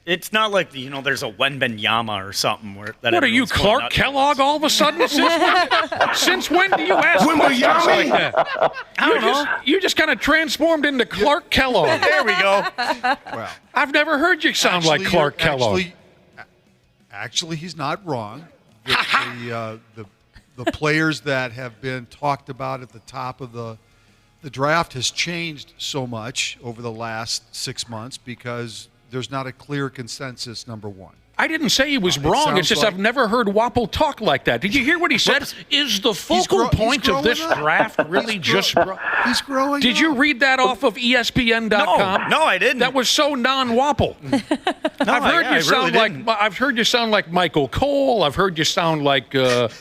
It's not like there's a Wembanyama or something where that. What are you, everyone's going Clark nuts. Kellogg? All of a sudden, since when do you ask questions like that? I don't know. You just kind of transformed into Clark Kellogg. There we go. Well, I've never heard you sound like Clark Kellogg. Actually, he's not wrong. The players that have been talked about at the top of the draft has changed so much over the last 6 months because there's not a clear consensus, number one. I didn't say he was wrong. It's just I've never heard Wapple talk like that. Did you hear what he said? Is the focal point of this draft really just... He's growing Did you read that off of ESPN.com? No, I didn't. That was so non-Wapple. I've heard you sound like Michael Cole. I've heard you sound like... what's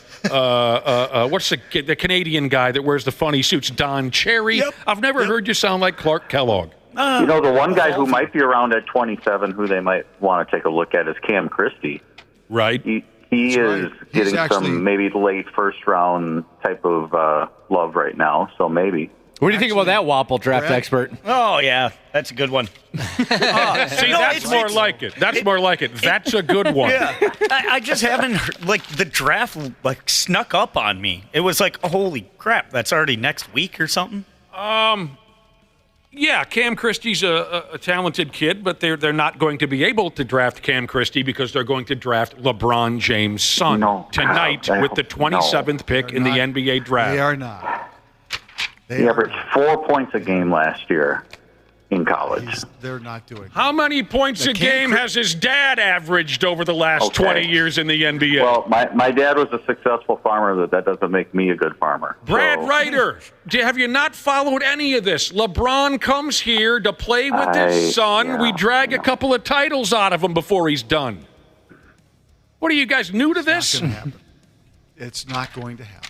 the Canadian guy that wears the funny suits? Don Cherry. Yep. I've never heard you sound like Clark Kellogg. The one guy who might be around at 27 who they might want to take a look at is Cam Christie. Right. He is getting some maybe late first-round type of love right now, so maybe. What do you think about that, Wapple, draft expert? Oh, yeah. That's a good one. That's more like it. That's a good one. Yeah. I just haven't heard, the draft snuck up on me. It was like, oh, holy crap, that's already next week or something? Yeah, Cam Christie's a talented kid, but they're not going to be able to draft Cam Christie because they're going to draft LeBron James' son tonight with the 27th pick in the NBA draft. They are not. He averaged 4 points a game last year. in college. They're not doing it. How many points a game has his dad averaged over the last 20 years in the NBA? Well, my dad was a successful farmer, but that doesn't make me a good farmer. Brad Ryder, have you not followed any of this? LeBron comes here to play with his son. Yeah, we drag a couple of titles out of him before he's done. What are you guys new to this? It's not going to happen.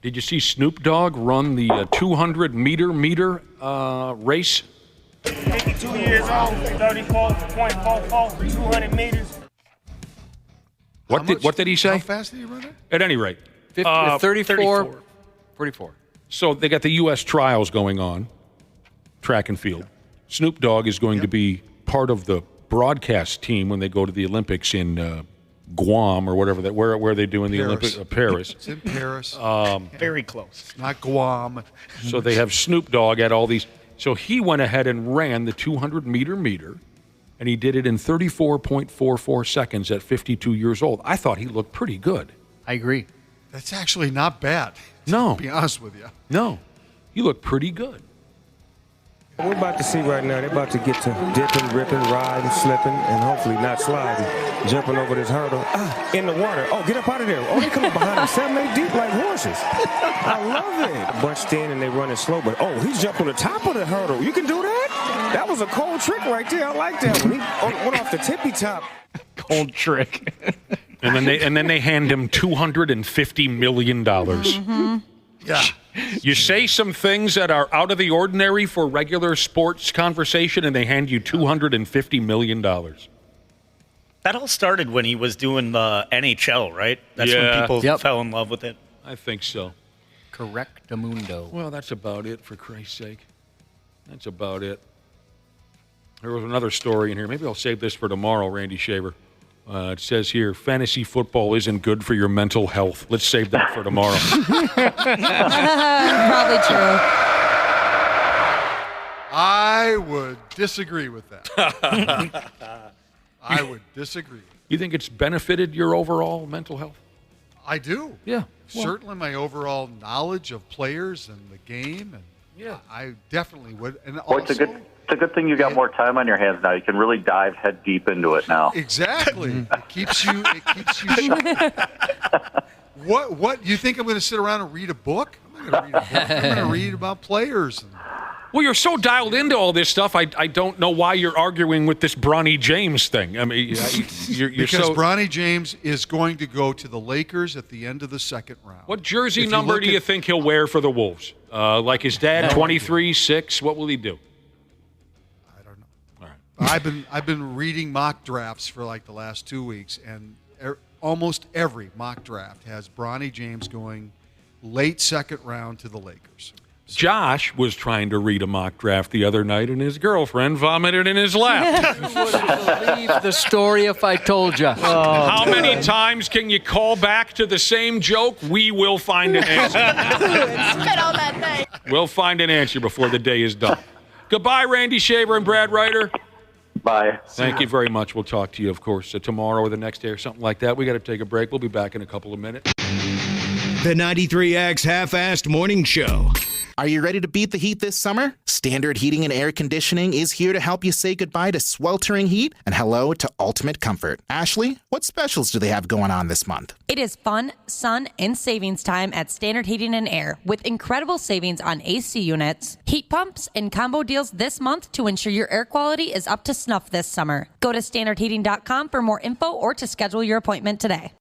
Did you see Snoop Dogg run the 200-meter race? 52 years old, 34.44, 200 meters. What did he say? How fast did he run it? At any rate. 34. 44. So they got the U.S. trials going on, track and field. Snoop Dogg is going to be part of the broadcast team when they go to the Olympics in Guam or whatever where are they doing the Olympics? Paris. It's in Paris. Very close. Not Guam. So they have Snoop Dogg at all these. So he went ahead and ran the 200-meter, and he did it in 34.44 seconds at 52 years old. I thought he looked pretty good. I agree. That's actually not bad. No. To be honest with you. No. He looked pretty good. We're about to see right now, they're about to get to dipping, ripping, riding, slipping, and hopefully not sliding. Jumping over this hurdle. In the water. Oh, get up out of there. Oh, they coming behind him 7-8 deep like horses. I love it. Bunched in and they running slow, but he jumped on the top of the hurdle. You can do that? That was a cold trick right there. I like that one. He went off the tippy top. Cold trick. And then they hand him $250 million. Mm-hmm. Yeah. You say some things that are out of the ordinary for regular sports conversation, and they hand you $250 million. That all started when he was doing the NHL, right? That's when people fell in love with it. I think so. Correctamundo. Well, that's about it, for Christ's sake. That's about it. There was another story in here. Maybe I'll save this for tomorrow, Randy Shaver. It says here, fantasy football isn't good for your mental health. Let's save that for tomorrow. Probably true. I would disagree with that. I would disagree. You think it's benefited your overall mental health? I do. Yeah. Certainly my overall knowledge of players and the game. And yeah, I dedefinitely would. And Well, it's a good thing you got more time on your hands now. You can really dive head deep into it now. Exactly. It keeps you sharp. What you think I'm going to sit around and read a book? I'm not going to read a book. I'm going to read about players. Well, you're so dialed into all this stuff. I don't know why you're arguing with this Bronny James thing. I mean, you're because so. Bronny James is going to go to the Lakers at the end of the second round. What jersey number do you think he'll wear for the Wolves? Like his dad, 23, 6. What will he do? I've been reading mock drafts for like the last 2 weeks, and almost every mock draft has Bronny James going late second round to the Lakers. Josh was trying to read a mock draft the other night, and his girlfriend vomited in his lap. You wouldn't believe the story if I told you. How many times can you call back to the same joke? We will find an answer. Spit on that thing. We'll find an answer before the day is done. Goodbye, Randy Shaver and Brad Ryder. Bye. Thank you very much. We'll talk to you, of course, tomorrow or the next day or something like that. We got to take a break. We'll be back in a couple of minutes. The 93X Half-Assed Morning Show. Are you ready to beat the heat this summer? Standard Heating and Air Conditioning is here to help you say goodbye to sweltering heat and hello to ultimate comfort. Ashley, what specials do they have going on this month? It is fun, sun, and savings time at Standard Heating and Air with incredible savings on AC units, heat pumps, and combo deals this month to ensure your air quality is up to snuff this summer. Go to standardheating.com for more info or to schedule your appointment today.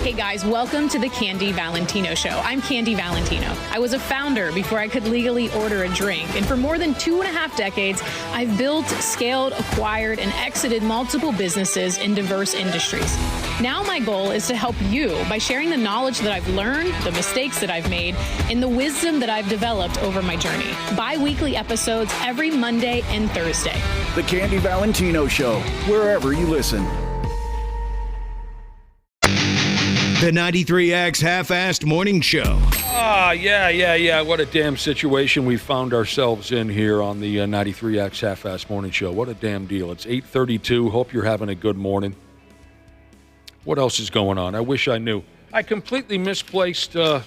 Hey guys, welcome to the Candy Valentino Show. I'm Candy Valentino. I was a founder before I could legally order a drink. And for more than 2.5 decades, I've built, scaled, acquired, and exited multiple businesses in diverse industries. Now my goal is to help you by sharing the knowledge that I've learned, the mistakes that I've made, and the wisdom that I've developed over my journey. Bi-weekly episodes every Monday and Thursday. The Candy Valentino Show, wherever you listen. The 93X Half-Assed Morning Show. Yeah. What a damn situation we found ourselves in here on the 93X Half-Assed Morning Show. What a damn deal. It's 8:32. Hope you're having a good morning. What else is going on? I wish I knew. I completely misplaced. I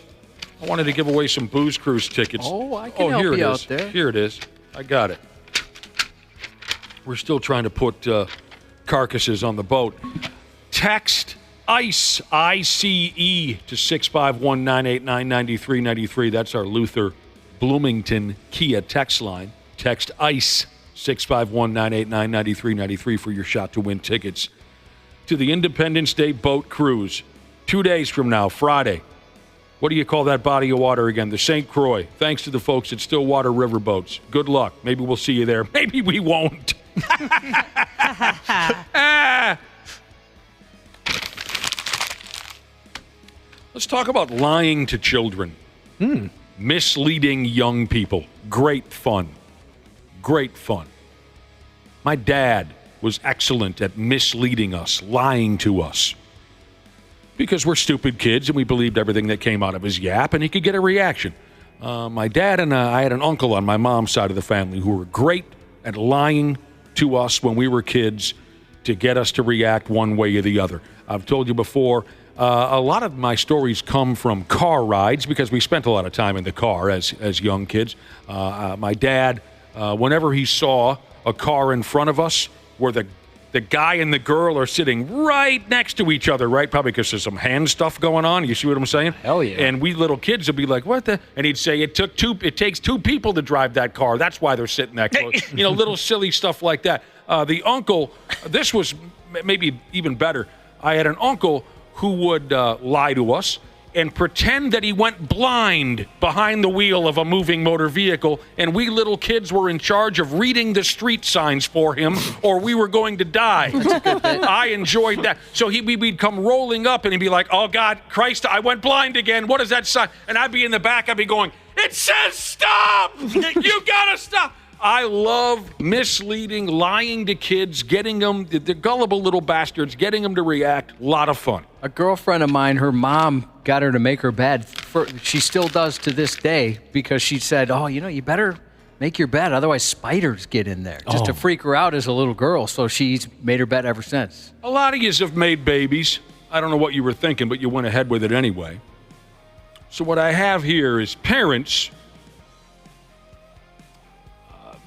wanted to give away some Booze Cruise tickets. Oh, I can help here you it out is. there. Here it is. I got it. We're still trying to put carcasses on the boat. Text ICE, I-C-E, to 651-989-9393. That's our Luther Bloomington Kia text line. Text ICE, 651-989-9393 for your shot to win tickets to the Independence Day boat cruise. 2 days from now, Friday. What do you call that body of water again? The St. Croix. Thanks to the folks at Stillwater Riverboats. Good luck. Maybe we'll see you there. Maybe we won't. Let's talk about lying to children. Misleading young people. Great fun. Great fun. My dad was excellent at misleading us, lying to us. Because we're stupid kids and we believed everything that came out of his yap and he could get a reaction. My dad and I had an uncle on my mom's side of the family who were great at lying to us when we were kids to get us to react one way or the other. I've told you before, a lot of my stories come from car rides because we spent a lot of time in the car as young kids. My dad, whenever he saw a car in front of us where the guy and the girl are sitting right next to each other, right? Probably because there's some hand stuff going on. You see what I'm saying? Hell yeah. And we little kids would be like, what the? And he'd say, it takes two people to drive that car. That's why they're sitting that close. Little silly stuff like that. The uncle, this was maybe even better. I had an uncle who would lie to us and pretend that he went blind behind the wheel of a moving motor vehicle, and we little kids were in charge of reading the street signs for him, or we were going to die. I enjoyed that. So we'd come rolling up, and he'd be like, oh, God, Christ, I went blind again. What is that sign? And I'd be in the back. I'd be going, it says stop! You gotta stop! I love misleading, lying to kids, getting them, the gullible little bastards, getting them to react. A lot of fun. A girlfriend of mine, her mom got her to make her bed. She still does to this day because she said, oh, you better make your bed, otherwise spiders get in there. Just to freak her out as a little girl. So she's made her bed ever since. A lot of yous have made babies. I don't know what you were thinking, but you went ahead with it anyway. So what I have here is parents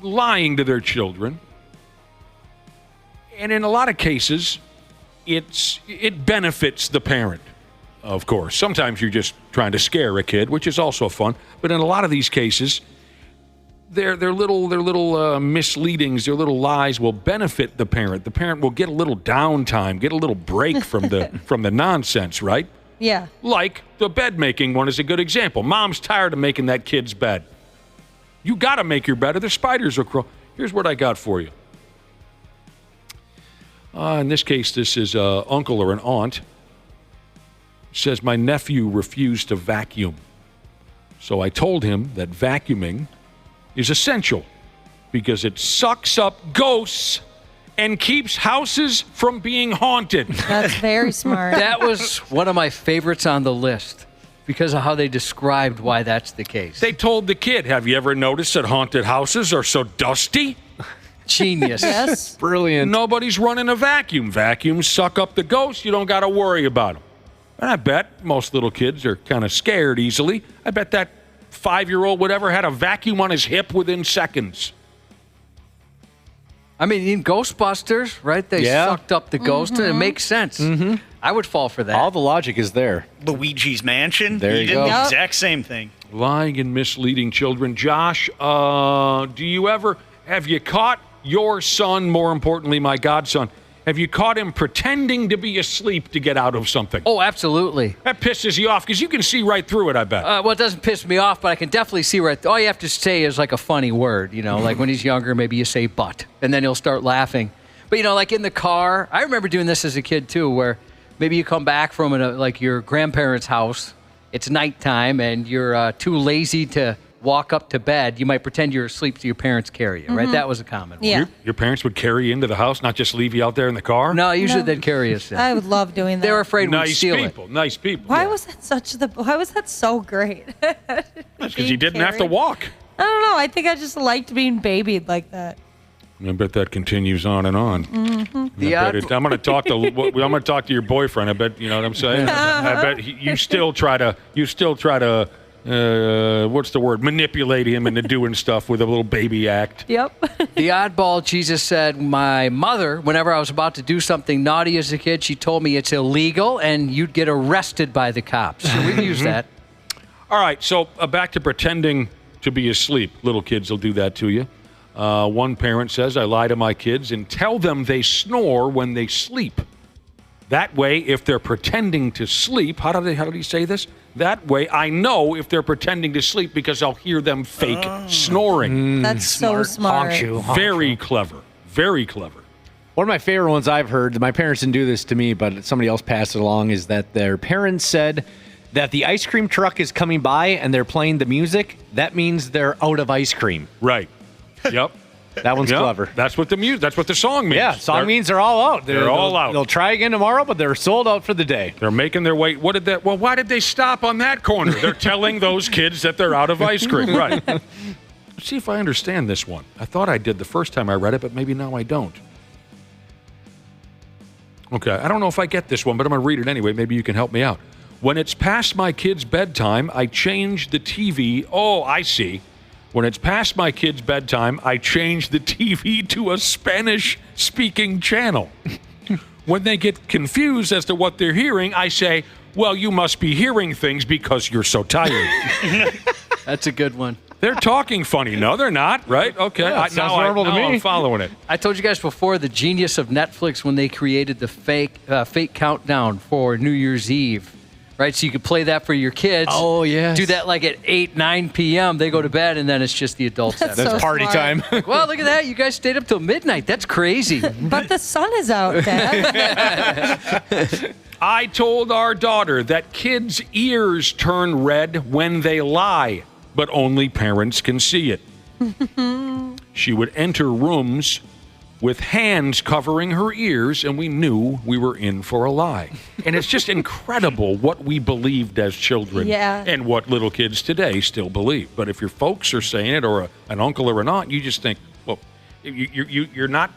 lying to their children, and in a lot of cases it benefits the parent, of course. Sometimes you're just trying to scare a kid, which is also fun, but in a lot of these cases their little misleadings, their little lies will benefit the parent. The parent will get a little downtime, get a little break from the nonsense, right? Yeah. Like the bed making one is a good example. Mom's tired of making that kid's bed. You got to make your bed or the spiders will crawl. Here's what I got for you. In this case, this is an uncle or an aunt. It says, my nephew refused to vacuum. So I told him that vacuuming is essential because it sucks up ghosts and keeps houses from being haunted. That's very smart. That was one of my favorites on the list, because of how they described why that's the case. They told the kid, have you ever noticed that haunted houses are so dusty? Genius. Yes. Brilliant. Nobody's running a vacuum. Vacuums suck up the ghosts. You don't got to worry about them. And I bet most little kids are kind of scared easily. I bet that 5-year-old whatever had a vacuum on his hip within seconds. I mean, in Ghostbusters, right? They sucked up the ghost, and it makes sense. Mm-hmm. I would fall for that. All the logic is there. Luigi's Mansion. There you did go. the exact same thing. Lying and misleading children. Josh, have you caught your son, more importantly, my godson, have you caught him pretending to be asleep to get out of something? Oh, absolutely. That pisses you off because you can see right through it, I bet. Well, it doesn't piss me off, but I can definitely see right. All you have to say is like a funny word, like when he's younger, maybe you say "but," and then he'll start laughing. But like in the car, I remember doing this as a kid too, where maybe you come back from your grandparents' house, it's nighttime, and you're too lazy to walk up to bed. You might pretend you're asleep so your parents carry you, right? That was a common one. Yeah. Your parents would carry you into the house, not just leave you out there in the car? No, usually they'd carry us in. I would love doing that. They were afraid we'd steal it. Nice people. Why was that so great? That's because you didn't have to walk. I don't know. I think I just liked being babied like that. I bet that continues on and on. Mm-hmm. I'm going to talk to your boyfriend. I bet you know what I'm saying. I bet you still try to what's the word? Manipulate him into doing stuff with a little baby act. Yep. The oddball, Jesus said, my mother, whenever I was about to do something naughty as a kid, she told me it's illegal and you'd get arrested by the cops. So we've used that. All right, so back to pretending to be asleep. Little kids will do that to you. One parent says, I lie to my kids and tell them they snore when they sleep. That way, if they're pretending to sleep, how did he say this? That way, I know if they're pretending to sleep because I'll hear them fake snoring. That's so smart. Very clever. Very clever. One of my favorite ones I've heard, my parents didn't do this to me, but somebody else passed it along, is that their parents said that the ice cream truck is coming by and they're playing the music. That means they're out of ice cream. Right. Yep. That one's clever. That's what the song means. Yeah, means they're all out. They're all out. They'll try again tomorrow, but they're sold out for the day. They're making their way. Why did they stop on that corner? They're telling those kids that they're out of ice cream. Right. Let's see if I understand this one. I thought I did the first time I read it, but maybe now I don't. Okay, I don't know if I get this one, but I'm going to read it anyway. Maybe you can help me out. When it's past my kids' bedtime, I change the TV. Oh, I see. When it's past my kids' bedtime, I change the TV to a Spanish-speaking channel. When they get confused as to what they're hearing, I say, well, you must be hearing things because you're so tired. That's a good one. They're talking funny. No, they're not, right? Okay. Yeah, sounds normal to me. I'm following it. I told you guys before the genius of Netflix when they created the fake countdown for New Year's Eve. Right, so you could play that for your kids. Oh, yes. Do that like at 8, 9 p.m. They go to bed, and then it's just the adults. That's party time. Well, look at that. You guys stayed up till midnight. That's crazy. But the sun is out, Dad. I told our daughter that kids' ears turn red when they lie, but only parents can see it. She would enter rooms with hands covering her ears, and we knew we were in for a lie. And it's just incredible what we believed as children and what little kids today still believe. But if your folks are saying it, or an uncle or an aunt, you just think, well, you're not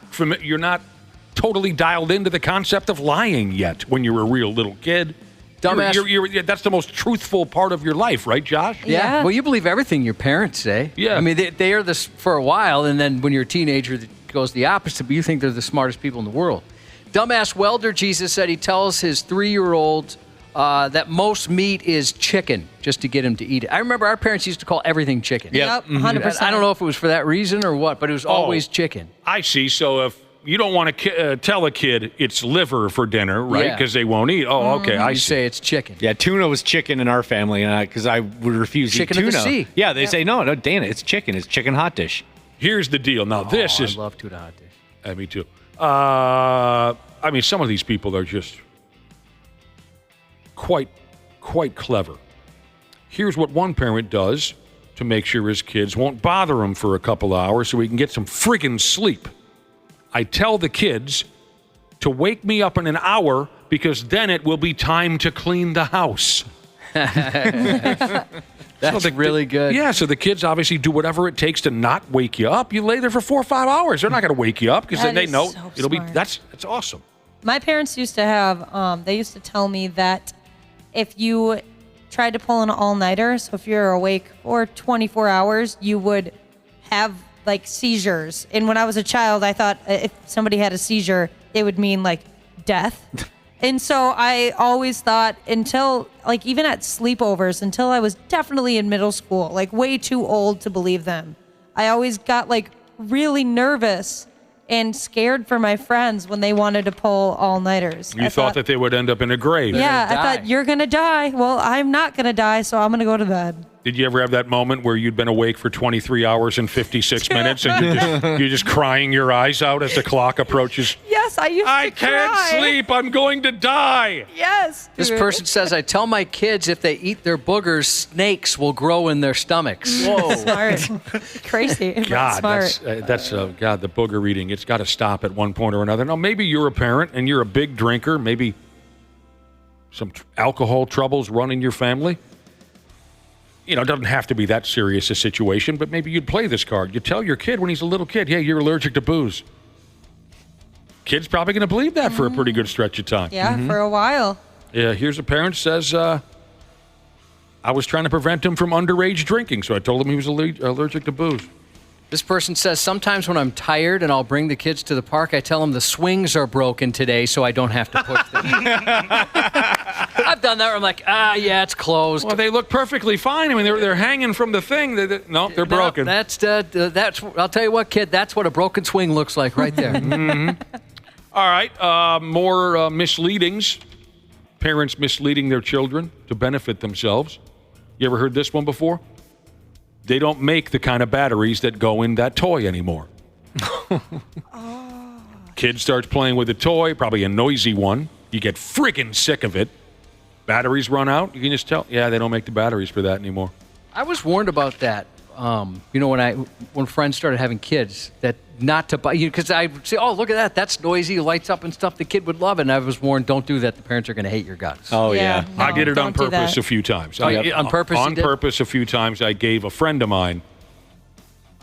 totally dialed into the concept of lying yet when you're a real little kid. Dumbass. That's the most truthful part of your life, right, Josh? Yeah. Well, you believe everything your parents say. Yeah. I mean, they are this for a while, and then when you're a teenager, goes the opposite, but you think they're the smartest people in the world. Dumbass welder Jesus said he tells his 3-year-old that most meat is chicken just to get him to eat it. I remember our parents used to call everything chicken. Yep, 100%. I don't know if it was for that reason or what, but it was always chicken. I see. So if you don't want to tell a kid it's liver for dinner, right? Because they won't eat. Oh, okay. I say it's chicken. Yeah, tuna was chicken in our family, because I would refuse to eat tuna. Chicken of the sea. Yeah, they say, no, Dana, it's chicken. It's chicken hot dish. Here's the deal. Now, this is... I love tuna hot dish. Me too. I mean, some of these people are just quite clever. Here's what one parent does to make sure his kids won't bother him for a couple hours so he can get some friggin' sleep. I tell the kids to wake me up in an hour because then it will be time to clean the house. That's really good. Yeah, so the kids obviously do whatever it takes to not wake you up. You lay there for 4 or 5 hours. They're not going to wake you up because then they know it'll be. That's awesome. My parents used to have. They used to tell me that if you tried to pull an all-nighter, so if you're awake for 24 hours, you would have like seizures. And when I was a child, I thought if somebody had a seizure, it would mean like death. And so I always thought until, like, even at sleepovers, until I was definitely in middle school, like way too old to believe them, I always got like really nervous and scared for my friends when they wanted to pull all-nighters. You thought that they would end up in a grave. Yeah, I thought, you're going to die. Well, I'm not going to die, so I'm going to go to bed. Did you ever have that moment where you'd been awake for 23 hours and 56 minutes and you're just crying your eyes out as the clock approaches? Yes, I used to cry. I can't sleep. I'm going to die. Yes. This person says, I tell my kids if they eat their boogers, snakes will grow in their stomachs. Whoa. Smart. Crazy. God, smart. that's God, the booger eating. It's got to stop at one point or another. Now, maybe you're a parent and you're a big drinker. Maybe some alcohol troubles run in your family. You know, it doesn't have to be that serious a situation, but maybe you'd play this card. You tell your kid when he's a little kid, hey, you're allergic to booze. Kid's probably going to believe that for a pretty good stretch of time. Yeah, for a while. Yeah, here's a parent says, I was trying to prevent him from underage drinking, so I told him he was allergic to booze. This person says, sometimes when I'm tired and I'll bring the kids to the park, I tell them the swings are broken today so I don't have to push them. I've done that where I'm like, yeah, it's closed. Well, they look perfectly fine. I mean, they're hanging from the thing. No, they're broken. That's I'll tell you what, kid, that's what a broken swing looks like right there. Mm-hmm. All right, more misleadings. Parents misleading their children to benefit themselves. You ever heard this one before? They don't make the kind of batteries that go in that toy anymore. Kid starts playing with a toy, probably a noisy one. You get friggin' sick of it. Batteries run out. You can just tell, yeah, they don't make the batteries for that anymore. I was warned about that. When friends started having kids, that not to buy, because I would say, oh, look at that, that's noisy, lights up and stuff. The kid would love it, and I was warned, don't do that. The parents are going to hate your guts. Oh yeah, no, I did it on don't do purpose that. a few times. On purpose, On you did? purpose, a few times. I gave a friend of mine.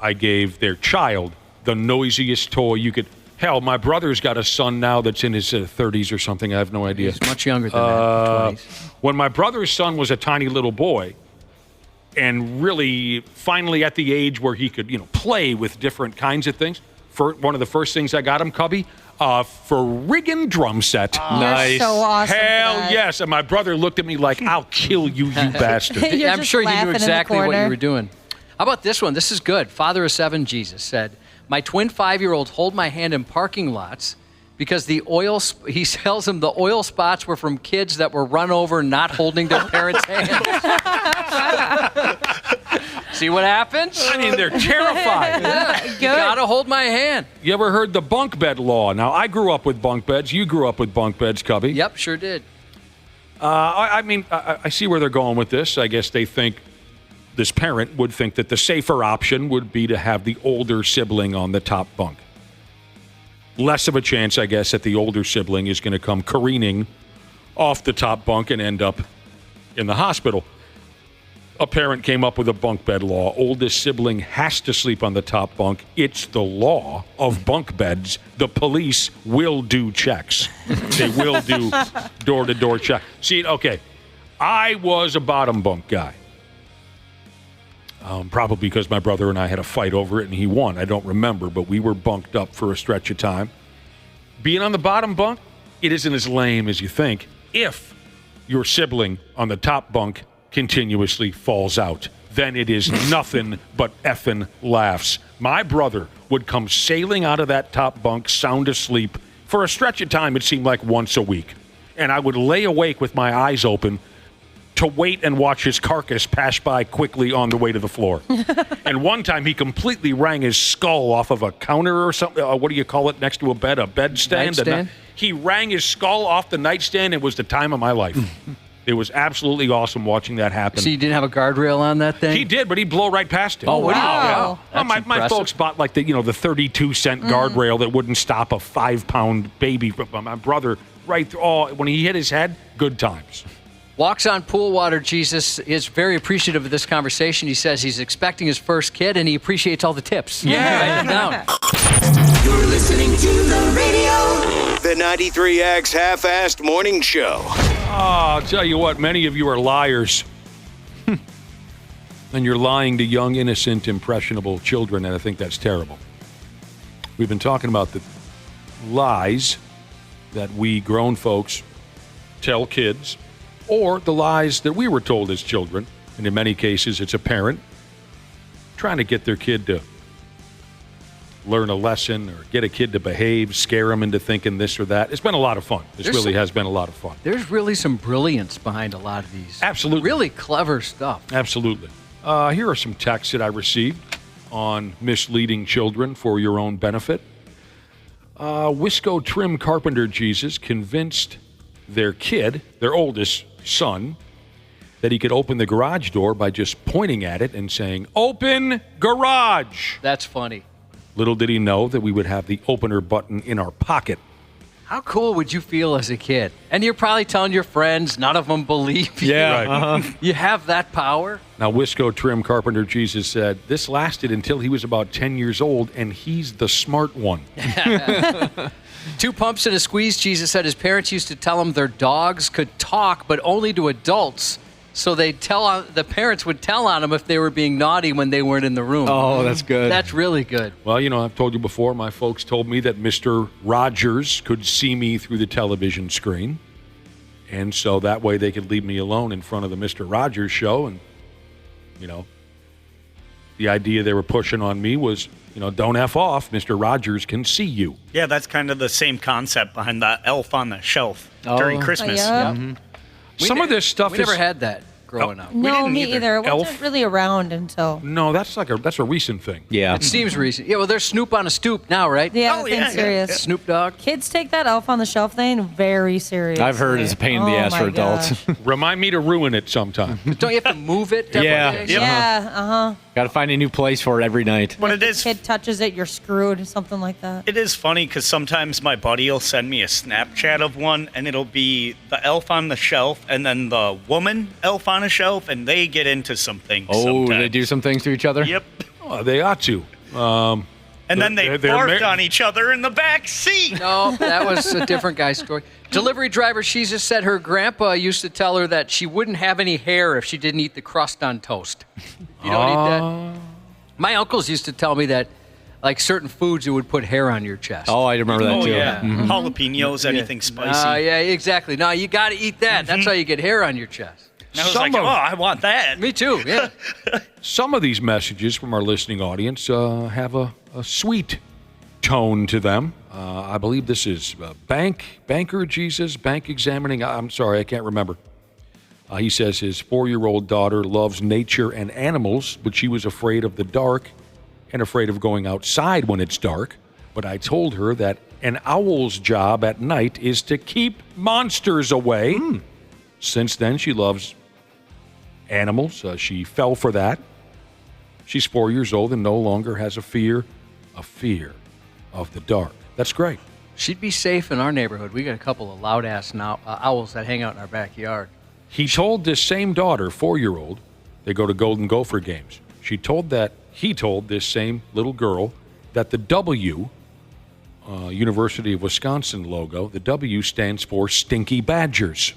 I gave their child the noisiest toy you could. Hell, my brother's got a son now that's in his 30s or something. I have no idea. He's much younger than that, 20s. When my brother's son was a tiny little boy, and really finally at the age where he could, play with different kinds of things. One of the first things I got him, Cubby, friggin' drum set. Nice. You're so awesome. Hell for that. yes. And my brother looked at me like, I'll kill you, you bastard. You're I'm just sure you laughing knew in the exactly what you corner. were doing. How about this one? This is good. Father of 7, Jesus, said, my twin 5-year-old hold my hand in parking lots because he tells him the oil spots were from kids that were run over not holding their parents' hands. See what happens? I mean, they're terrified. You gotta hold my hand. You ever heard the bunk bed law? Now, I grew up with bunk beds. You grew up with bunk beds, Cubby. Yep, sure did. I see where they're going with this. I guess they think, this parent would think that the safer option would be to have the older sibling on the top bunk. Less of a chance, I guess, that the older sibling is going to come careening off the top bunk and end up in the hospital. A parent came up with a bunk bed law. Oldest sibling has to sleep on the top bunk. It's the law of bunk beds. The police will do checks. They will do door-to-door checks. See, okay, I was a bottom bunk guy. Probably because my brother and I had a fight over it and he won. I don't remember, but we were bunked up for a stretch of time. Being on the bottom bunk, it isn't as lame as you think if your sibling on the top bunk continuously falls out. Then it is nothing but effing laughs. My brother would come sailing out of that top bunk sound asleep. For a stretch of time, it seemed like once a week. And I would lay awake with my eyes open to wait and watch his carcass pass by quickly on the way to the floor. And one time he completely rang his skull off of a counter or something. What do you call it next to a bed? A bedstand? Nightstand? He rang his skull off the nightstand. It was the time of my life. It was absolutely awesome watching that happen. So you didn't have a guardrail on that thing? He did, but he'd blow right past it. Oh, wow. Yeah. Well, my impressive. folks bought like the 32-cent guardrail that wouldn't stop a 5-pound baby. But my brother, right through, when he hit his head, good times. Walks on pool water, Jesus is very appreciative of this conversation. He says he's expecting his first kid, and he appreciates all the tips. Yeah. Write it down. You're listening to the radio. The 93X Half-Assed Morning Show. Oh, I'll tell you what, many of you are liars. And you're lying to young, innocent, impressionable children, and I think that's terrible. We've been talking about the lies that we grown folks tell kids, or the lies that we were told as children, and in many cases it's a parent trying to get their kid to learn a lesson or get a kid to behave, scare them into thinking this or that. It's been a lot of fun. This really has been a lot of fun. There's really some brilliance behind a lot of these. Absolutely. Really clever stuff. Absolutely. Here are some texts that I received on misleading children for your own benefit. Wisco Trim Carpenter Jesus convinced their kid, their oldest son, that he could open the garage door by just pointing at it and saying, "Open garage." That's funny. Little did he know that we would have the opener button in our pocket. How cool would you feel as a kid? And you're probably telling your friends, none of them believe you. Yeah. Right. You have that power? Now, Wisco Trim Carpenter Jesus said, this lasted until he was about 10 years old, and he's the smart one. 2 pumps and a squeeze, Jesus said his parents used to tell him their dogs could talk, but only to adults. So the parents would tell on them if they were being naughty when they weren't in the room. Oh, that's good. That's really good. Well, I've told you before, my folks told me that Mr. Rogers could see me through the television screen. And so that way they could leave me alone in front of the Mr. Rogers show. And, the idea they were pushing on me was, don't F off. Mr. Rogers can see you. Yeah, that's kind of the same concept behind the elf on the shelf during Christmas. yeah. Mm-hmm. Some of this stuff we never had that growing up. No, didn't me either. either. It wasn't really around until. No, that's a recent thing. Yeah. It seems recent. Yeah, well, there's Snoop on a stoop now, right? Yeah, thing's serious. Snoop Dogg. Kids take that elf on the shelf thing very serious. I've heard it's a pain in the ass for adults. Remind me to ruin it sometime. Don't you have to move it? Yeah. Yeah, Got to find a new place for it every night. When it is, kid touches it, you're screwed, something like that. it is funny because sometimes my buddy will send me a Snapchat of one, and it'll be the elf on the shelf and then the woman elf on a shelf, and they get into some things. Oh, sometimes. they do some things to each other? Yep. Oh, they ought to. And then they barfed on each other in the back seat. No, that was a different guy's story. Delivery driver, she just said her grandpa used to tell her that she wouldn't have any hair if she didn't eat the crust on toast. You don't eat that? My uncles used to tell me that, like certain foods, it would put hair on your chest. Oh, I remember that too. Yeah. Jalapenos, anything spicy. Yeah, exactly. No, you got to eat that. That's how you get hair on your chest. And I was like, I want that. Me too, yeah. Some of these messages from our listening audience have a sweet tone to them. I believe this is Banker Jesus, Bank Examining. I'm sorry, I can't remember. He says his 4-year-old daughter loves nature and animals, but she was afraid of the dark and afraid of going outside when it's dark. But I told her that an owl's job at night is to keep monsters away. Since then, she loves animals. She fell for that. She's 4 years old and no longer has a fear of the dark. That's great. She'd be safe in our neighborhood. We got a couple of loud-ass owls that hang out in our backyard. He told this same daughter, 4-year-old, they go to Golden Gopher games. He told this same little girl that the W, University of Wisconsin logo, the W stands for Stinky Badgers.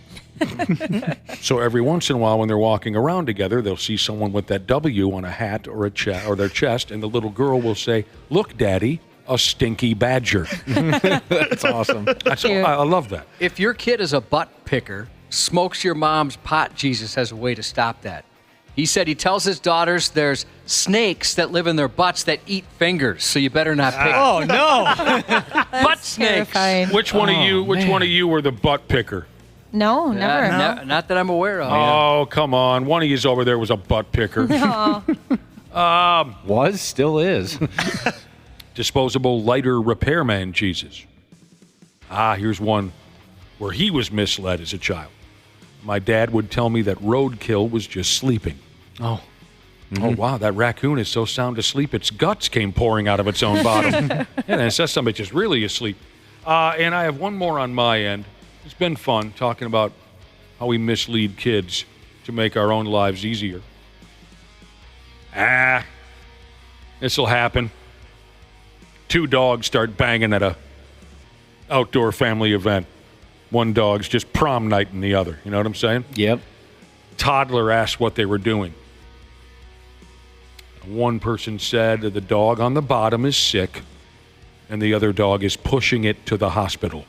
So every once in a while when they're walking around together, they'll see someone with that W on a hat or or their chest, and the little girl will say, "Look, Daddy, a stinky badger." That's awesome. I love that. If your kid is a butt picker, smokes your mom's pot, Jesus has a way to stop that. He said he tells his daughters there's snakes that live in their butts that eat fingers, so you better not pick. Oh no! Butt snakes. Terrifying. Which one of you were the butt picker? No, never. Not that I'm aware of. Oh, come on. One of you's over there was a butt picker. No. Still is. Disposable lighter repairman Jesus. Here's one where he was misled as a child. My dad would tell me that roadkill was just sleeping. Oh. Oh, wow, that raccoon is so sound asleep, its guts came pouring out of its own bottom. And it says somebody's just really asleep. And I have one more on my end. It's been fun talking about how we mislead kids to make our own lives easier. This'll happen. 2 dogs start banging at a outdoor family event. One dog's just prom nighting the other. You know what I'm saying? Yep. Toddler asked what they were doing. One person said the dog on the bottom is sick, and the other dog is pushing it to the hospital.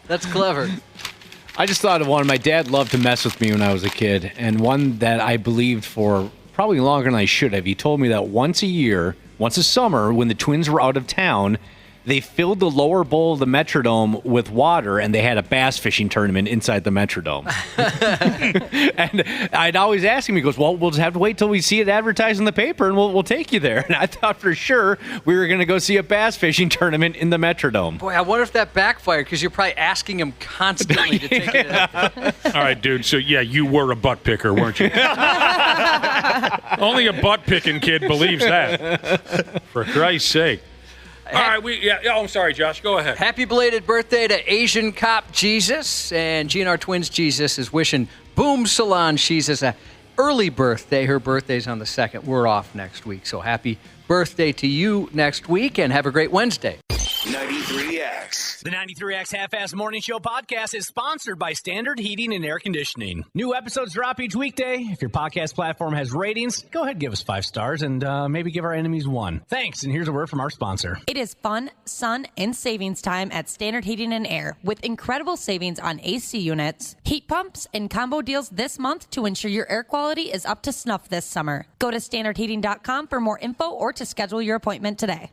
That's clever. I just thought of one. My dad loved to mess with me when I was a kid, and one that I believed for probably longer than I should have. He told me that once a summer, when the twins were out of town, they filled the lower bowl of the Metrodome with water, and they had a bass fishing tournament inside the Metrodome. And I'd always ask him, he goes, well, we'll just have to wait till we see it advertised in the paper, and we'll take you there. And I thought for sure we were going to go see a bass fishing tournament in the Metrodome. Boy, I wonder if that backfired, because you're probably asking him constantly to take it. All right, dude, so yeah, you were a butt picker, weren't you? Only a butt-picking kid believes that. For Christ's sake. All right, I'm sorry, Josh. Go ahead. Happy belated birthday to Asian Cop Jesus. And GNR Twins Jesus is wishing Boom Salon Jesus a early birthday. Her birthday's on the 2nd. We're off next week. So happy birthday to you next week, and have a great Wednesday. 93X. The 93X Half-Ass Morning Show podcast is sponsored by Standard Heating and Air Conditioning. New episodes drop each weekday. If your podcast platform has ratings, go ahead and give us 5 stars and maybe give our enemies 1. Thanks, and here's a word from our sponsor. It is fun, sun, and savings time at Standard Heating and Air with incredible savings on AC units, heat pumps, and combo deals this month to ensure your air quality is up to snuff this summer. Go to standardheating.com for more info or to schedule your appointment today.